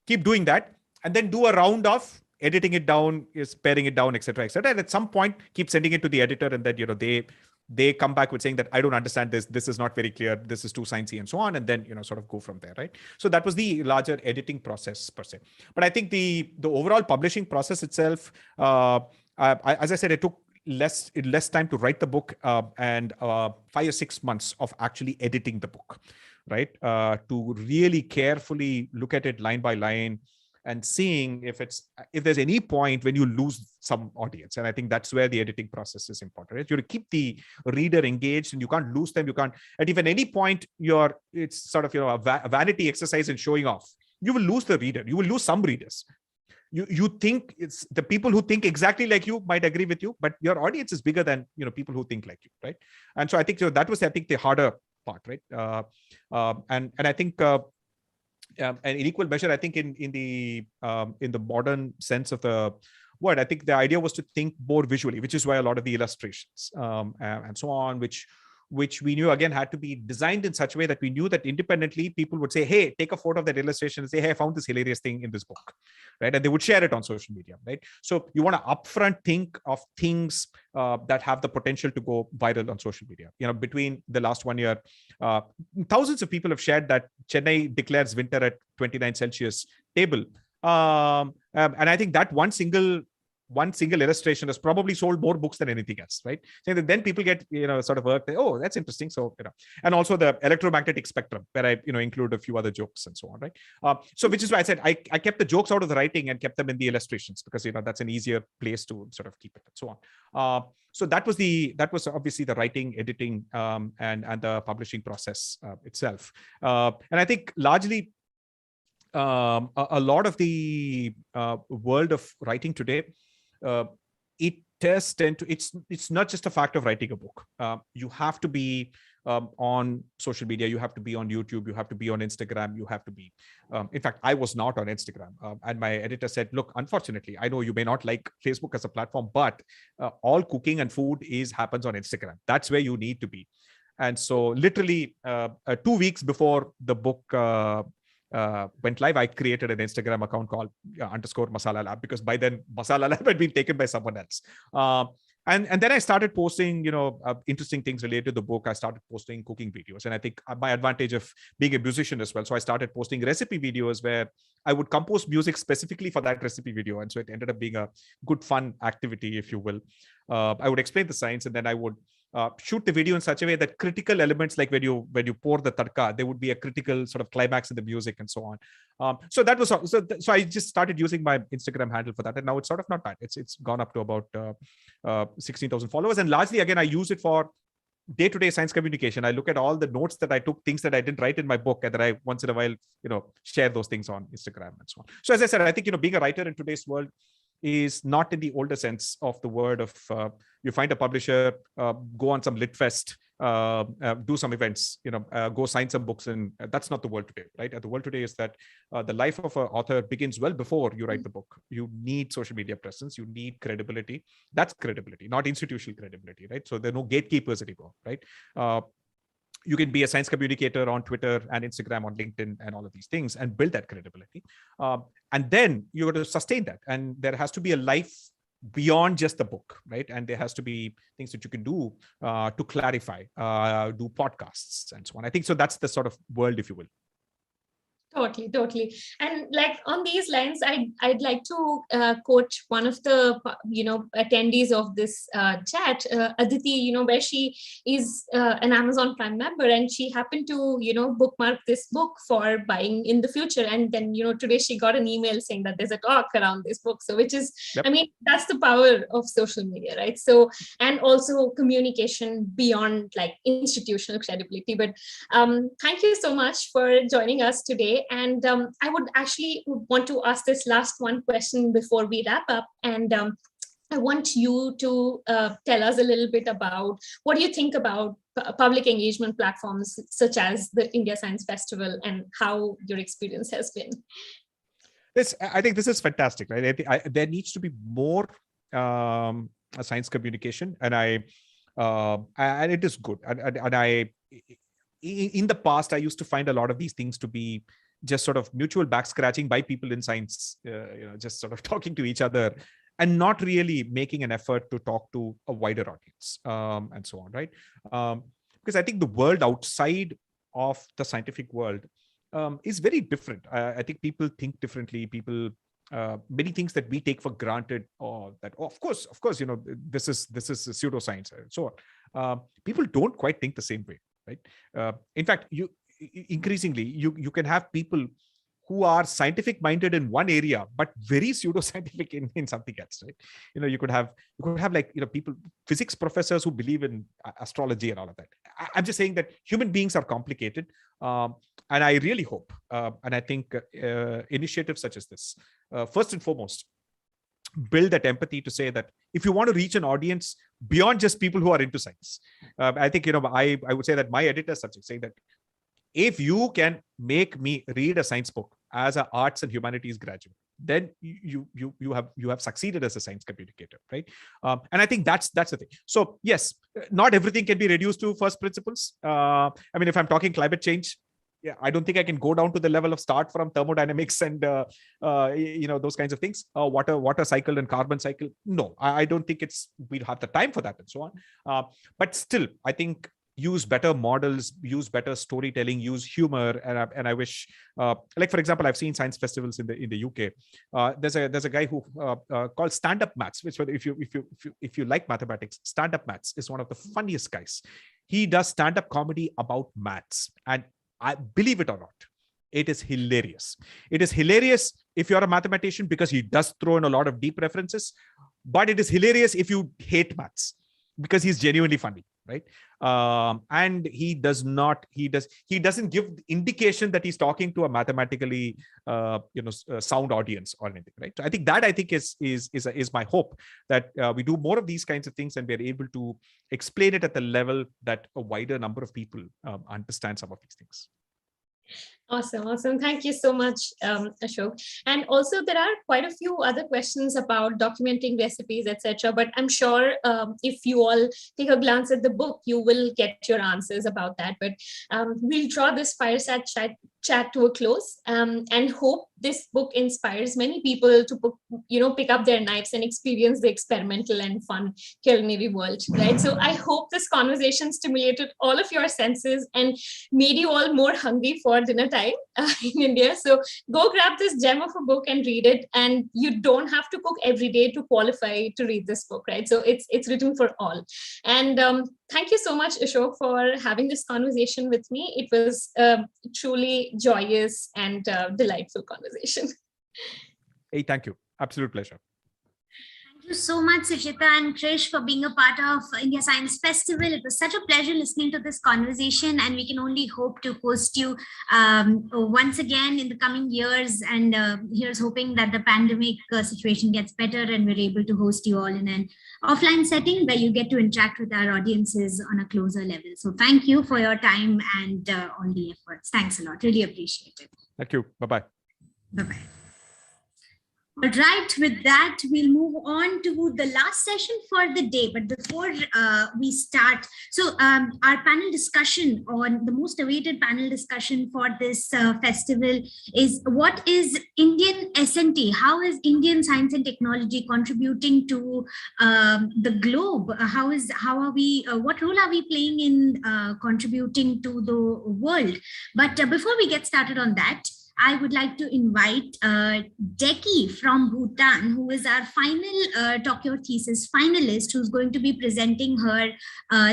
keep doing that, and then do a round of editing it down, paring it down, etc., etc. And at some point, keep sending it to the editor, and then they come back with saying that I don't understand this. This is not very clear. This is too sciencey, and so on. And then sort of go from there, right? So that was the larger editing process per se. But I think the overall publishing process itself, as I said, it took less time to write the book and 5 or 6 months of actually editing the book, right? To really carefully look at it line by line and seeing if there's any point when you lose some audience. And I think that's where the editing process is important, right? You have to keep the reader engaged, and you can't lose them. You can't, and if at any point it's sort of a vanity exercise in showing off, you will lose the reader. You will lose some readers. You think it's the people who think exactly like you might agree with you, but your audience is bigger than people who think like you, right? And so I think that was the harder part, right? And I think. And in equal measure, I think in the modern sense of the word, I think the idea was to think more visually, which is why a lot of the illustrations and so on, which we knew again had to be designed in such a way that we knew that independently people would say, hey, take a photo of that illustration and say, hey, I found this hilarious thing in this book, right? And they would share it on social media, right? So you want to upfront think of things that have the potential to go viral on social media. Between the last 1 year, thousands of people have shared that Chennai declares winter at 29 Celsius table. And I think that one single illustration has probably sold more books than anything else, right? So then people get, sort of work, oh, that's interesting. So, and also the electromagnetic spectrum, where I, include a few other jokes and so on, right? So which is why I said I kept the jokes out of the writing and kept them in the illustrations, because, that's an easier place to sort of keep it and so on. So that was obviously the writing, editing, and the publishing process itself. And I think largely a lot of the world of writing today, it's not just a fact of writing a book. You have to be on social media, you have to be on YouTube, you have to be on Instagram, you have to be, in fact, I was not on Instagram. And my editor said, look, unfortunately, I know you may not like Facebook as a platform, but all cooking and food happens on Instagram. That's where you need to be. And so literally 2 weeks before the book went live, I created an Instagram account called _Masala Lab, because by then Masala Lab had been taken by someone else. And then I started posting, interesting things related to the book. I started posting cooking videos, and I think my advantage of being a musician as well. So I started posting recipe videos where I would compose music specifically for that recipe video, and so it ended up being a good, fun activity, if you will. I would explain the science, and then I would shoot the video in such a way that critical elements, like when you pour the tadka, there would be a critical sort of climax in the music and so on. So that was so I just started using my Instagram handle for that, and now it's sort of not bad. It's gone up to about 16,000 followers, and largely again I use it for day-to-day science communication. I look at all the notes that I took, things that I didn't write in my book, and that I once in a while share those things on Instagram and so on. So as I said, I think being a writer in today's world is not in the older sense of the word of you find a publisher, go on some lit fest, do some events, go sign some books, and that's not the world today, right? The world today is that the life of an author begins well before you write the book. You need social media presence, you need credibility. That's credibility, not institutional credibility, right? So there are no gatekeepers anymore, right? You can be a science communicator on Twitter and Instagram, on LinkedIn, and all of these things, and build that credibility. And then you got to sustain that. And there has to be a life beyond just the book, right? And there has to be things that you can do to clarify, do podcasts and so on. I think so. That's the sort of world, if you will. Totally. And like on these lines, I'd like to quote one of the attendees of this chat, Aditi, where she is an Amazon Prime member, and she happened to bookmark this book for buying in the future, and then today she got an email saying that there's a talk around this book. So which is, yep. I mean, that's the power of social media, right? So, and also communication beyond like institutional credibility. But thank you so much for joining us today. And I would actually want to ask this last one question before we wrap up. And I want you to tell us a little bit about what do you think about public engagement platforms such as the India Science Festival, and how your experience has been. I think this is fantastic, right? There needs to be more science communication, and it is good. And I, in the past, I used to find a lot of these things to be just sort of mutual back scratching by people in science, just sort of talking to each other and not really making an effort to talk to a wider audience, and so on, right? Because I think the world outside of the scientific world is very different. I think people think differently. People, many things that we take for granted, or that, of course, this is pseudoscience and so on. People don't quite think the same way, right? In fact, increasingly you can have people who are scientific minded in one area but very pseudoscientific in something else, right? You could have like people, physics professors who believe in astrology and all of that. I'm just saying that human beings are complicated, and I really hope, and I think initiatives such as this, first and foremost, build that empathy to say that if you want to reach an audience beyond just people who are into science, I think I would say that my editor subject saying that if you can make me read a science book as an arts and humanities graduate, then you have succeeded as a science communicator, right? And I think that's the thing. So yes, not everything can be reduced to first principles. I mean, if I'm talking climate change, yeah, I don't think I can go down to the level of start from thermodynamics and those kinds of things. Water cycle and carbon cycle. No, I don't think we'll have the time for that and so on. But still, I think use better models, use better storytelling, use humor, and I wish, like for example, I've seen science festivals in the UK. There's a guy who called Stand Up Maths, which if you like mathematics, Stand Up Maths is one of the funniest guys. He does stand-up comedy about maths, and I believe it or not, it is hilarious. It is hilarious if you're a mathematician because he does throw in a lot of deep references, but it is hilarious if you hate maths because he's genuinely funny, right? And he doesn't give indication that he's talking to a mathematically sound audience or anything, right? So I think is my hope that we do more of these kinds of things and we're able to explain it at the level that a wider number of people understand some of these things. Awesome, awesome. Thank you so much, Ashok. And also, there are quite a few other questions about documenting recipes, etc. But I'm sure if you all take a glance at the book, you will get your answers about that. But we'll draw this fireside chat to a close, and hope this book inspires many people to pick up their knives and experience the experimental and fun culinary world, right? So I hope this conversation stimulated all of your senses and made you all more hungry for dinner time in India. So go grab this gem of a book and read it, and you don't have to cook every day to qualify to read this book, right? So it's written for all. And thank you so much, Ashok, for having this conversation with me. It was truly joyous and delightful conversation. Hey, thank you. Absolute pleasure. Thank you so much, Suchita and Krish, for being a part of India Science Festival. It was such a pleasure listening to this conversation, and we can only hope to host you once again in the coming years. And here's hoping that the pandemic situation gets better and we're able to host you all in an offline setting where you get to interact with our audiences on a closer level. So thank you for your time and all the efforts. Thanks a lot. Really appreciate it. Thank you. Bye-bye. Bye-bye. All right, with that, we'll move on to the last session for the day. But before we start, so our panel discussion, on the most awaited panel discussion for this festival, is what is Indian S&T? How is Indian science and technology contributing to the globe? What role are we playing in contributing to the world? But before we get started on that, I would like to invite Deki from Bhutan, who is our final Talk Your Thesis finalist, who's going to be presenting her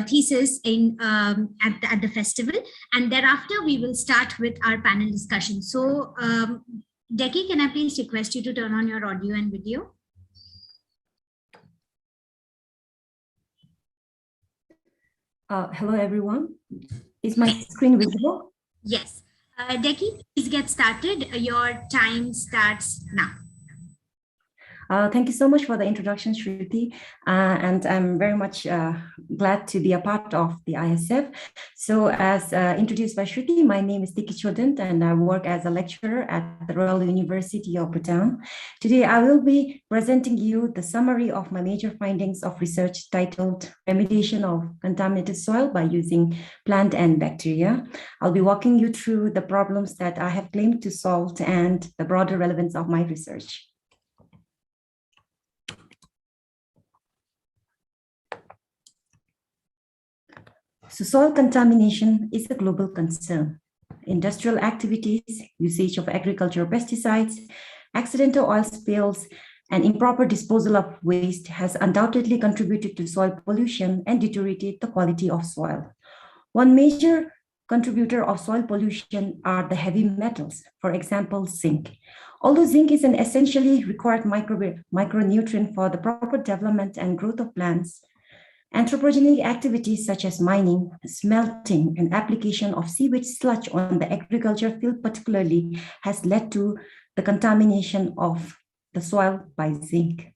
thesis at the festival. And thereafter, we will start with our panel discussion. So, Deki, can I please request you to turn on your audio and video? Hello, everyone. Is my screen visible? Yes. Deki, please get started. Your time starts now. Thank you so much for the introduction, Shruti. And I'm very much glad to be a part of the ISF. So as introduced by Shruti, my name is Deki Chodent, and I work as a lecturer at the Royal University of Bhutan. Today, I will be presenting you the summary of my major findings of research titled Remediation of Contaminated Soil by Using Plant and Bacteria. I'll be walking you through the problems that I have claimed to solve and the broader relevance of my research. So soil contamination is a global concern. Industrial activities, usage of agricultural pesticides, accidental oil spills, and improper disposal of waste has undoubtedly contributed to soil pollution and deteriorated the quality of soil. One major contributor of soil pollution are the heavy metals, for example, zinc. Although zinc is an essentially required micronutrient for the proper development and growth of plants, anthropogenic activities such as mining, smelting, and application of sewage sludge on the agriculture field particularly has led to the contamination of the soil by zinc.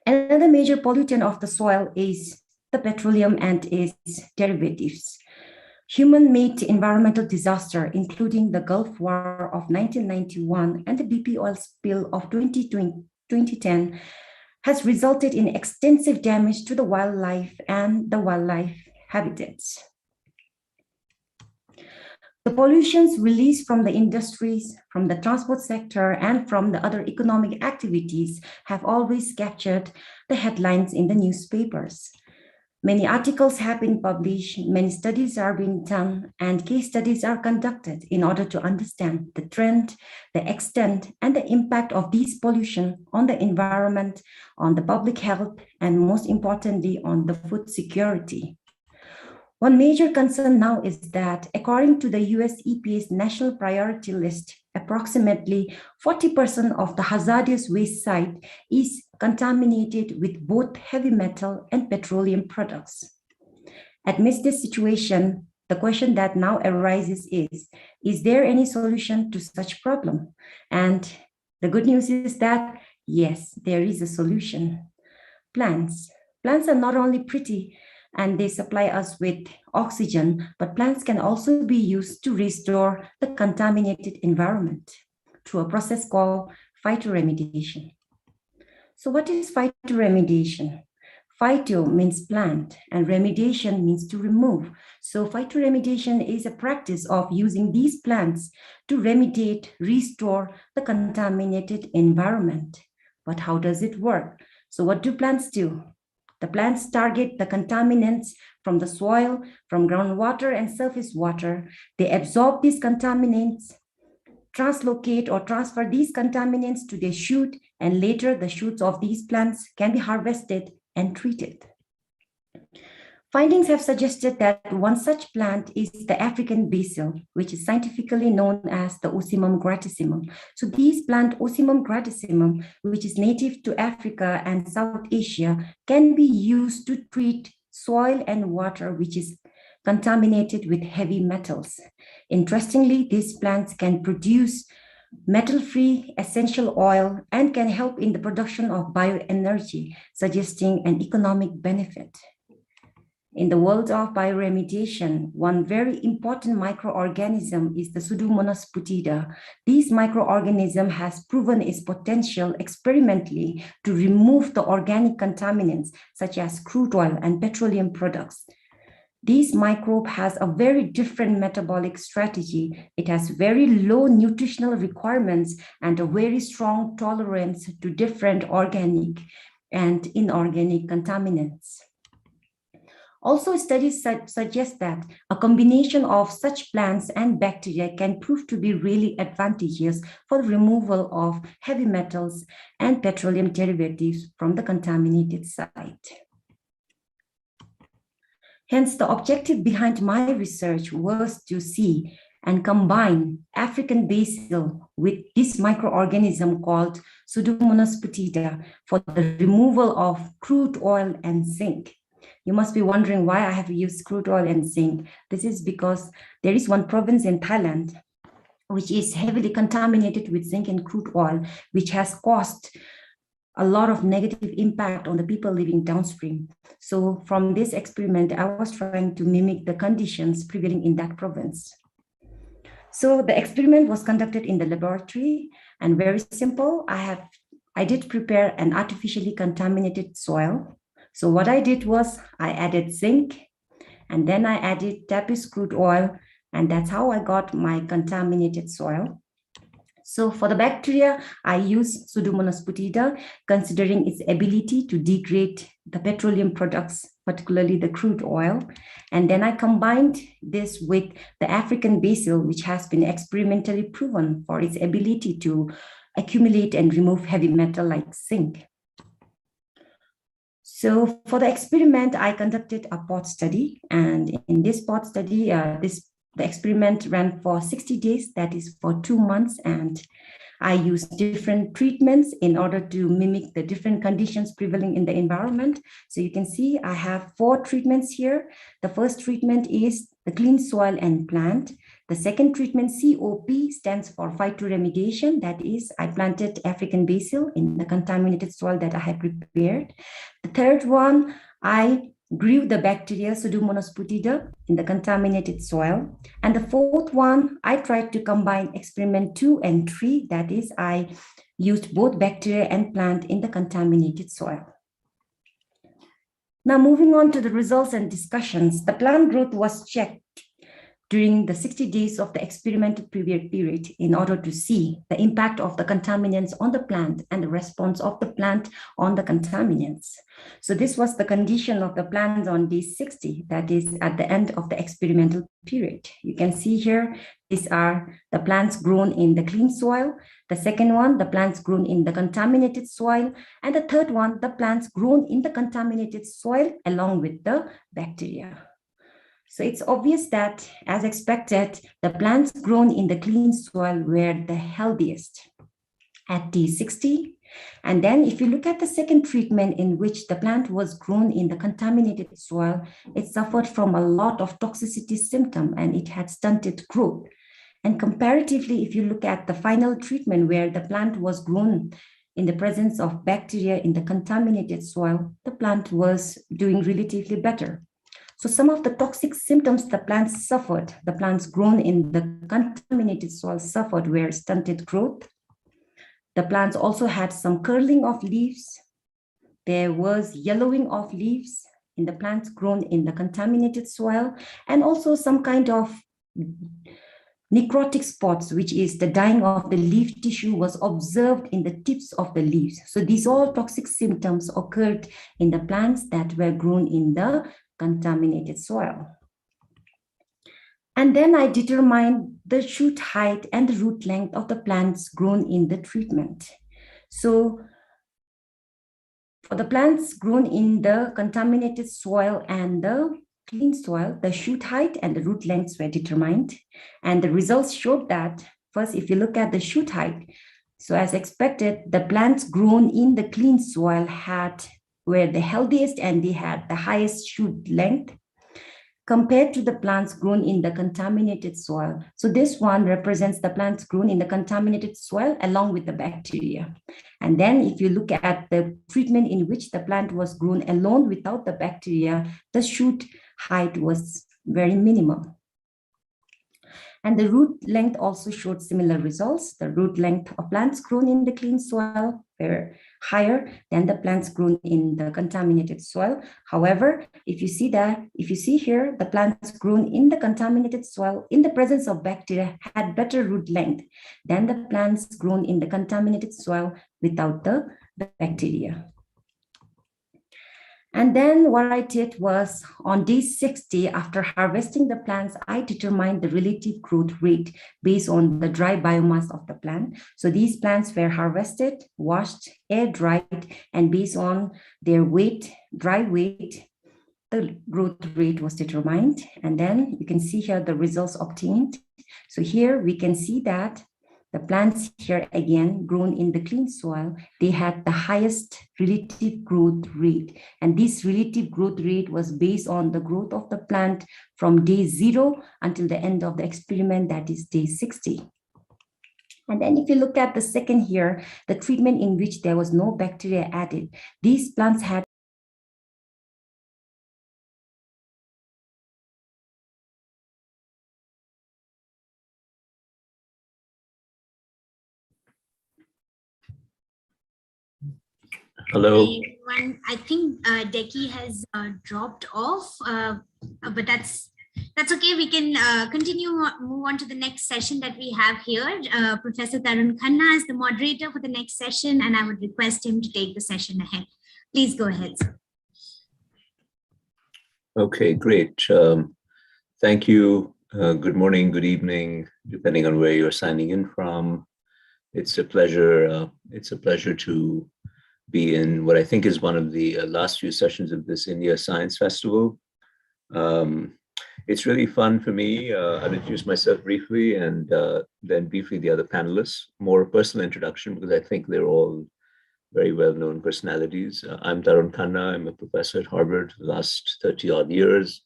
Another major pollutant of the soil is the petroleum and its derivatives. Human-made environmental disaster, including the Gulf War of 1991 and the BP oil spill of 2010, has resulted in extensive damage to the wildlife and the wildlife habitats. The pollutions released from the industries, from the transport sector, and from the other economic activities have always captured the headlines in the newspapers. Many articles have been published, many studies are being done, and case studies are conducted in order to understand the trend, the extent, and the impact of these pollution on the environment, on the public health, and most importantly, on the food security. One major concern now is that, according to the US EPA's national priority list, approximately 40% of the hazardous waste site is contaminated with both heavy metal and petroleum products. Amidst this situation, the question that now arises is there any solution to such problem? And the good news is that, yes, there is a solution. Plants. Plants are not only pretty, and they supply us with oxygen, but plants can also be used to restore the contaminated environment through a process called phytoremediation. So what is phytoremediation? Phyto means plant and remediation means to remove. So phytoremediation is a practice of using these plants to remediate, restore the contaminated environment. But how does it work? So what do plants do? The plants target the contaminants from the soil, from groundwater and surface water. They absorb these contaminants, translocate or transfer these contaminants to their shoot, and later the shoots of these plants can be harvested and treated. Findings have suggested that one such plant is the African basil, which is scientifically known as the Ocimum gratissimum. So these plant Ocimum gratissimum, which is native to Africa and South Asia, can be used to treat soil and water which is contaminated with heavy metals. Interestingly, these plants can produce metal-free essential oil and can help in the production of bioenergy, suggesting an economic benefit. In the world of bioremediation, one very important microorganism is the Pseudomonas putida. This microorganism has proven its potential experimentally to remove the organic contaminants such as crude oil and petroleum products. This microbe has a very different metabolic strategy. It has very low nutritional requirements and a very strong tolerance to different organic and inorganic contaminants. Also, studies suggest that a combination of such plants and bacteria can prove to be really advantageous for the removal of heavy metals and petroleum derivatives from the contaminated site. Hence, the objective behind my research was to see and combine African basil with this microorganism called Pseudomonas putida for the removal of crude oil and zinc. You must be wondering why I have used crude oil and zinc. This is because there is one province in Thailand which is heavily contaminated with zinc and crude oil, which has caused a lot of negative impact on the people living downstream. So from this experiment, I was trying to mimic the conditions prevailing in that province. So the experiment was conducted in the laboratory and very simple. I did prepare an artificially contaminated soil. So what I did was I added zinc and then I added Tapis crude oil, and that's how I got my contaminated soil. So for the bacteria, I use Pseudomonas putida, considering its ability to degrade the petroleum products, particularly the crude oil. And then I combined this with the African basil, which has been experimentally proven for its ability to accumulate and remove heavy metal like zinc. So for the experiment, I conducted a pod study, and in this pod study, the experiment ran for 60 days, that is for 2 months, and I used different treatments in order to mimic the different conditions prevailing in the environment. So you can see I have 4 treatments here. The first treatment is the clean soil and plant. The second treatment, COP, stands for phytoremediation. That is, I planted African basil in the contaminated soil that I had prepared. The third one, I grew the bacteria Pseudomonas putida in the contaminated soil. And the fourth one, I tried to combine experiment 2 and 3. That is, I used both bacteria and plant in the contaminated soil. Now, moving on to the results and discussions, the plant growth was checked during the 60 days of the experimental period in order to see the impact of the contaminants on the plant and the response of the plant on the contaminants. So this was the condition of the plants on day 60, that is at the end of the experimental period. You can see here, these are the plants grown in the clean soil. The second one, the plants grown in the contaminated soil. And the third one, the plants grown in the contaminated soil along with the bacteria. So it's obvious that, as expected, the plants grown in the clean soil were the healthiest at day 60. And then if you look at the second treatment in which the plant was grown in the contaminated soil, it suffered from a lot of toxicity symptom and it had stunted growth. And comparatively, if you look at the final treatment where the plant was grown in the presence of bacteria in the contaminated soil, the plant was doing relatively better. So some of the toxic symptoms the plants suffered, the plants grown in the contaminated soil suffered were stunted growth. The plants also had some curling of leaves. There was yellowing of leaves in the plants grown in the contaminated soil, and also some kind of necrotic spots, which is the dying of the leaf tissue, was observed in the tips of the leaves. So these all toxic symptoms occurred in the plants that were grown in the contaminated soil. And then I determined the shoot height and the root length of the plants grown in the treatment. So for the plants grown in the contaminated soil and the clean soil, the shoot height and the root lengths were determined. And the results showed that, first, if you look at the shoot height, so as expected, the plants grown in the clean soil were the healthiest and they had the highest shoot length compared to the plants grown in the contaminated soil. So this one represents the plants grown in the contaminated soil along with the bacteria. And then if you look at the treatment in which the plant was grown alone without the bacteria, the shoot height was very minimal. And the root length also showed similar results. The root length of plants grown in the clean soil were higher than the plants grown in the contaminated soil. However, if you see here, the plants grown in the contaminated soil in the presence of bacteria had better root length than the plants grown in the contaminated soil without the bacteria. And then what I did was on day 60, after harvesting the plants, I determined the relative growth rate based on the dry biomass of the plant. So these plants were harvested, washed, air dried, and based on their weight, dry weight, the growth rate was determined. And then you can see here the results obtained. So here we can see that the plants here again grown in the clean soil, they had the highest relative growth rate. And this relative growth rate was based on the growth of the plant from day 0 until the end of the experiment, that is day 60. And then if you look at the second here, the treatment in which there was no bacteria added, these plants had Hello. Everyone, I think Deki has dropped off, but that's okay. We can move on to the next session that we have here. Professor Tarun Khanna is the moderator for the next session, and I would request him to take the session ahead. Please go ahead, sir. Okay, great. Thank you. Good morning, good evening, depending on where you're signing in from. It's a pleasure. It's a pleasure to be in what I think is one of the last few sessions of this India Science Festival. It's really fun for me. I'll introduce myself briefly and then briefly the other panelists. More personal introduction because I think they're all very well-known personalities. I'm Tarun Khanna. I'm a professor at Harvard for the last 30 odd years.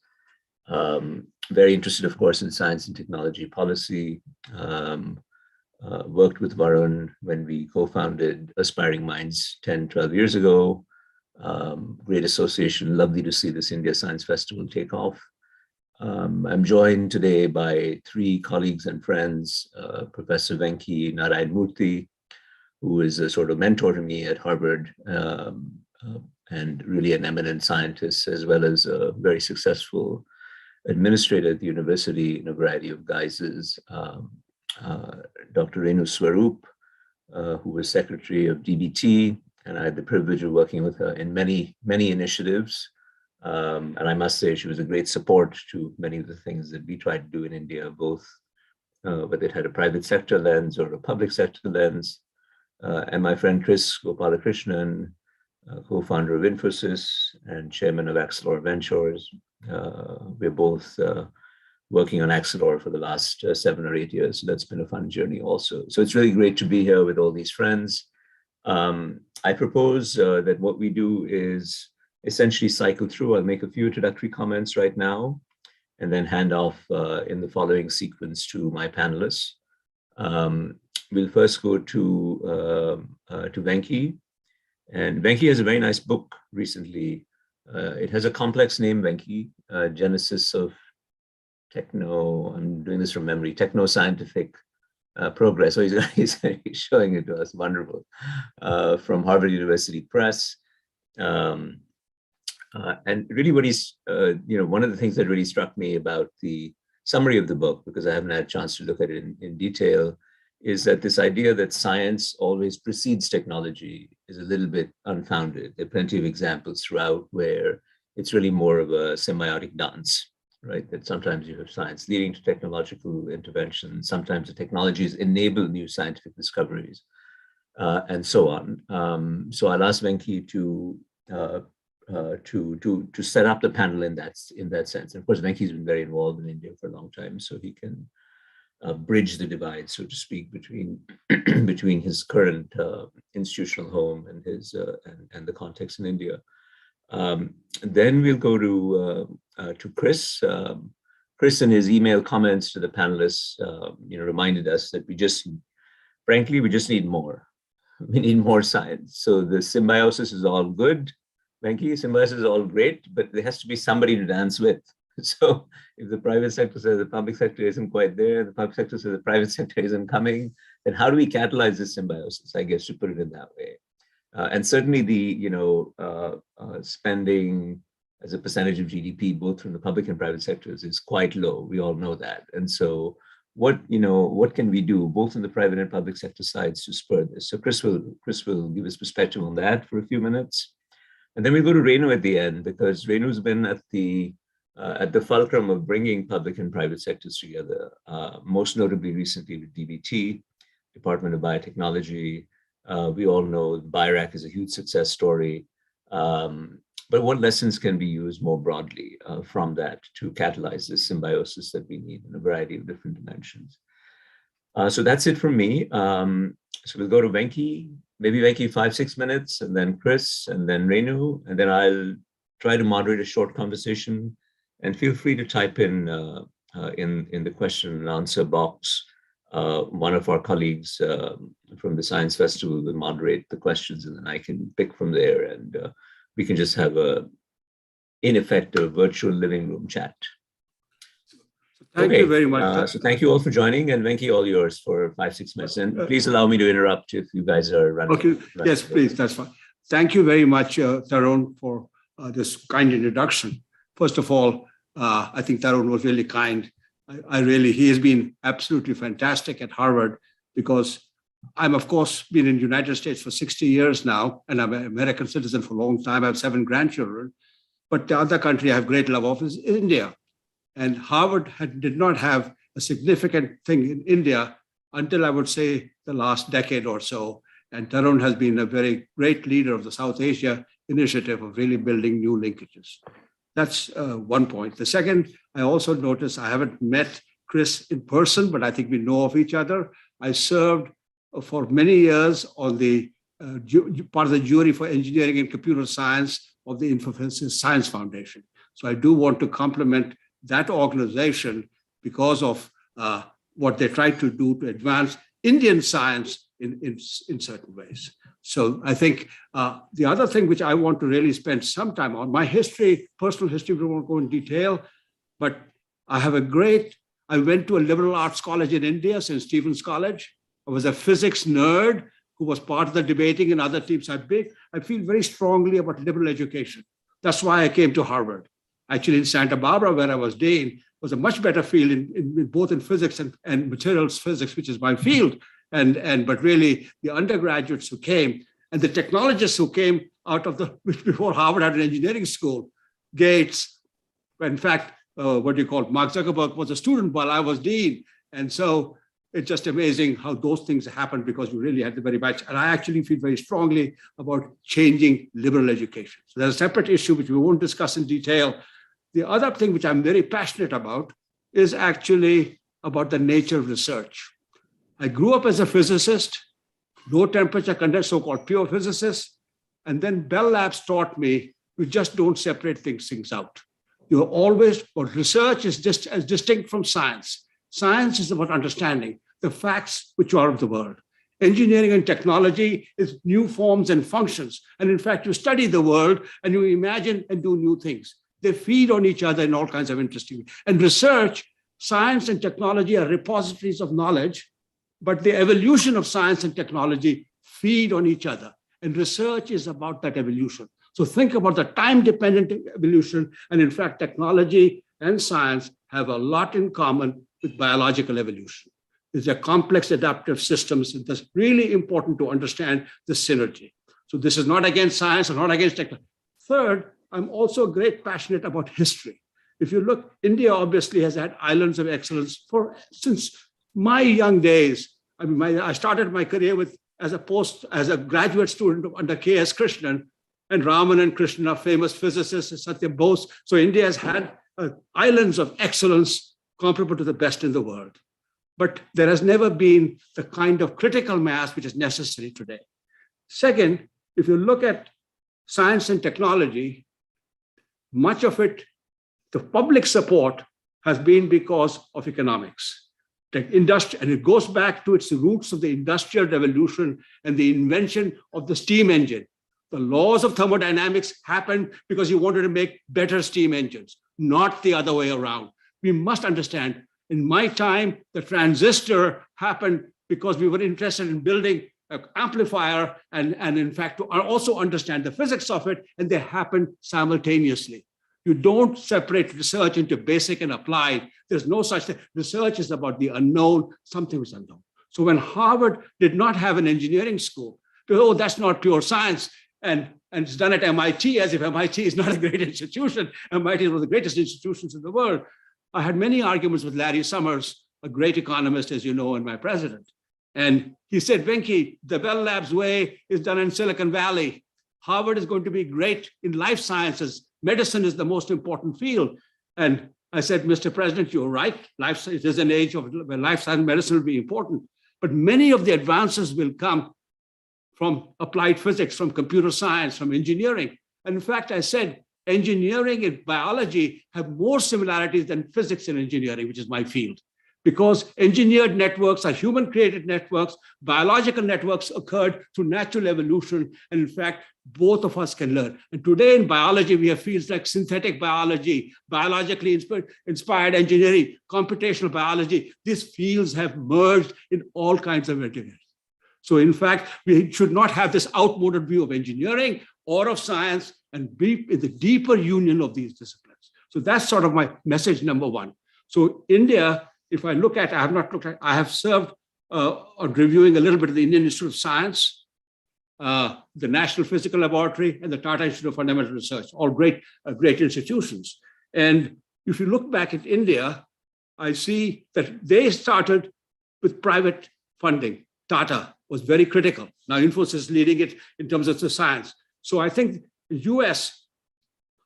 Very interested, of course, in science and technology policy. Worked with Varun when we co-founded Aspiring Minds 10, 12 years ago. Great association, lovely to see this India Science Festival take off. I'm joined today by 3 colleagues and friends, Professor Venki Narayan Murthy, who is a sort of mentor to me at Harvard and really an eminent scientist, as well as a very successful administrator at the university in a variety of guises. Dr. Renu Swarup, who was secretary of DBT, and I had the privilege of working with her in many, many initiatives. And I must say she was a great support to many of the things that we tried to do in India, both whether it had a private sector lens or a public sector lens. And my friend Chris Gopalakrishnan, co-founder of Infosys and chairman of Axelor Ventures. We're both working on Axelor for the last 7 or 8 years. So that's been a fun journey also. So it's really great to be here with all these friends. I propose that what we do is essentially cycle through. I'll make a few introductory comments right now and then hand off in the following sequence to my panelists. We'll first go to Venki. And Venki has a very nice book recently It has a complex name, Venki, Genesis of Techno, I'm doing this from memory, Techno-Scientific Progress. So he's showing it to us, wonderful, from Harvard University Press. And really what he's, one of the things that really struck me about the summary of the book, because I haven't had a chance to look at it in detail, is that this idea that science always precedes technology is a little bit unfounded. There are plenty of examples throughout where it's really more of a symbiotic dance, right? That sometimes you have science leading to technological intervention, sometimes the technologies enable new scientific discoveries, and so on. So I'll ask Venki to set up the panel in that sense. And of course, Venki's been very involved in India for a long time, so he can bridge the divide, so to speak, between between his current institutional home and his and the context in India. Then we'll go to Chris. Chris, in his email comments to the panelists, reminded us that we just need more. We need more science. So the symbiosis is all good, Venki. Symbiosis is all great, but there has to be somebody to dance with. So if the private sector says the public sector isn't quite there, the public sector says the private sector isn't coming, then how do we catalyze this symbiosis, I guess, to put it in that way? And certainly the spending as a percentage of GDP, both from the public and private sectors, is quite low. We all know that. And so what can we do, both in the private and public sector sides, to spur this? So Chris will give his perspective on that for a few minutes. And then we go to Renu at the end, because Renu's been at the fulcrum of bringing public and private sectors together, most notably recently with DBT, Department of Biotechnology. We all know BIRAC is a huge success story, but what lessons can be used more broadly from that to catalyze this symbiosis that we need in a variety of different dimensions? So that's it from me. So we'll go to Venki, maybe Venki 5-6 minutes, and then Chris, and then Renu, and then I'll try to moderate a short conversation. And feel free to type in the question and answer box. One of our colleagues from the Science Festival will moderate the questions, and then I can pick from there, and we can just have in effect, a virtual living room chat. Thank you very much. So thank you all for joining, and Venki, all yours for 5-6 minutes. And please allow me to interrupt if you guys are running. Okay, yes, please, that's fine. Thank you very much, Tarun, for this kind introduction. First of all, I think Tarun was really kind. He has been absolutely fantastic at Harvard, because I'm, of course, been in the United States for 60 years now, and I'm an American citizen for a long time. I have 7 grandchildren. But the other country I have great love of is India. And Harvard did not have a significant thing in India until, I would say, the last decade or so. And Tarun has been a very great leader of the South Asia initiative of really building new linkages. That's one point. The second, I also noticed, I haven't met Chris in person, but I think we know of each other. I served for many years on the part of the jury for engineering and computer science of the Infosys Science Foundation. So I do want to compliment that organization because of what they tried to do to advance Indian science in certain ways. So I think the other thing which I want to really spend some time on, my history, personal history, we won't go in detail, but I went to a liberal arts college in India, St. Stephen's College. I was a physics nerd who was part of the debating in other teams. I feel very strongly about liberal education. That's why I came to Harvard. Actually, in Santa Barbara, where I was dean, was a much better field in both in physics and materials physics, which is my field. But really, the undergraduates who came and the technologists who came out of before Harvard had an engineering school, Gates, in fact, Mark Zuckerberg was a student while I was dean. And so it's just amazing how those things happened, because you really had the very much. And I actually feel very strongly about changing liberal education. So there's a separate issue which we won't discuss in detail. The other thing which I'm very passionate about is actually about the nature of research. I grew up as a physicist, low temperature condensed, so-called pure physicist. And then Bell Labs taught me you just don't separate things out. You're always, but research is just as distinct from science. Science is about understanding the facts which are of the world. Engineering and technology is new forms and functions. And in fact, you study the world and you imagine and do new things. They feed on each other in all kinds of interesting ways. And research, science and technology are repositories of knowledge, but the evolution of science and technology feed on each other. And research is about that evolution. So think about the time-dependent evolution. And in fact, technology and science have a lot in common with biological evolution. These are complex adaptive systems. And that's really important to understand the synergy. So this is not against science or not against technology. Third, I'm also great passionate about history. If you look, India obviously has had islands of excellence since my young days. I mean, I started my career as a graduate student under K.S. Krishnan, and Raman and Krishnan are famous physicists, Satya Bose. So India has had islands of excellence comparable to the best in the world. But there has never been the kind of critical mass which is necessary today. Second, if you look at science and technology, much of it, the public support has been because of economics. And it goes back to its roots of the Industrial Revolution and the invention of the steam engine. The laws of thermodynamics happened because you wanted to make better steam engines, not the other way around. We must understand, in my time, the transistor happened because we were interested in building an amplifier and in fact, to also understand the physics of it, and they happened simultaneously. You don't separate research into basic and applied. There's no such thing. Research is about the unknown, something is unknown. So when Harvard did not have an engineering school, oh, that's not pure science, and it's done at MIT as if MIT is not a great institution. MIT is one of the greatest institutions in the world. I had many arguments with Larry Summers, a great economist, as you know, and my president. And he said, Venki, the Bell Labs way is done in Silicon Valley. Harvard is going to be great in life sciences. Medicine is the most important field. And I said, Mr. President, you're right. It is an age where life science medicine will be important. But many of the advances will come from applied physics, from computer science, from engineering. And in fact, I said, engineering and biology have more similarities than physics and engineering, which is my field. Because engineered networks are human-created networks, biological networks occurred through natural evolution, and in fact, both of us can learn. And today in biology, we have fields like synthetic biology, biologically inspired engineering, computational biology. These fields have merged in all kinds of engineering. So in fact, we should not have this outmoded view of engineering or of science and be in the deeper union of these disciplines. So that's sort of my message number one. So India, if I look at, I have served on reviewing a little bit of the Indian Institute of Science, the National Physical Laboratory, and the Tata Institute of Fundamental Research, all great institutions. And if you look back at India, I see that they started with private funding. Tata was very critical. Now Infosys is leading it in terms of the science. So I think the US,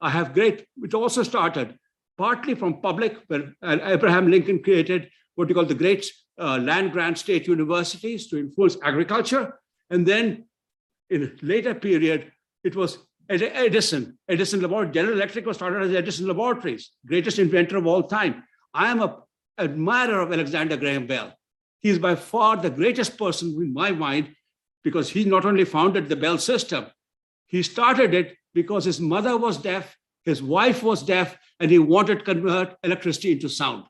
it also started partly from public, where Abraham Lincoln created what you call the great land-grant state universities to influence agriculture. And then in a later period, it was Edison Laboratory. General Electric was started as Edison Laboratories, greatest inventor of all time. I am an admirer of Alexander Graham Bell. He is by far the greatest person in my mind because he not only founded the Bell system, he started it because his mother was deaf, his wife was deaf, and he wanted to convert electricity into sound.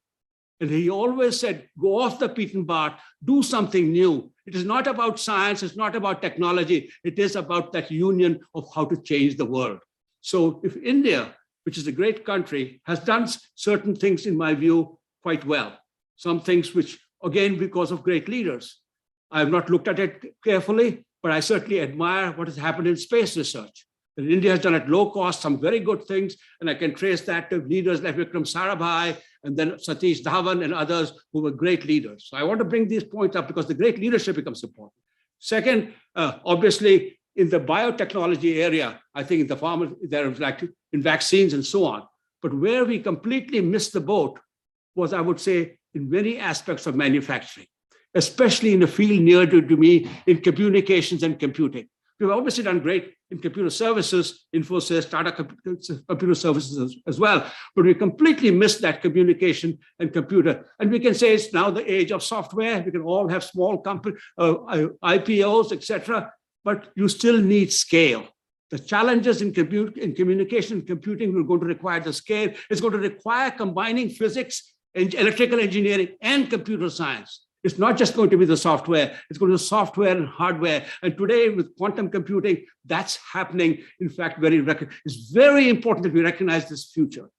And he always said, go off the beaten path, do something new. It is not about science, it's not about technology, it is about that union of how to change the world. So if India, which is a great country, has done certain things, in my view, quite well, some things which, again, because of great leaders. I have not looked at it carefully, but I certainly admire what has happened in space research. And India has done at low cost some very good things, and I can trace that to leaders like Vikram Sarabhai and then Satish Dhawan and others who were great leaders. So I want to bring these points up because the great leadership becomes important. Second, obviously, in the biotechnology area, I think in the pharma, there is like in vaccines and so on. But where we completely missed the boat was, I would say, in many aspects of manufacturing, especially in a field near to me in communications and computing. We've obviously done great in computer services, Infosys, Tata Computer Services as well. But we completely missed that communication and computer. And we can say it's now the age of software. We can all have small company, IPOs, etc. But you still need scale. The challenges in communication and computing will going to require the scale. It's going to require combining physics, electrical engineering, and computer science. It's not just going to be the software, it's going to be software and hardware. And today with quantum computing, that's happening. In fact, it's very important that we recognize this future.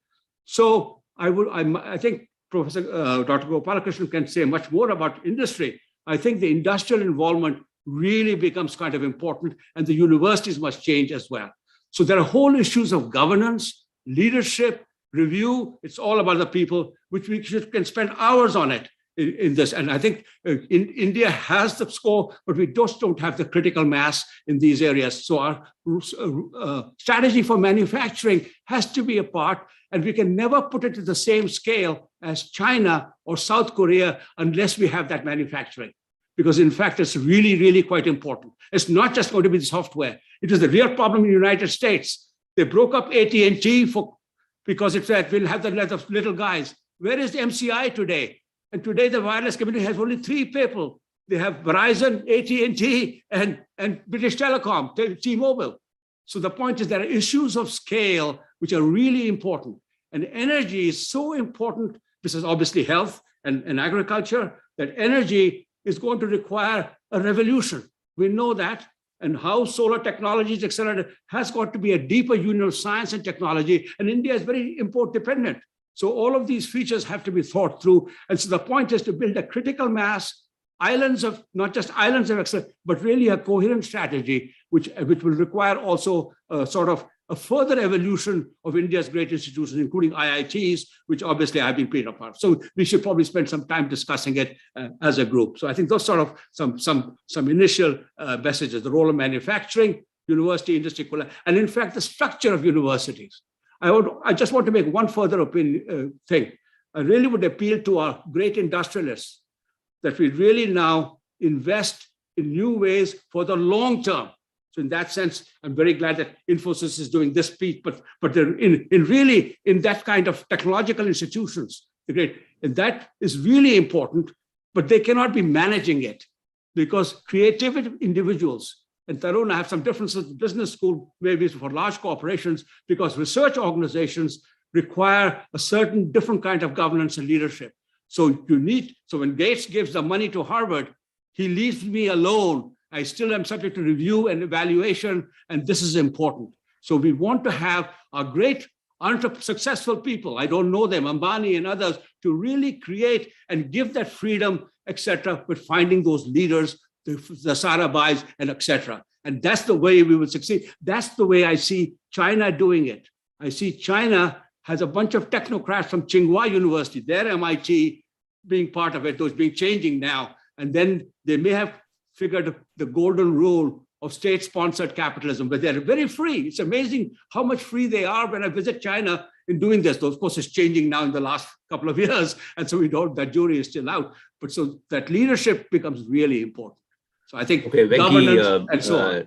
So I think Professor Dr. Gopalakrishnan can say much more about industry. I think the industrial involvement really becomes kind of important, and the universities must change as well. So there are whole issues of governance, leadership, review. It's all about the people, which we can spend hours on it in this. And I think India has the score, but we just don't have the critical mass in these areas. So our strategy for manufacturing has to be a part, and we can never put it to the same scale as China or South Korea unless we have that manufacturing. Because in fact, it's really, really quite important. It's not just going to be the software. It is the real problem in the United States. They broke up AT&T because it said we'll have the little guys. Where is MCI today? And today the wireless community has only 3 people. They have Verizon, AT&T, and British Telecom, T-Mobile. So the point is there are issues of scale which are really important. And energy is so important. This is obviously health and agriculture, that energy is going to require a revolution. We know that. And how solar technologies, et cetera, has got to be a deeper union of science and technology. And India is very import dependent. So all of these features have to be thought through. And so the point is to build a critical mass, islands of, not just islands of excellence, but really a coherent strategy, which will require also sort of a further evolution of India's great institutions, including IITs, which obviously I've been paid a part. So we should probably spend some time discussing it as a group. So I think those sort of some initial messages: the role of manufacturing, university, industry, and in fact the structure of universities. I just want to make one further thing. I really would appeal to our great industrialists that we really now invest in new ways for the long term. So in that sense, I'm very glad that Infosys is doing this piece, but they're in that kind of technological institutions. And that is really important, but they cannot be managing it because creative individuals, and Tarun, I have some differences in business school, maybe for large corporations, because research organizations require a certain different kind of governance and leadership. So when Gates gives the money to Harvard, he leaves me alone. I still am subject to review and evaluation, and this is important. So we want to have our great successful people, I don't know them, Ambani and others, to really create and give that freedom, etc., with finding those leaders, the Sarabhais, and etc. And that's the way we will succeed. That's the way I see China doing it. I see China has a bunch of technocrats from Tsinghua University, their MIT being part of it, those being changing now. And then they may have figured the golden rule of state-sponsored capitalism, but they're very free. It's amazing how much free they are when I visit China in doing this. Though, of course, it's changing now in the last couple of years, and so that jury is still out. But so that leadership becomes really important. So I think governance and so on.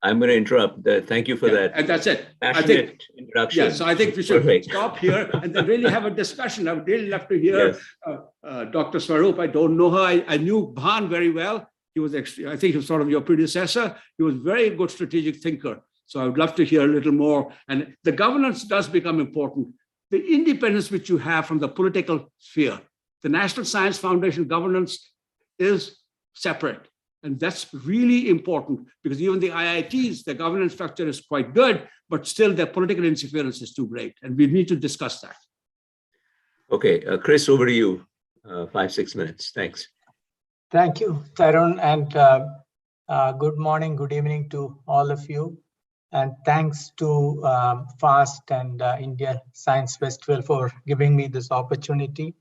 I'm going to interrupt. Thank you for that. And that's it. Passionate introduction. Yeah, so I think we should stop here and then really have a discussion. I would really love to hear Dr. Swaroop. I don't know her. I knew Bhan very well. He was, I think he was sort of your predecessor. He was a very good strategic thinker. So I would love to hear a little more. And the governance does become important. The independence which you have from the political sphere. The National Science Foundation governance is separate. And that's really important because even the IITs, the governance structure is quite good, but still their political interference is too great. And we need to discuss that. Okay, Chris, over to you. 5-6 minutes. Thanks. Thank you, Tarun, and good morning, good evening to all of you. And thanks to FAST and India Science Festival for giving me this opportunity.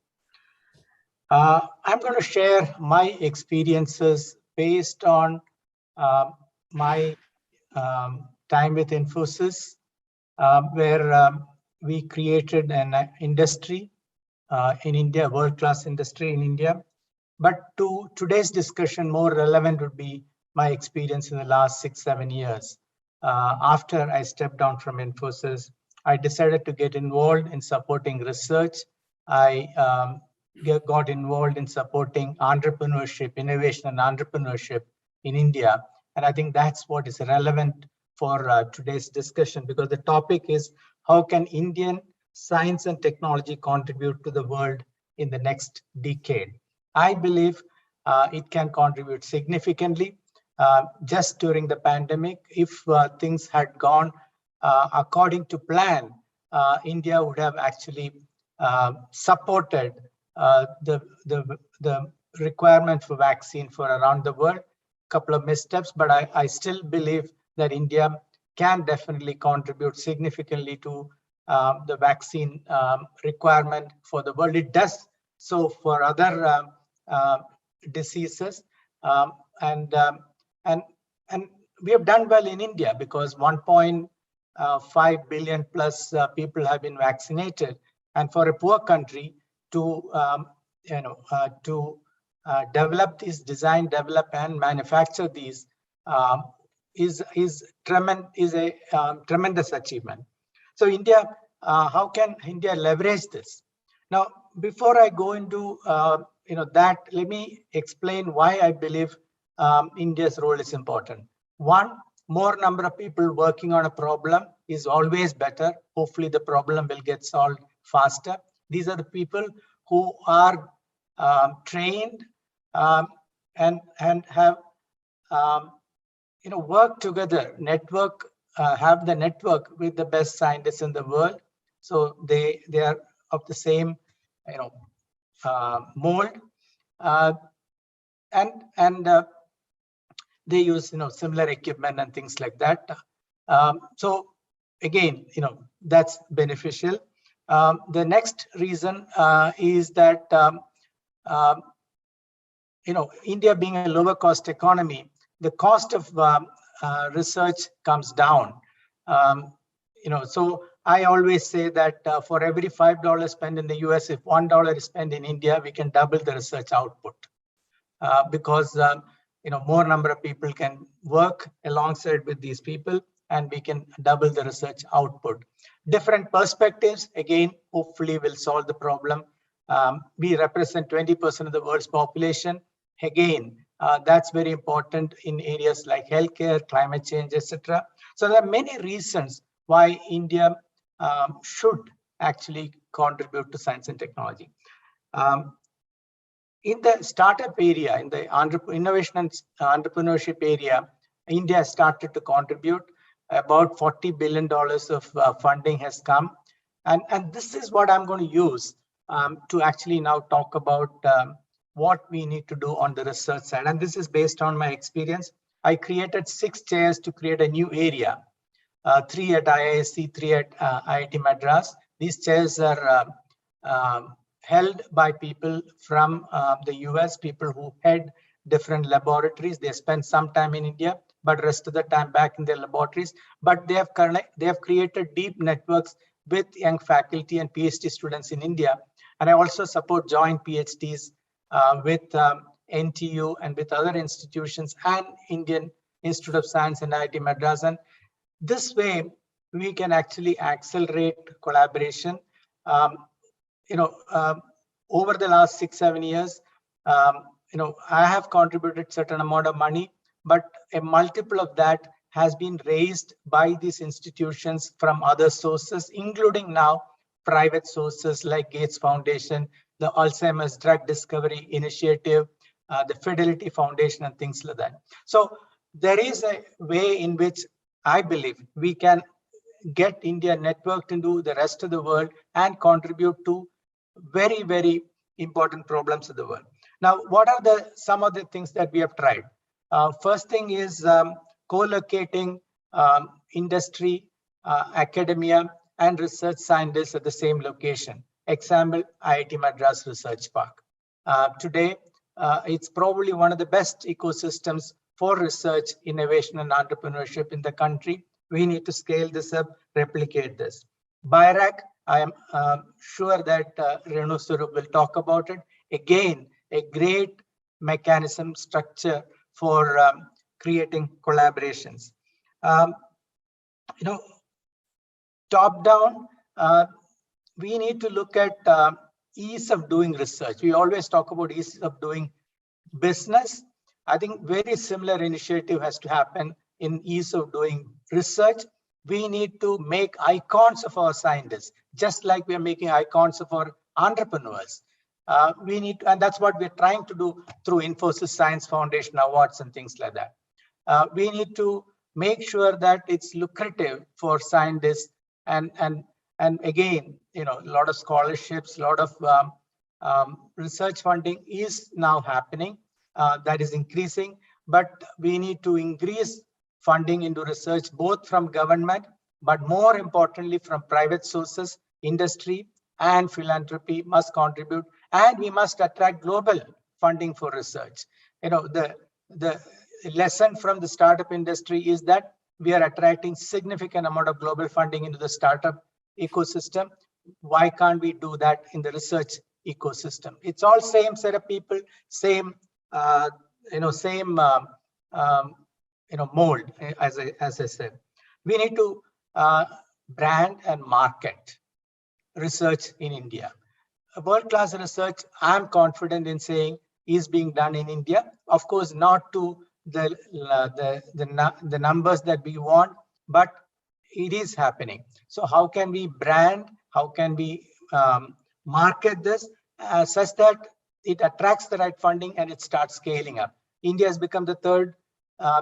I'm going to share my experiences based on my time with Infosys, where we created an industry in India, world-class industry in India. But to today's discussion, more relevant would be my experience in the last 6-7 years. after I stepped down from Infosys, I decided to get involved in supporting research. I got involved in supporting entrepreneurship, innovation and entrepreneurship in India. And I think that's what is relevant for today's discussion, because the topic is how can Indian science and technology contribute to the world in the next decade. I believe it can contribute significantly. Just during the pandemic, if things had gone according to plan, India would have actually supported the requirement for vaccine for around the world. Couple of missteps, but I still believe that India can definitely contribute significantly to the vaccine requirement for the world. It does so for other diseases, and we have done well in India because 1.5 billion plus people have been vaccinated, and for a poor country to develop these, design, develop, and manufacture these is a tremendous achievement. So India, how can India leverage this? Now, before I go into that, let me explain why I believe India's role is important. One, more number of people working on a problem is always better. Hopefully, the problem will get solved faster. These are the people who are trained and have worked together, network, have the network with the best scientists in the world. So they are of the same mold, and they use similar equipment and things like that. So again, that's beneficial. The next reason is that India being a lower cost economy, the cost of research comes down. So I always say that for every $5 spent in the US, if $1 is spent in India, we can double the research output because more number of people can work alongside with these people, and we can double the research output. Different perspectives, again, hopefully will solve the problem. We represent 20% of the world's population. Again, that's very important in areas like healthcare, climate change, etc. So there are many reasons why India should actually contribute to science and technology. In the startup area, in the innovation and entrepreneurship area, India started to contribute. About $40 billion of funding has come. And this is what I'm going to use to actually now talk about what we need to do on the research side. And this is based on my experience. I created 6 chairs to create a new area, 3 at IISc, 3 at IIT Madras. These chairs are held by people from the US, people who head different laboratories. They spend some time in India, but rest of the time back in their laboratories. But they have created deep networks with young faculty and PhD students in India. And I also support joint PhDs with NTU and with other institutions and Indian Institute of Science and IIT Madras. And this way, we can actually accelerate collaboration. Over the last 6-7 years, I have contributed certain amount of money, but a multiple of that has been raised by these institutions from other sources, including now private sources like Gates Foundation, the Alzheimer's Drug Discovery Initiative, the Fidelity Foundation, and things like that. So there is a way in which I believe we can get India networked into the rest of the world and contribute to very, very important problems of the world. Now, what are some of the things that we have tried? First thing is co-locating industry, academia, and research scientists at the same location. Example, IIT Madras Research Park. Today, it's probably one of the best ecosystems for research, innovation, and entrepreneurship in the country. We need to scale this up, replicate this. BIRAC, I am sure that Renu Swarup will talk about it. Again, a great mechanism structure for creating collaborations. top down, we need to look at ease of doing research. We always talk about ease of doing business. I think very similar initiative has to happen in ease of doing research. We need to make icons of our scientists, just like we are making icons of our entrepreneurs. We need to, and that's what we're trying to do through Infosys Science Foundation Awards and things like that. We need to make sure that it's lucrative for scientists, and again, a lot of scholarships, a lot of research funding is now happening. That is increasing, but we need to increase funding into research, both from government, but more importantly from private sources. Industry and philanthropy must contribute, and we must attract global funding for research. The lesson from the startup industry is that we are attracting significant amount of global funding into the startup ecosystem. Why can't we do that in the research ecosystem? It's all same set of people, same mold, as I said. We need to brand and market research in India. World-class research, I'm confident in saying, is being done in India. Of course, not to the numbers that we want, but it is happening. So how can we brand, how can we market this such that it attracts the right funding and it starts scaling up? India has become the third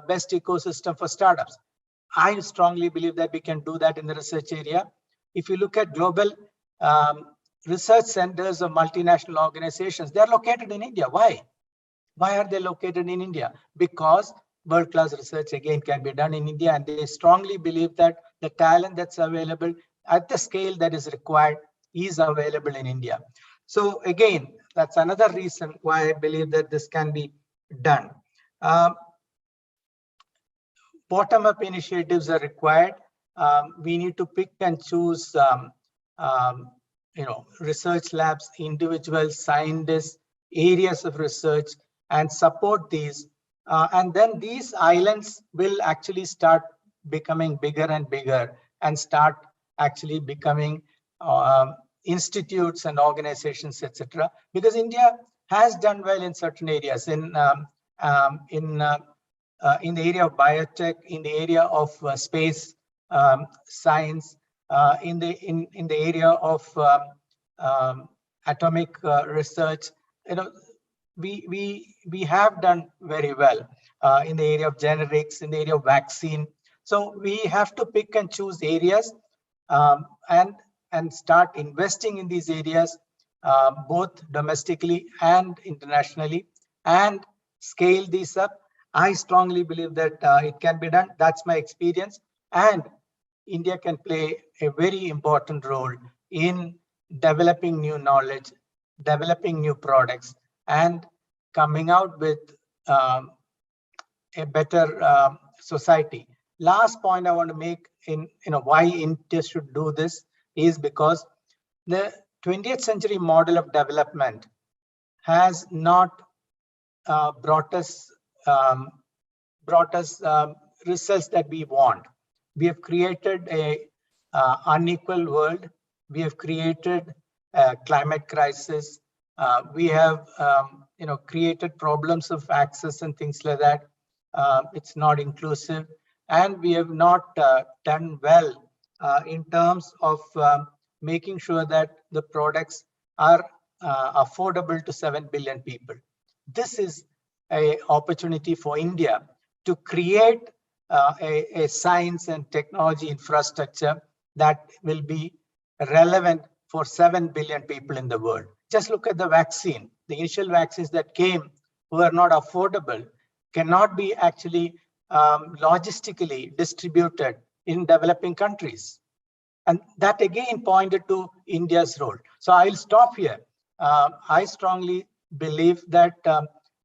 best ecosystem for startups. I strongly believe that we can do that in the research area. If you look at global research centers of multinational organizations, they're located in India. Why? Why are they located in India? Because world-class research, again, can be done in India, and they strongly believe that the talent that's available at the scale that is required is available in India. So again, that's another reason why I believe that this can be done. Bottom-up initiatives are required. We need to pick and choose research labs, individual scientists, areas of research, and support these. And then these islands will actually start becoming bigger and bigger and start actually becoming institutes and organizations, etc. Because India has done well in certain areas, in the area of biotech, in the area of space science, in the area of atomic research. We have done very well in the area of generics, in the area of vaccine. So we have to pick and choose areas and start investing in these areas, both domestically and internationally, and scale these up. I strongly believe that it can be done. That's my experience. And India can play a very important role in developing new knowledge, developing new products, and coming out with a better society. Last point I want to make in why India should do this is because the 20th century model of development has not brought us results that we want. We have created a unequal world. We have created a climate crisis. We have created problems of access and things like that. It's not inclusive, and we have not done well in terms of making sure that the products are affordable to 7 billion people. This is an opportunity for India to create a science and technology infrastructure that will be relevant for 7 billion people in the world. Just look at the vaccine. The initial vaccines that came were not affordable, cannot be actually logistically distributed in developing countries. And that again pointed to India's role. So I'll stop here. I strongly believe that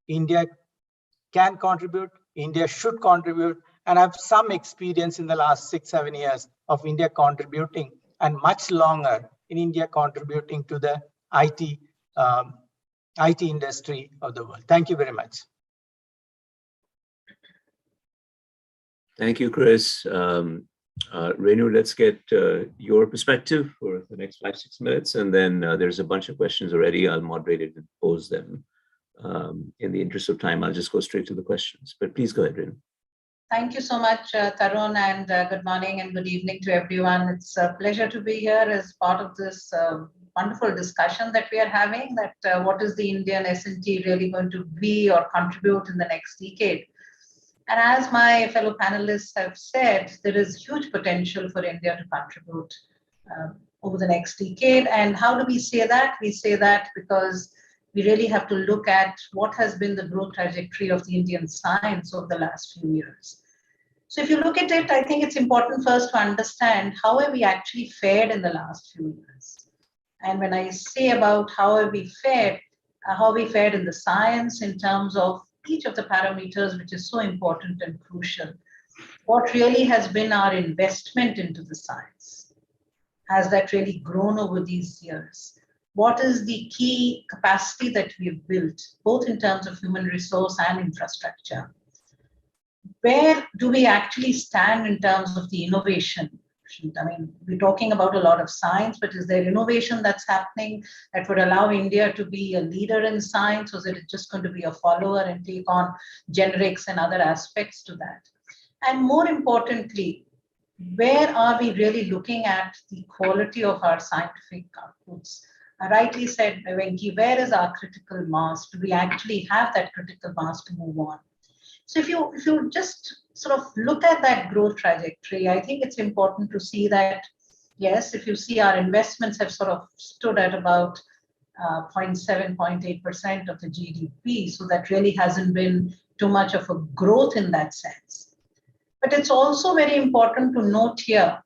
India can contribute, India should contribute, and I have some experience in the last 6-7 years of India contributing, and much longer in India contributing to the IT industry of the world. Thank you very much. Thank you, Chris. Renu, let's get your perspective for the next 5-6 minutes, and then there's a bunch of questions already. I'll moderate it and pose them. In the interest of time, I'll just go straight to the questions, but please go ahead, Renu. Thank you so much, Tarun, and good morning and good evening to everyone. It's a pleasure to be here as part of this wonderful discussion that we are having, that what is the Indian S&T really going to be or contribute in the next decade. And as my fellow panelists have said, there is huge potential for India to contribute over the next decade. And how do we say that? We say that because we really have to look at what has been the growth trajectory of the Indian science over the last few years. So if you look at it, I think it's important first to understand how have we actually fared in the last few years. And when I say about how have we fared in the science in terms of each of the parameters, which is so important and crucial. What really has been our investment into the science? Has that really grown over these years? What is the key capacity that we've built, both in terms of human resource and infrastructure? Where do we actually stand in terms of the innovation? I mean, we're talking about a lot of science, but is there innovation that's happening that would allow India to be a leader in science, or is it just going to be a follower and take on generics and other aspects to that? And more importantly, where are we really looking at the quality of our scientific outputs? I rightly said, Venki, where is our critical mass? Do we actually have that critical mass to move on? So if you just sort of look at that growth trajectory, I think it's important to see that, yes, if you see our investments have sort of stood at about 0.7, 0.8% of the GDP. So that really hasn't been too much of a growth in that sense. But it's also very important to note here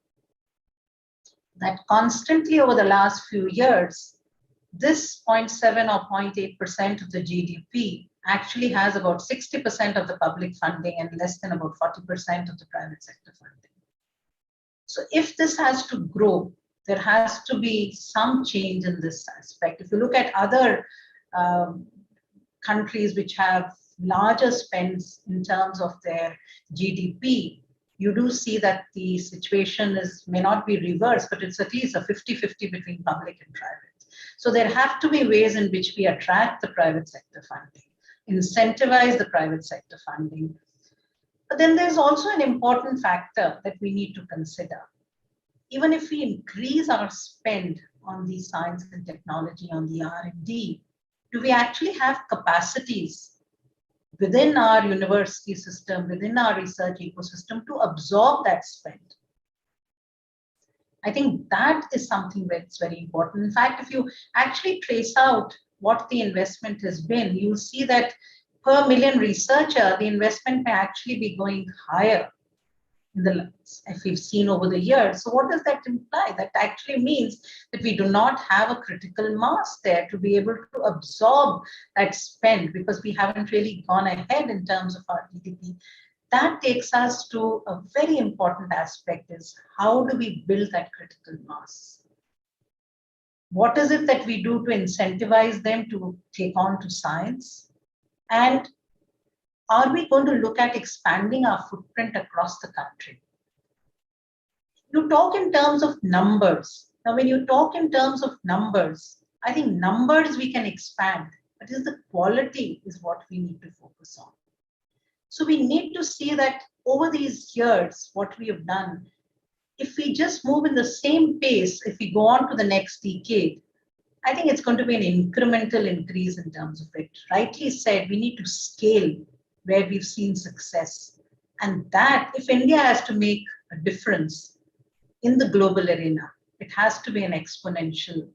that constantly over the last few years, this 0.7 or 0.8% of the GDP actually has about 60% of the public funding and less than about 40% of the private sector funding. So if this has to grow, there has to be some change in this aspect. If you look at other countries which have larger spends in terms of their GDP, you do see that the situation may not be reversed, but it's at least a 50-50 between public and private. So there have to be ways in which we attract the private sector funding, incentivize the private sector funding. But then there's also an important factor that we need to consider. Even if we increase our spend on the science and technology, on the R&D, do we actually have capacities within our university system, within our research ecosystem to absorb that spend? I think that is something that's very important. In fact, if you actually trace out what the investment has been, you'll see that per million researcher, the investment may actually be going higher if we've seen over the years. So what does that imply? That actually means that we do not have a critical mass there to be able to absorb that spend because we haven't really gone ahead in terms of our GDP. That takes us to a very important aspect, is how do we build that critical mass? What is it that we do to incentivize them to take on to science? And are we going to look at expanding our footprint across the country? You talk in terms of numbers. Now, when you talk in terms of numbers, I think numbers we can expand, but is the quality is what we need to focus on. So we need to see that over these years, what we have done, if we just move in the same pace, if we go on to the next decade, I think it's going to be an incremental increase in terms of it. Rightly said, we need to scale where we've seen success. And that, if India has to make a difference in the global arena, it has to be an exponential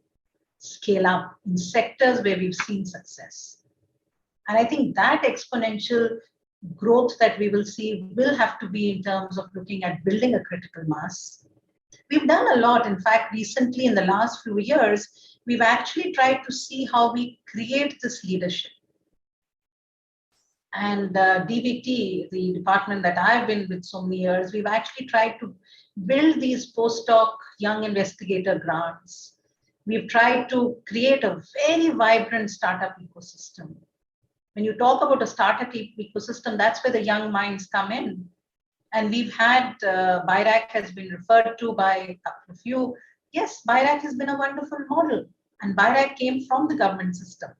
scale up in sectors where we've seen success. And I think that exponential growth that we will see will have to be in terms of looking at building a critical mass. We've done a lot. In fact, recently in the last few years, we've actually tried to see how we create this leadership. And DBT, the department that I've been with so many years, we've actually tried to build these postdoc young investigator grants. We've tried to create a very vibrant startup ecosystem. When you talk about a startup ecosystem, that's where the young minds come in. And we've had, BIRAC has been referred to by a couple of you. Yes, BIRAC has been a wonderful model, and BIRAC came from the government system.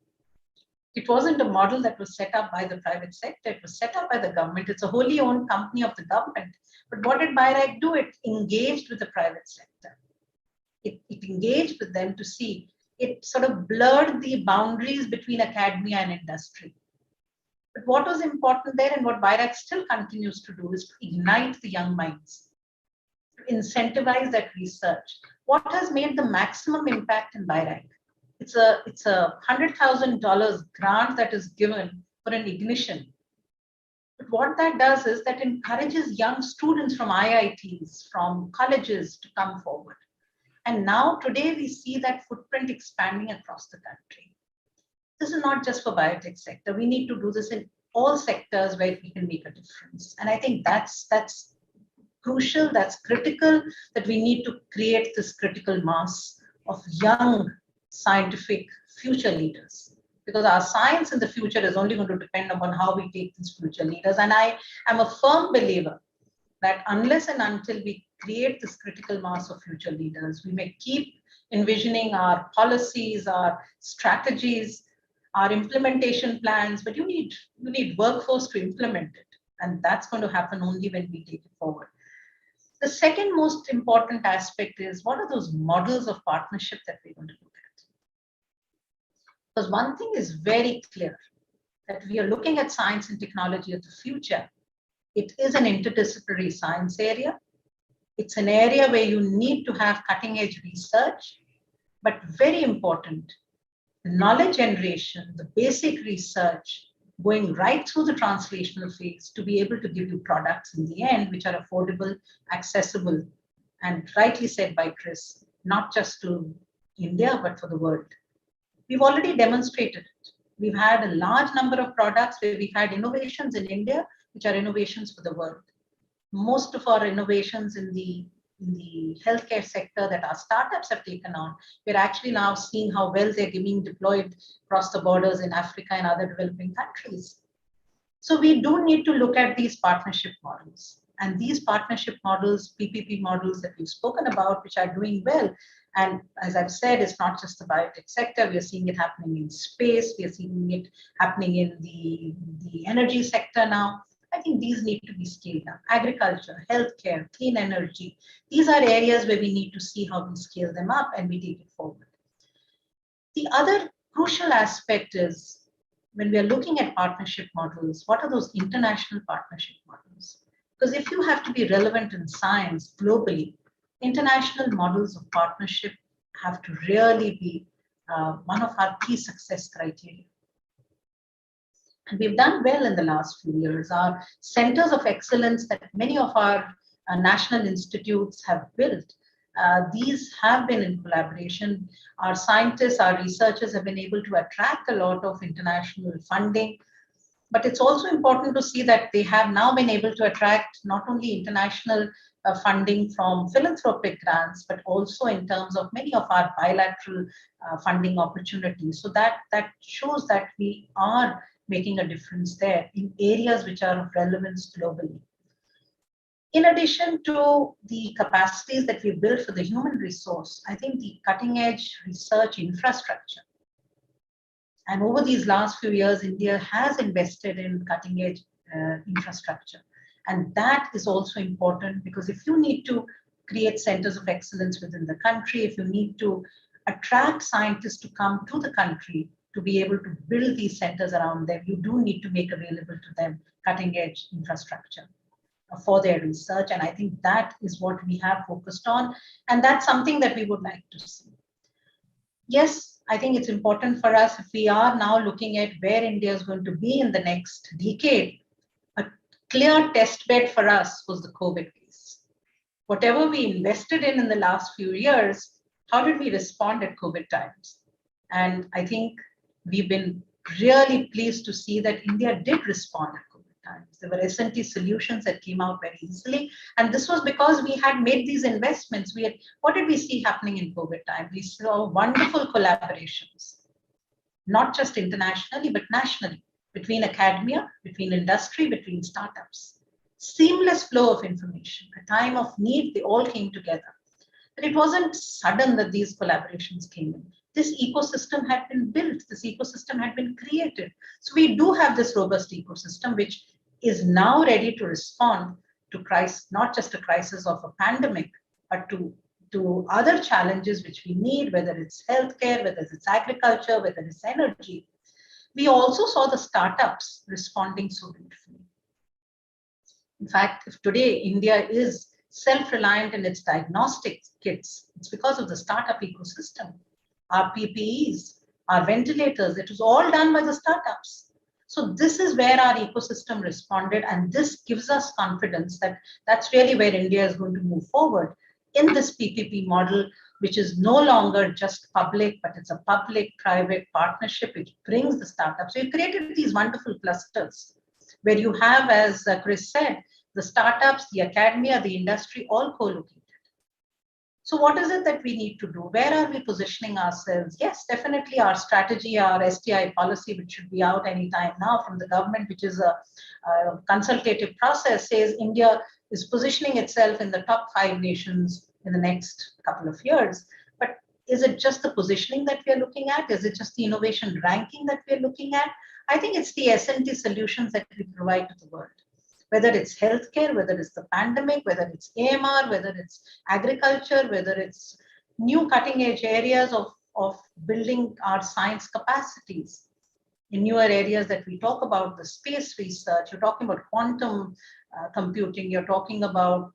It wasn't a model that was set up by the private sector, it was set up by the government. It's a wholly owned company of the government. But what did BIRAC do? It engaged with the private sector. It engaged with them to see. It sort of blurred the boundaries between academia and industry. But what was important there and what BIRAC still continues to do is to ignite the young minds, to incentivize that research. What has made the maximum impact in BIRAC? It's a $100,000 grant that is given for an ignition. But what that does is that encourages young students from IITs, from colleges to come forward. And now today we see that footprint expanding across the country. This is not just for biotech sector. We need to do this in all sectors where we can make a difference. And I think that's crucial, that's critical, that we need to create this critical mass of young scientific future leaders. Because our science in the future is only going to depend upon how we take these future leaders. And I am a firm believer that unless and until we create this critical mass of future leaders, we may keep envisioning our policies, our strategies, our implementation plans, but you need workforce to implement it. And that's going to happen only when we take it forward. The second most important aspect is, what are those models of partnership that we're going to look at? Because one thing is very clear, that we are looking at science and technology of the future. It is an interdisciplinary science area. It's an area where you need to have cutting edge research, but very important, the knowledge generation, the basic research, going right through the translational phase to be able to give you products in the end, which are affordable, accessible, and rightly said by Chris, not just to India, but for the world. We've already demonstrated it. We've had a large number of products where we've had innovations in India, which are innovations for the world. Most of our innovations in the healthcare sector that our startups have taken on, we're actually now seeing how well they're being deployed across the borders in Africa and other developing countries. So we do need to look at these partnership models. And these partnership models, PPP models that we've spoken about, which are doing well. And as I've said, it's not just the biotech sector. We are seeing it happening in space. We are seeing it happening in the energy sector now. I think these need to be scaled up. Agriculture, healthcare, clean energy. These are areas where we need to see how we scale them up and we take it forward. The other crucial aspect is, when we are looking at partnership models, what are those international partnership models? Because if you have to be relevant in science globally, international models of partnership have to really be one of our key success criteria. And we've done well in the last few years. Our centers of excellence that many of our national institutes have built, these have been in collaboration. Our scientists, our researchers have been able to attract a lot of international funding. But it's also important to see that they have now been able to attract not only international funding from philanthropic grants, but also in terms of many of our bilateral funding opportunities. So that shows that we are making a difference there in areas which are of relevance globally. In addition to the capacities that we built for the human resource, I think the cutting edge research infrastructure. And over these last few years, India has invested in cutting edge infrastructure. And that is also important, because if you need to create centers of excellence within the country, if you need to attract scientists to come to the country to be able to build these centers around them, you do need to make available to them cutting edge infrastructure for their research. And I think that is what we have focused on. And that's something that we would like to see. Yes, I think it's important for us, if we are now looking at where India is going to be in the next decade, a clear test bed for us was the COVID case. Whatever we invested in the last few years, how did we respond at COVID times? And I think we've been really pleased to see that India did respond at COVID times. There were S&T solutions that came out very easily. And this was because we had made these investments. What did we see happening in COVID time? We saw wonderful collaborations, not just internationally, but nationally, between academia, between industry, between startups. seamless flow of information. A time of need, they all came together. But it wasn't sudden that these collaborations came in. This ecosystem had been built, this ecosystem had been created. So we do have this robust ecosystem, which is now ready to respond to crisis, not just a crisis of a pandemic, but to other challenges which we need, whether it's healthcare, whether it's agriculture, whether it's energy. We also saw the startups responding so beautifully. In fact, if today India is self-reliant in its diagnostic kits, it's because of the startup ecosystem. Our PPEs, our ventilators, it was all done by the startups. So this is where our ecosystem responded, and this gives us confidence that that's really where India is going to move forward in this PPP model, which is no longer just public, but it's a public-private partnership which brings the startups. So we've created these wonderful clusters where you have, as Chris said, the startups, the academia, the industry, all co-located. So what is it that we need to do? Where are we positioning ourselves? Yes, definitely our strategy, our STI policy, which should be out anytime now from the government, which is a consultative process, says India is positioning itself in the top 5 nations in the next couple of years. But is it just the positioning that we are looking at? Is it just the innovation ranking that we are looking at? I think it's the S&T solutions that we provide to the world. Whether it's healthcare, whether it's the pandemic, whether it's AMR, whether it's agriculture, whether it's new cutting edge areas of building our science capacities. In newer areas that we talk about, the space research, you're talking about quantum computing, you're talking about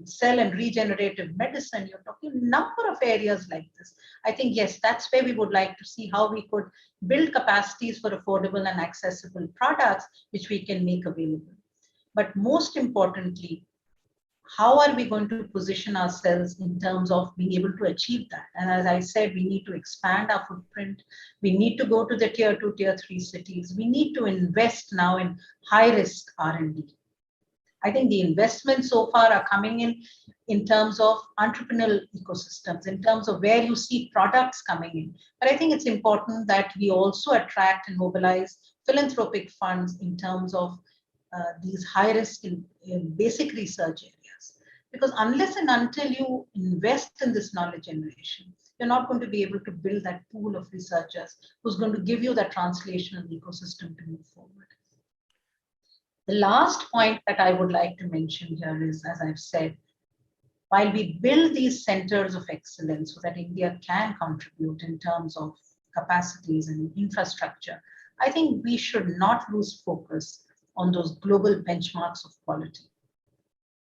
cell and regenerative medicine, you're talking a number of areas like this. I think, yes, that's where we would like to see how we could build capacities for affordable and accessible products, which we can make available. But most importantly, how are we going to position ourselves in terms of being able to achieve that? And as I said, we need to expand our footprint. We need to go to the tier 2, tier 3 cities. We need to invest now in high risk R&D. I think the investments so far are coming in terms of entrepreneurial ecosystems, in terms of where you see products coming in. But I think it's important that we also attract and mobilize philanthropic funds in terms of these high risk in basic research areas. Because unless and until you invest in this knowledge generation, you're not going to be able to build that pool of researchers who's going to give you that translational ecosystem to move forward. The last point that I would like to mention here is, as I've said, while we build these centers of excellence so that India can contribute in terms of capacities and infrastructure, I think we should not lose focus on those global benchmarks of quality.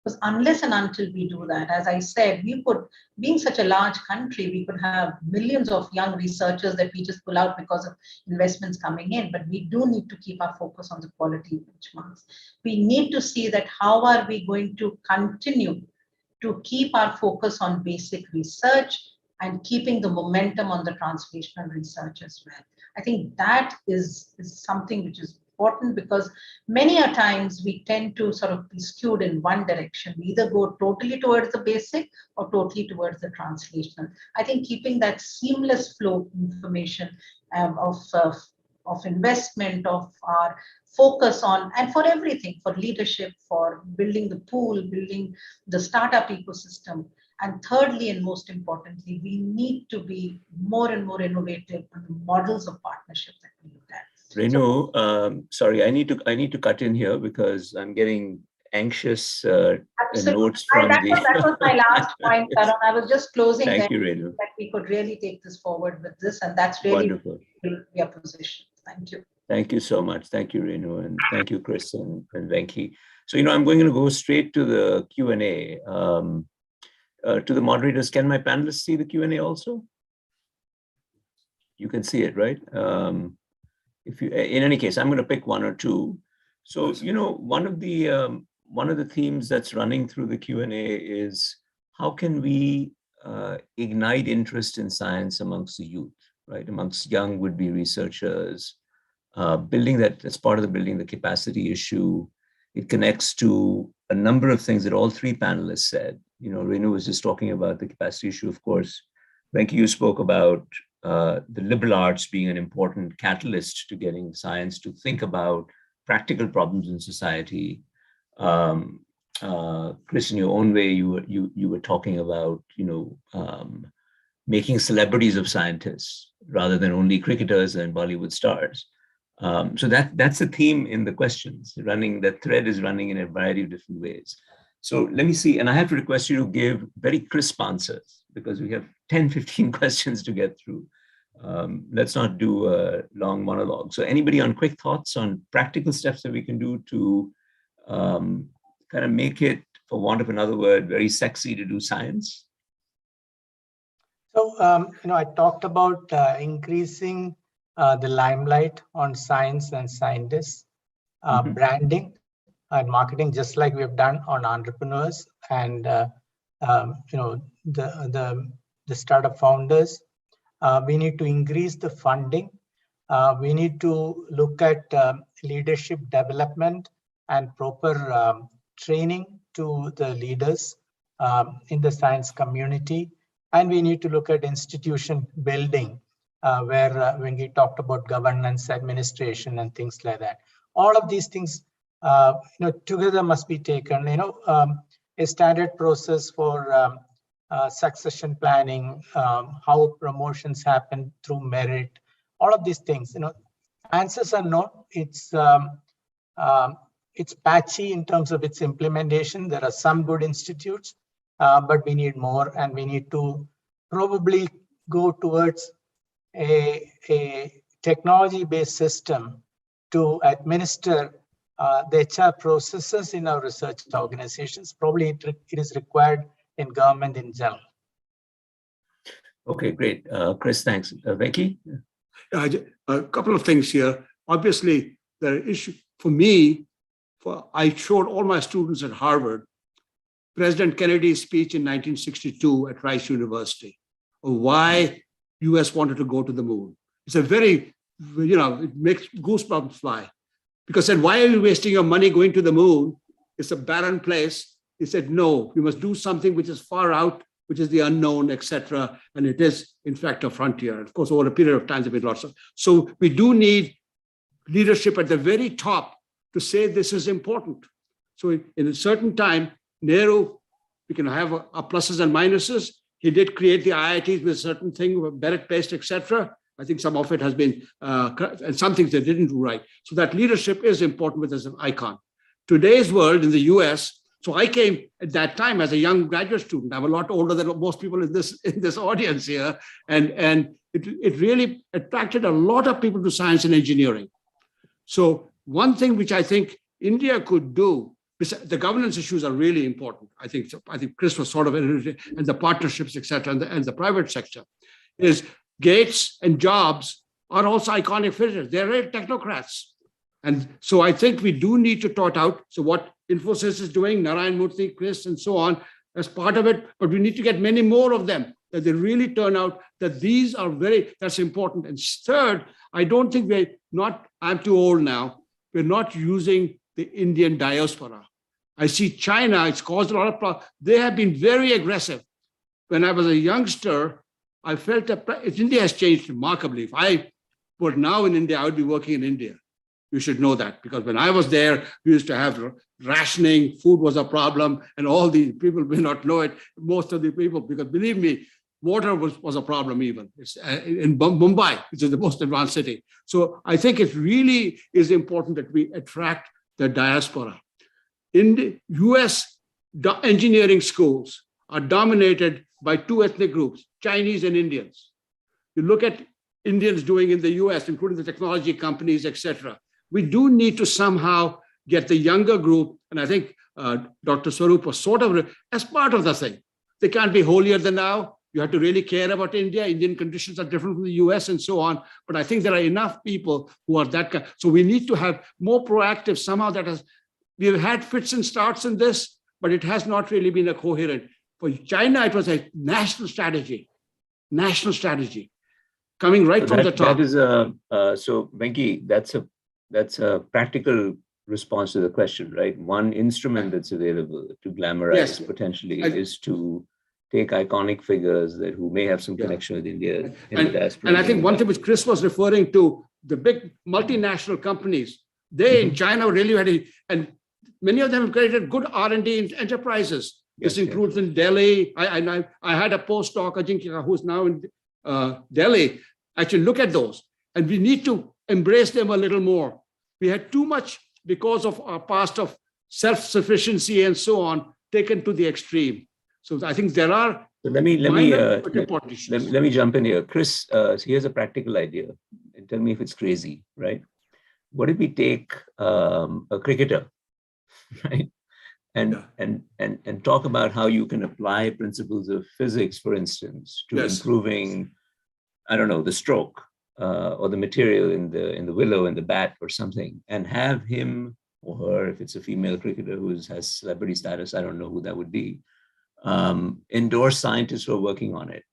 Because unless and until we do that, as I said, we could, being such a large country, we could have millions of young researchers that we just pull out because of investments coming in, but we do need to keep our focus on the quality benchmarks. We need to see that how are we going to continue to keep our focus on basic research and keeping the momentum on the translational research as well. I think that is something which is important, because many a times we tend to sort of be skewed in one direction. We either go totally towards the basic or totally towards the translational. I think keeping that seamless flow of information of investment, of our focus on, and for everything, for leadership, for building the pool, building the startup ecosystem. And thirdly, and most importantly, we need to be more and more innovative on the models of partnership that we look at. Renu, sorry, I need to cut in here because I'm getting anxious notes from that was my last point, Karan. I was just closing Thank you, Renu. That we could really take this forward with this, and that's really Wonderful. Your position. Thank you. Thank you so much. Thank you, Renu, and thank you, Chris and Venki. So, I'm going to go straight to the Q&A. To the moderators, can my panelists see the Q&A also? You can see it, right? If you, in any case, I'm going to pick one or two. So, one of the themes that's running through the Q&A is how can we ignite interest in science amongst the youth, right? Amongst young would-be researchers, building that as part of the building the capacity issue. It connects to a number of things that all three panelists said. Renu was just talking about the capacity issue, of course. Venki, you spoke about the liberal arts being an important catalyst to getting science to think about practical problems in society. Chris, in your own way, you were talking about, making celebrities of scientists rather than only cricketers and Bollywood stars. So that's the theme in the questions. The thread is running in a variety of different ways. So let me see, and I have to request you to give very crisp answers because we have 10, 15 questions to get through. Let's not do a long monologue. So anybody on quick thoughts on practical steps that we can do to kind of make it, for want of another word, very sexy to do science? So, I talked about increasing the limelight on science and scientists, branding and marketing, just like we have done on entrepreneurs and the startup founders. We need to increase the funding. We need to look at leadership development and proper training to the leaders in the science community. And we need to look at institution building, where when we talked about governance, administration, and things like that. All of these things, together must be taken. A standard process for succession planning, how promotions happen through merit, all of these things. Answers are known. It's patchy in terms of its implementation. There are some good institutes, but we need more, and we need to probably go towards a technology-based system to administer the HR processes in our research organizations. Probably it is required in government in general. Okay, great. Chris, thanks. Venki? A couple of things here. Obviously, the issue for me, I showed all my students at Harvard President Kennedy's speech in 1962 at Rice University of why US wanted to go to the moon. It's a very, it makes goosebumps fly. Because said, why are you wasting your money going to the moon? It's a barren place. He said, no, we must do something which is far out, which is the unknown, etc. And it is, in fact, a frontier. Of course, over a period of time, there'll be lots of. So we do need leadership at the very top to say this is important. So in a certain time, Nehru, we can have our pluses and minuses. He did create the IITs with a certain thing, merit-based, etc. I think some of it has been, and some things they didn't do right. So that leadership is important with as an icon. Today's world in the US, so I came at that time as a young graduate student. I'm a lot older than most people in this audience here. And it really attracted a lot of people to science and engineering. So one thing which I think India could do, the governance issues are really important. I think Chris was sort of, and the partnerships, et cetera, and the private sector, is Gates and Jobs are also iconic figures. They're really technocrats. And so I think we do need to sort out, so what Infosys is doing, Narayan Murthy, Chris, and so on, as part of it, but we need to get many more of them, that they really turn out that these are that's important. And third, I don't think I'm too old now, we're not using the Indian diaspora. I see China, it's caused a lot of problems. They have been very aggressive. When I was a youngster, I felt that India has changed remarkably. If I were now in India, I would be working in India. You should know that, because when I was there, we used to have rationing, food was a problem, and all the people may not know it, most of the people, because believe me, water was a problem even. It's in Mumbai, which is the most advanced city. So I think it really is important that we attract the diaspora. In the US, engineering schools are dominated by two ethnic groups, Chinese and Indians. You look at Indians doing in the US, including the technology companies, etc. We do need to somehow get the younger group, and I think Dr. Swarup was sort of as part of the thing. They can't be holier than thou. You have to really care about India. Indian conditions are different from the US and so on. But I think there are enough people who are that kind. So we need to have more proactive somehow we've had fits and starts in this, but it has not really been a coherent. For China, it was a national strategy, coming right from the top. That is so Venki, that's a practical response to the question, right? One instrument that's available to glamorize potentially is to take iconic figures who may have some connection with India in the diaspora. And I think one thing which Chris was referring to, the big multinational companies, they in China really had and many of them have created good R&D enterprises. This includes in Delhi. I had a postdoc, Ajinkya, who's now in Delhi, actually look at those. And we need to embrace them a little more. We had too much, because of our past of self-sufficiency and so on, taken to the extreme. So I think there are let me jump in here. Chris, here's a practical idea. And tell me if it's crazy, right? What if we take a cricketer, right? And talk about how you can apply principles of physics, for instance, to improving, I don't know, the stroke or the material in the willow in the bat or something, and have him or her, if it's a female cricketer who has celebrity status, I don't know who that would be, endorse scientists who are working on it.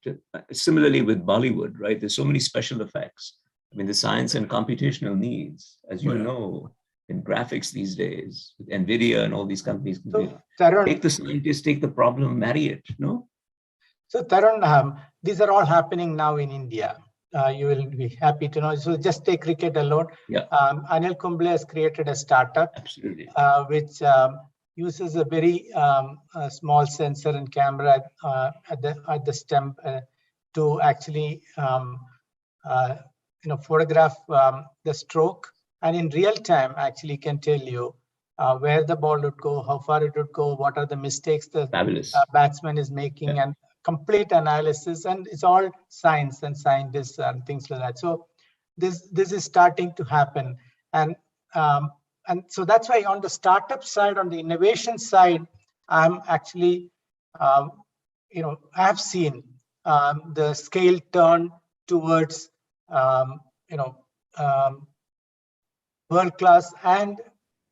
Similarly with Bollywood, right? There's so many special effects. I mean, the science and computational needs, as you know, in graphics these days, with NVIDIA and all these companies, take the scientists, take the problem, marry it, no? So Tarun, these are all happening now in India. You will be happy to know. So just take cricket alone. Anil Kumble has created a startup, which uses a very small sensor and camera at the stem to actually photograph the stroke, and in real time actually can tell you where the ball would go, how far it would go, what are the mistakes the batsman is making, and complete analysis. And it's all science and scientists and things like that. So this is starting to happen, and so that's why on the startup side, on the innovation side, I'm actually I have seen the scale turn towards world-class and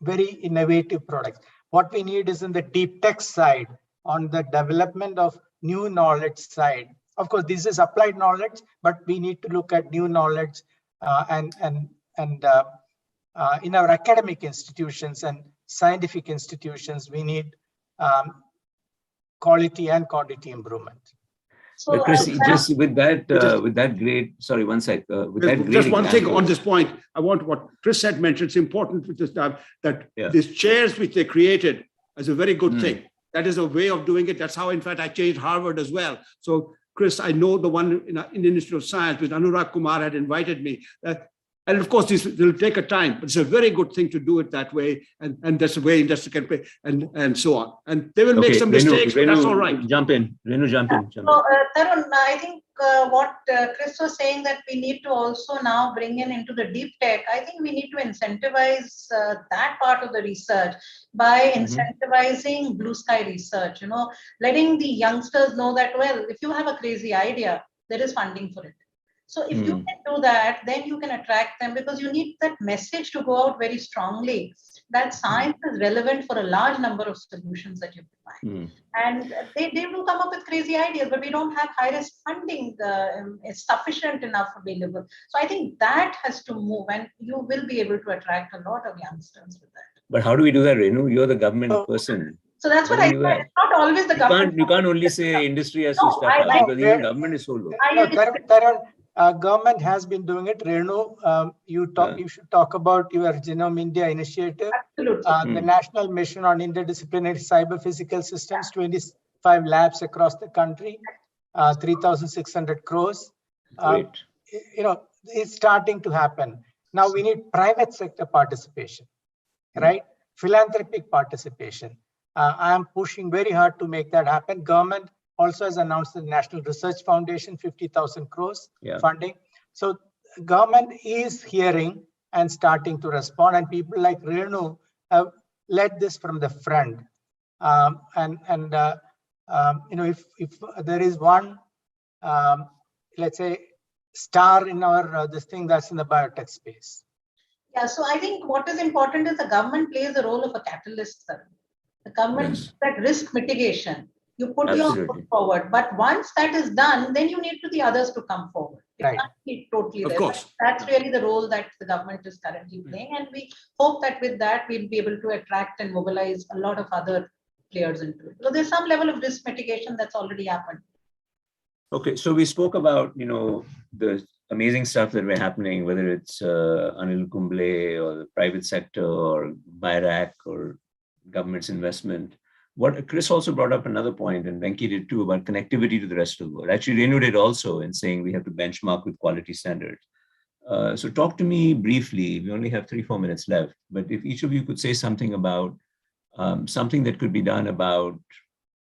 very innovative products. What we need is in the deep tech side, on the development of new knowledge side. Of course, this is applied knowledge, but we need to look at new knowledge and in our academic institutions and scientific institutions, we need quality and quantity improvement. So, Chris, just with that great, sorry, one sec. Just one thing on this point. I want what Chris had mentioned. It's important with this that these chairs which they created is a very good thing. That is a way of doing it. That's how, in fact, I changed Harvard as well. So, Chris, I know the one in the Institute of Science, which Anurag Kumar had invited me. And of course, this will take a time, but it's a very good thing to do it that way. And that's the way industry can pay and so on. And they will make some mistakes, but that's all right. Jump in. Renu, jump in. So, Tarun, I think what Chris was saying, that we need to also now bring into the deep tech. I think we need to incentivize that part of the research by incentivizing blue sky research, letting the youngsters know that, well, if you have a crazy idea, there is funding for it. So if you can do that, then you can attract them, because you need that message to go out very strongly that science is relevant for a large number of solutions that you provide. And they will come up with crazy ideas, but we don't have high-risk funding is sufficient enough available. So I think that has to move, and you will be able to attract a lot of youngsters with that. But how do we do that, Renu? You're the government person. So that's what I said. It's not always the government. You can't only say industry has to step up, because even government is so low. Government has been doing it. Renu, you should talk about your Genome India initiative. Absolutely. The National Mission on Interdisciplinary Cyber Physical Systems, 25 labs across the country, 3,600 crores. It's starting to happen. Now we need private sector participation, right? Philanthropic participation. I am pushing very hard to make that happen. Government also has announced the National Research Foundation, 50,000 crores funding. So government is hearing and starting to respond, and people like Renu have led this from the front. If there is one, let's say, star in our this thing, that's in the biotech space. Yeah, so I think what is important is the government plays the role of a catalyst. The government, that risk mitigation, you put your foot forward, but once that is done, then you need the others to come forward. It can't be totally there. Of course. That's really the role that the government is currently playing, and we hope that with that we'll be able to attract and mobilize a lot of other players into it. So there's some level of risk mitigation that's already happened. Okay, so we spoke about the amazing stuff that were happening, whether it's Anil Kumble or the private sector or BIRAC or government's investment. What Chris also brought up another point, and Venki did too, about connectivity to the rest of the world. Actually, Renu did also in saying we have to benchmark with quality standards. So talk to me briefly. We only have 3-4 minutes left, but if each of you could say something about something that could be done about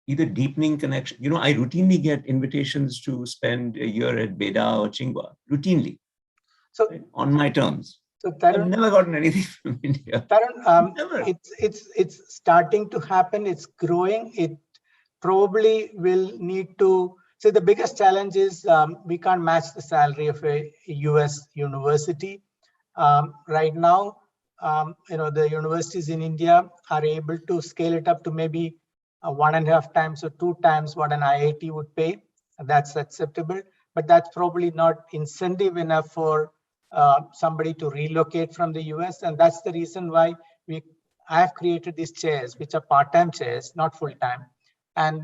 either deepening connection. You know, I routinely get invitations to spend a year at Beda or Tsinghua, routinely, so on my terms. So Tarun, I've never gotten anything from India. Tarun, it's starting to happen. It's growing. It probably will need to. So the biggest challenge is we can't match the salary of a US university right now. The universities in India are able to scale it up to maybe 1.5 times or 2 times what an IIT would pay. That's acceptable, but that's probably not incentive enough for somebody to relocate from the US, and that's the reason why I have created these chairs, which are part-time chairs, not full-time, and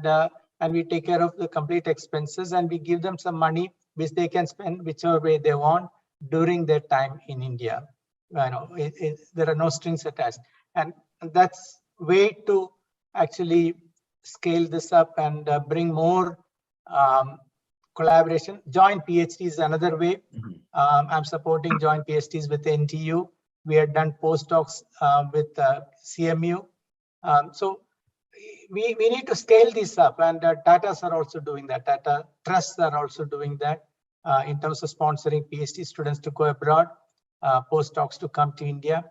we take care of the complete expenses, and we give them some money which they can spend whichever way they want during their time in India. There are no strings attached, and that's way to actually scale this up and bring more collaboration. Joint PhD is another way. I'm supporting joint PhDs with NTU. We have done postdocs with CMU. So we need to scale this up, and Tatas are also doing that. Tata Trusts are also doing that in terms of sponsoring PhD students to go abroad, postdocs to come to India.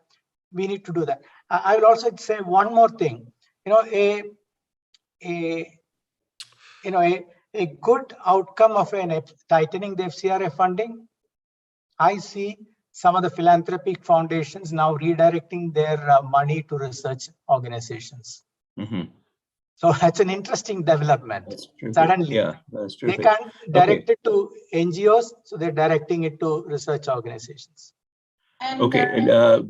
We need to do that. I will also say one more thing. A good outcome of tightening the FCRA funding, I see some of the philanthropic foundations now redirecting their money to research organizations. So that's an interesting development. Suddenly, they can't direct it to NGOs, so they're directing it to research organizations. And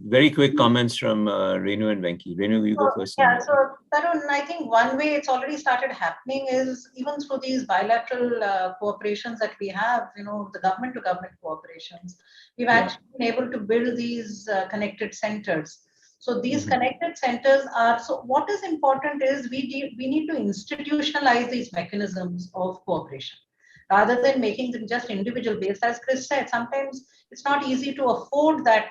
very quick comments from Renu and Venki. Renu, you go first. Yeah, so Tarun, I think one way it's already started happening is even through these bilateral cooperations that we have, the government to government cooperations, we've actually been able to build these connected centers. So these connected centers are, so what is important is we need to institutionalize these mechanisms of cooperation rather than making them just individual based. As Chris said, sometimes it's not easy to afford that,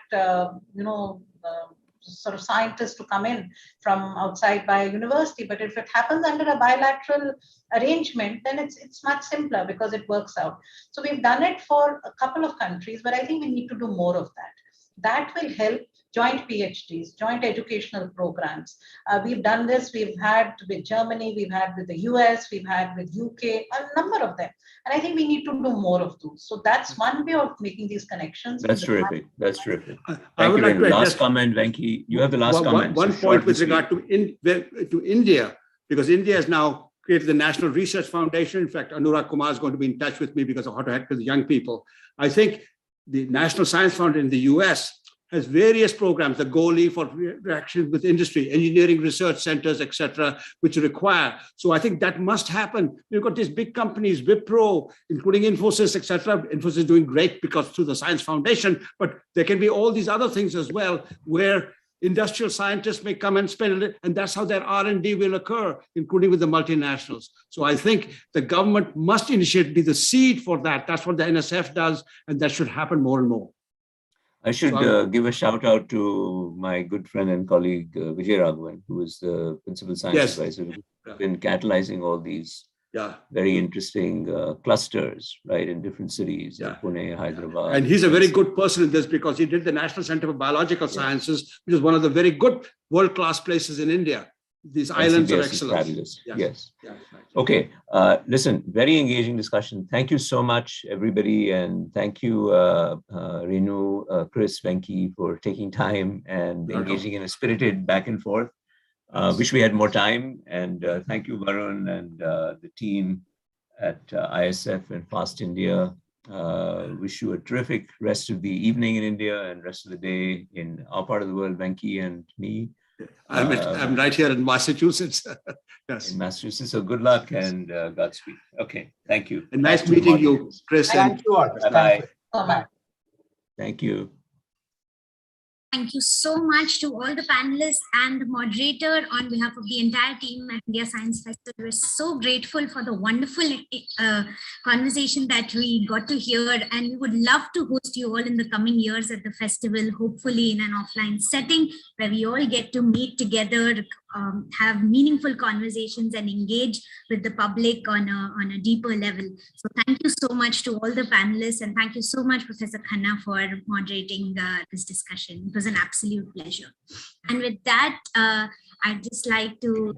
sort of scientists to come in from outside by a university. But if it happens under a bilateral arrangement, then it's much simpler because it works out. So we've done it for a couple of countries, but I think we need to do more of that. That will help joint PhDs, joint educational programs. We've done this, we've had with Germany, we've had with the US, we've had with UK, a number of them. And I think we need to do more of those. So that's one way of making these connections. That's terrific. That's terrific. I would like to last comment, Venki. You have the last comment. One point with regard to India, because India has now created the National Research Foundation. In fact, Anurag Kumar is going to be in touch with me because of how to act with young people. I think the National Science Foundation in the US has various programs, the GOLI for reaction with industry, engineering research centers, etc., which require. So I think that must happen. You've got these big companies, Wipro, including Infosys, etc. Infosys is doing great because through the Science Foundation, but there can be all these other things as well, where industrial scientists may come and spend it, and that's how their R&D will occur, including with the multinationals. So I think the government must initiate, be the seed for that. That's what the NSF does, and that should happen more and more. I should give a shout out to my good friend and colleague Vijay Raghavan, who is the principal science advisor, who's been catalyzing all these very interesting clusters, right, in different cities, like Pune, Hyderabad. And he's a very good person in this because he did the National Center for Biological Sciences, which is one of the very good world-class places in India. These islands of excellence. Fabulous. Yes. Okay. Listen, very engaging discussion. Thank you so much, everybody. And thank you, Renu, Chris, Venki, for taking time and engaging in a spirited back and forth. Wish we had more time. And thank you, Varun, and the team at ISF and FAST India. Wish you a terrific rest of the evening in India and rest of the day in our part of the world, Venki and me. I'm right here in Massachusetts. Yes. In Massachusetts. So good luck and Godspeed. Okay. Thank you. And nice meeting you, Chris. Thank you all. Bye-bye. Thank you. Thank you so much to all the panelists and the moderator on behalf of the entire team at India Science Festival. We're so grateful for the wonderful conversation that we got to hear, and we would love to host you all in the coming years at the festival, hopefully in an offline setting where we all get to meet together, have meaningful conversations and engage with the public on a deeper level. So thank you so much to all the panelists, and thank you so much, Professor Khanna, for moderating this discussion. It was an absolute pleasure. And with that, I'd just like to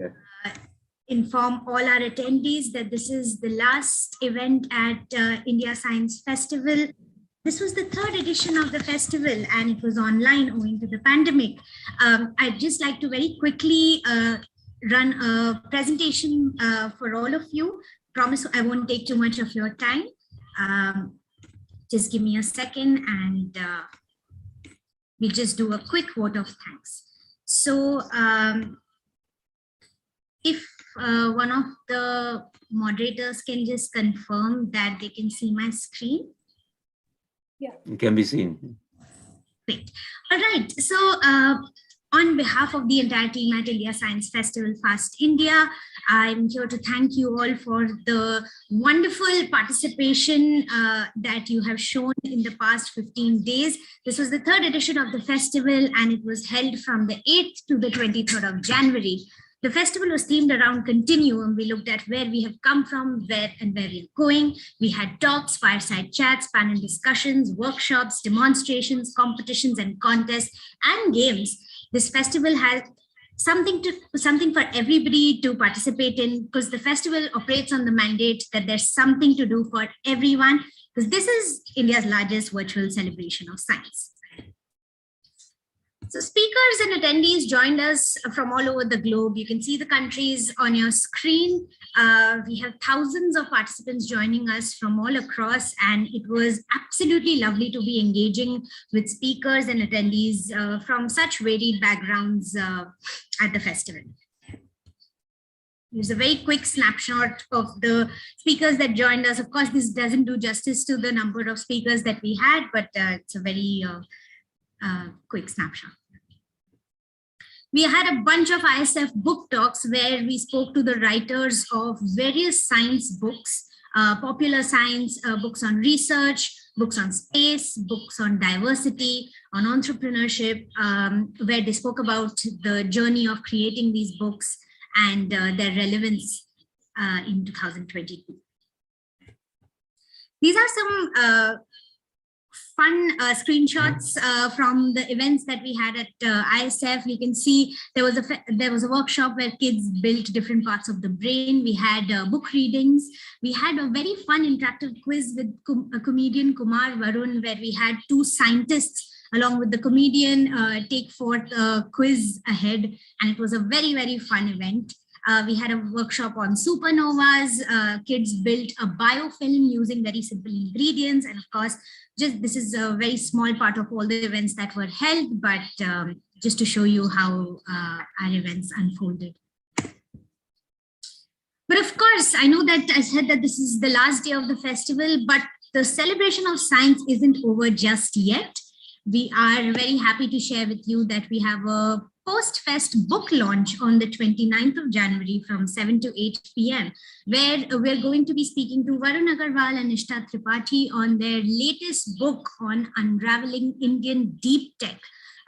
inform all our attendees that this is the last event at India Science Festival. This was the third edition of the festival, and it was online owing to the pandemic. I'd just like to very quickly run a presentation for all of you. Promise I won't take too much of your time. Just give me a second, and we'll just do a quick vote of thanks. So if one of the moderators can just confirm that they can see my screen. Yeah. It can be seen. Great. All right. So on behalf of the entire team at India Science Festival Fast India, I'm here to thank you all for the wonderful participation that you have shown in the past 15 days. This was the third edition of the festival, and it was held from the 8th to the 23rd of January. The festival was themed around continuum. We looked at where we have come from, where we're going. We had talks, fireside chats, panel discussions, workshops, demonstrations, competitions and contests, and games. This festival has something for everybody to participate in, because the festival operates on the mandate that there's something to do for everyone, because this is India's largest virtual celebration of science. So speakers and attendees joined us from all over the globe. You can see the countries on your screen. We have thousands of participants joining us from all across, and it was absolutely lovely to be engaging with speakers and attendees from such varied backgrounds at the festival. Here's a very quick snapshot of the speakers that joined us. Of course, this doesn't do justice to the number of speakers that we had, but it's a very quick snapshot. We had a bunch of ISF book talks where we spoke to the writers of various science books, popular science, books on research, books on space, books on diversity, on entrepreneurship, where they spoke about the journey of creating these books and their relevance in 2022. These are some fun screenshots from the events that we had at ISF. You can see there was a workshop where kids built different parts of the brain. We had book readings. We had a very fun interactive quiz with comedian Kumar Varun, where we had two scientists along with the comedian take forth a quiz ahead, and it was a very, very fun event. We had a workshop on supernovas. Kids built a biofilm using very simple ingredients. And of course, this is a very small part of all the events that were held, but just to show you how our events unfolded. But of course, I know that I said that this is the last day of the festival, but the celebration of science isn't over just yet. We are very happy to share with you that we have a post-fest book launch on the 29th of January from 7 to 8 p.m., where we're going to be speaking to Varun Agarwal and Ishta Tripathi on their latest book on unraveling Indian deep tech.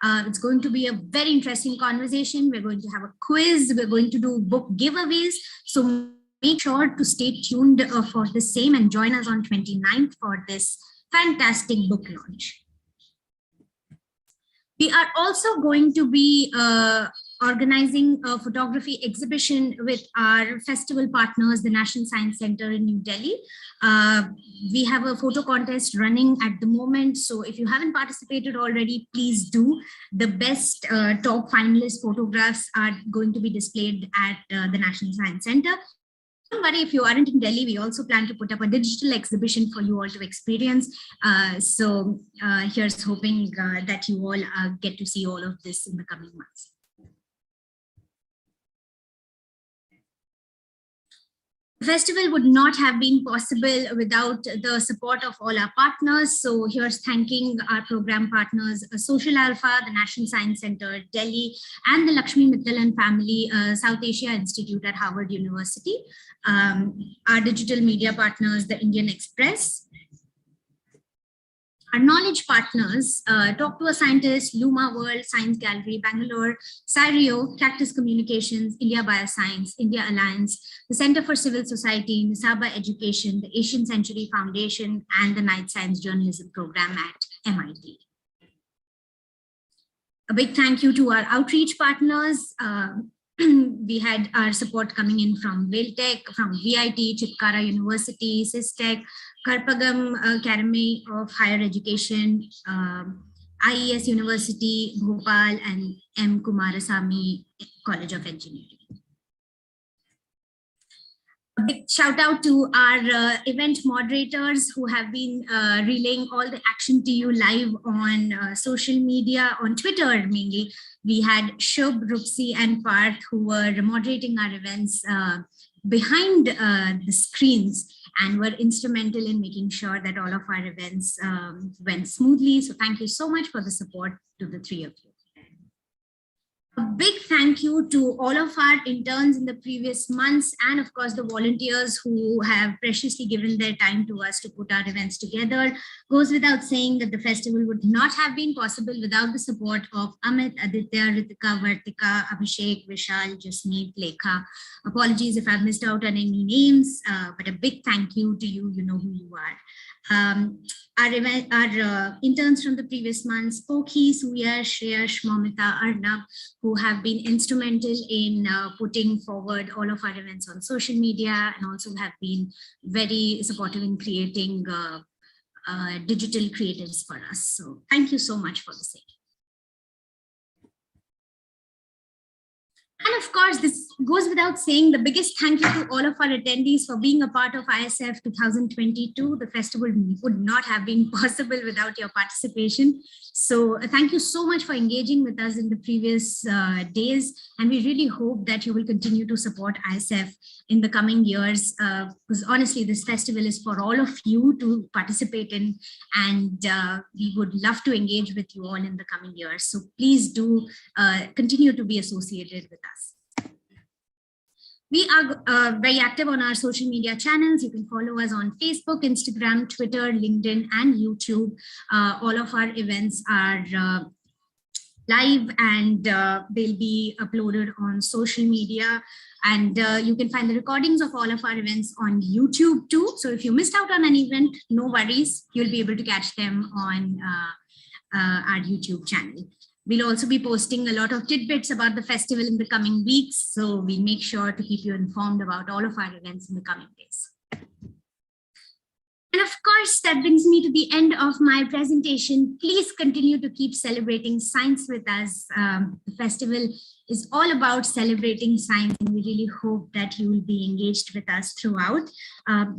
It's going to be a very interesting conversation. We're going to have a quiz. We're going to do book giveaways. So make sure to stay tuned for the same and join us on 29th for this fantastic book launch. We are also going to be organizing a photography exhibition with our festival partners, the National Science Center in New Delhi. We have a photo contest running at the moment. So if you haven't participated already, please do. The best top finalist photographs are going to be displayed at the National Science Center. Don't worry, if you aren't in Delhi, we also plan to put up a digital exhibition for you all to experience. So here's hoping that you all get to see all of this in the coming months. The festival would not have been possible without the support of all our partners. So here's thanking our program partners, Social Alpha, the National Science Center, Delhi, and the Lakshmi Mittal and Family South Asia Institute at Harvard University. Our digital media partners, the Indian Express. Our knowledge partners, Talk to a Scientist, Luma World, Science Gallery, Bangalore, Cyrio, Cactus Communications, India Bioscience, India Alliance, the Center for Civil Society, Nisaba Education, the Asian Century Foundation, and the Night Science Journalism Program at MIT. A big thank you to our outreach partners. We had our support coming in from Vailtech, from VIT, Chipkara University, SysTech, Karpagam Academy of Higher Education, IES University, Bhopal, and M. Kumarasamy College of Engineering. A big shout out to our event moderators who have been relaying all the action to you live on social media, on Twitter mainly. We had Shubh, Rupsi, and Parth who were moderating our events behind the screens and were instrumental in making sure that all of our events went smoothly. So thank you so much for the support to the three of you. A big thank you to all of our interns in the previous months, and of course the volunteers who have preciously given their time to us to put our events together. Goes without saying that the festival would not have been possible without the support of Amit, Aditya, Ritika, Vartika, Abhishek, Vishal, Jasmeet, Lekha. Apologies if I've missed out on any names, but a big thank you to you. You know who you are. Our interns from the previous months, Pokhi, Suya, Shreyash, Momita, Arnab, who have been instrumental in putting forward all of our events on social media and also have been very supportive in creating digital creatives for us. So thank you so much for the same. And of course, this goes without saying, the biggest thank you to all of our attendees for being a part of ISF 2022. The festival would not have been possible without your participation. So thank you so much for engaging with us in the previous days. And we really hope that you will continue to support ISF in the coming years, because honestly, this festival is for all of you to participate in, and we would love to engage with you all in the coming years. So please do continue to be associated with us. We are very active on our social media channels. You can follow us on Facebook, Instagram, Twitter, LinkedIn, and YouTube. All of our events are live, and they'll be uploaded on social media. And you can find the recordings of all of our events on YouTube too. So if you missed out on an event, no worries. You'll be able to catch them on our YouTube channel. We'll also be posting a lot of tidbits about the festival in the coming weeks. So we'll make sure to keep you informed about all of our events in the coming days. And of course, that brings me to the end of my presentation. Please continue to keep celebrating science with us. The festival is all about celebrating science, and we really hope that you will be engaged with us throughout.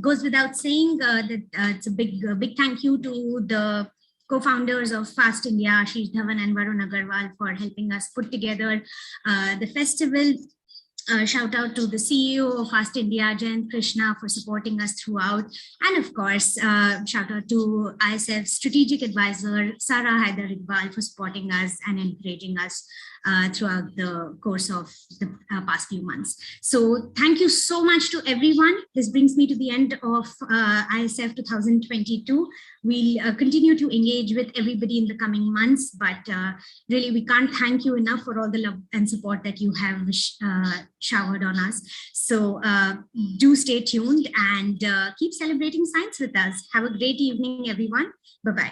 Goes without saying that it's a big thank you to the co-founders of Fast India, Ashish Dhawan and Varun Agarwal, for helping us put together the festival. Shout out to the CEO of Fast India, Jayant Krishna, for supporting us throughout. And of course, shout out to ISF's strategic advisor, Sarah Haider Iqbal, for supporting us and encouraging us throughout the course of the past few months. So thank you so much to everyone. This brings me to the end of ISF 2022. We'll continue to engage with everybody in the coming months, but really we can't thank you enough for all the love and support that you have showered on us. So do stay tuned and keep celebrating science with us. Have a great evening, everyone. Bye-bye.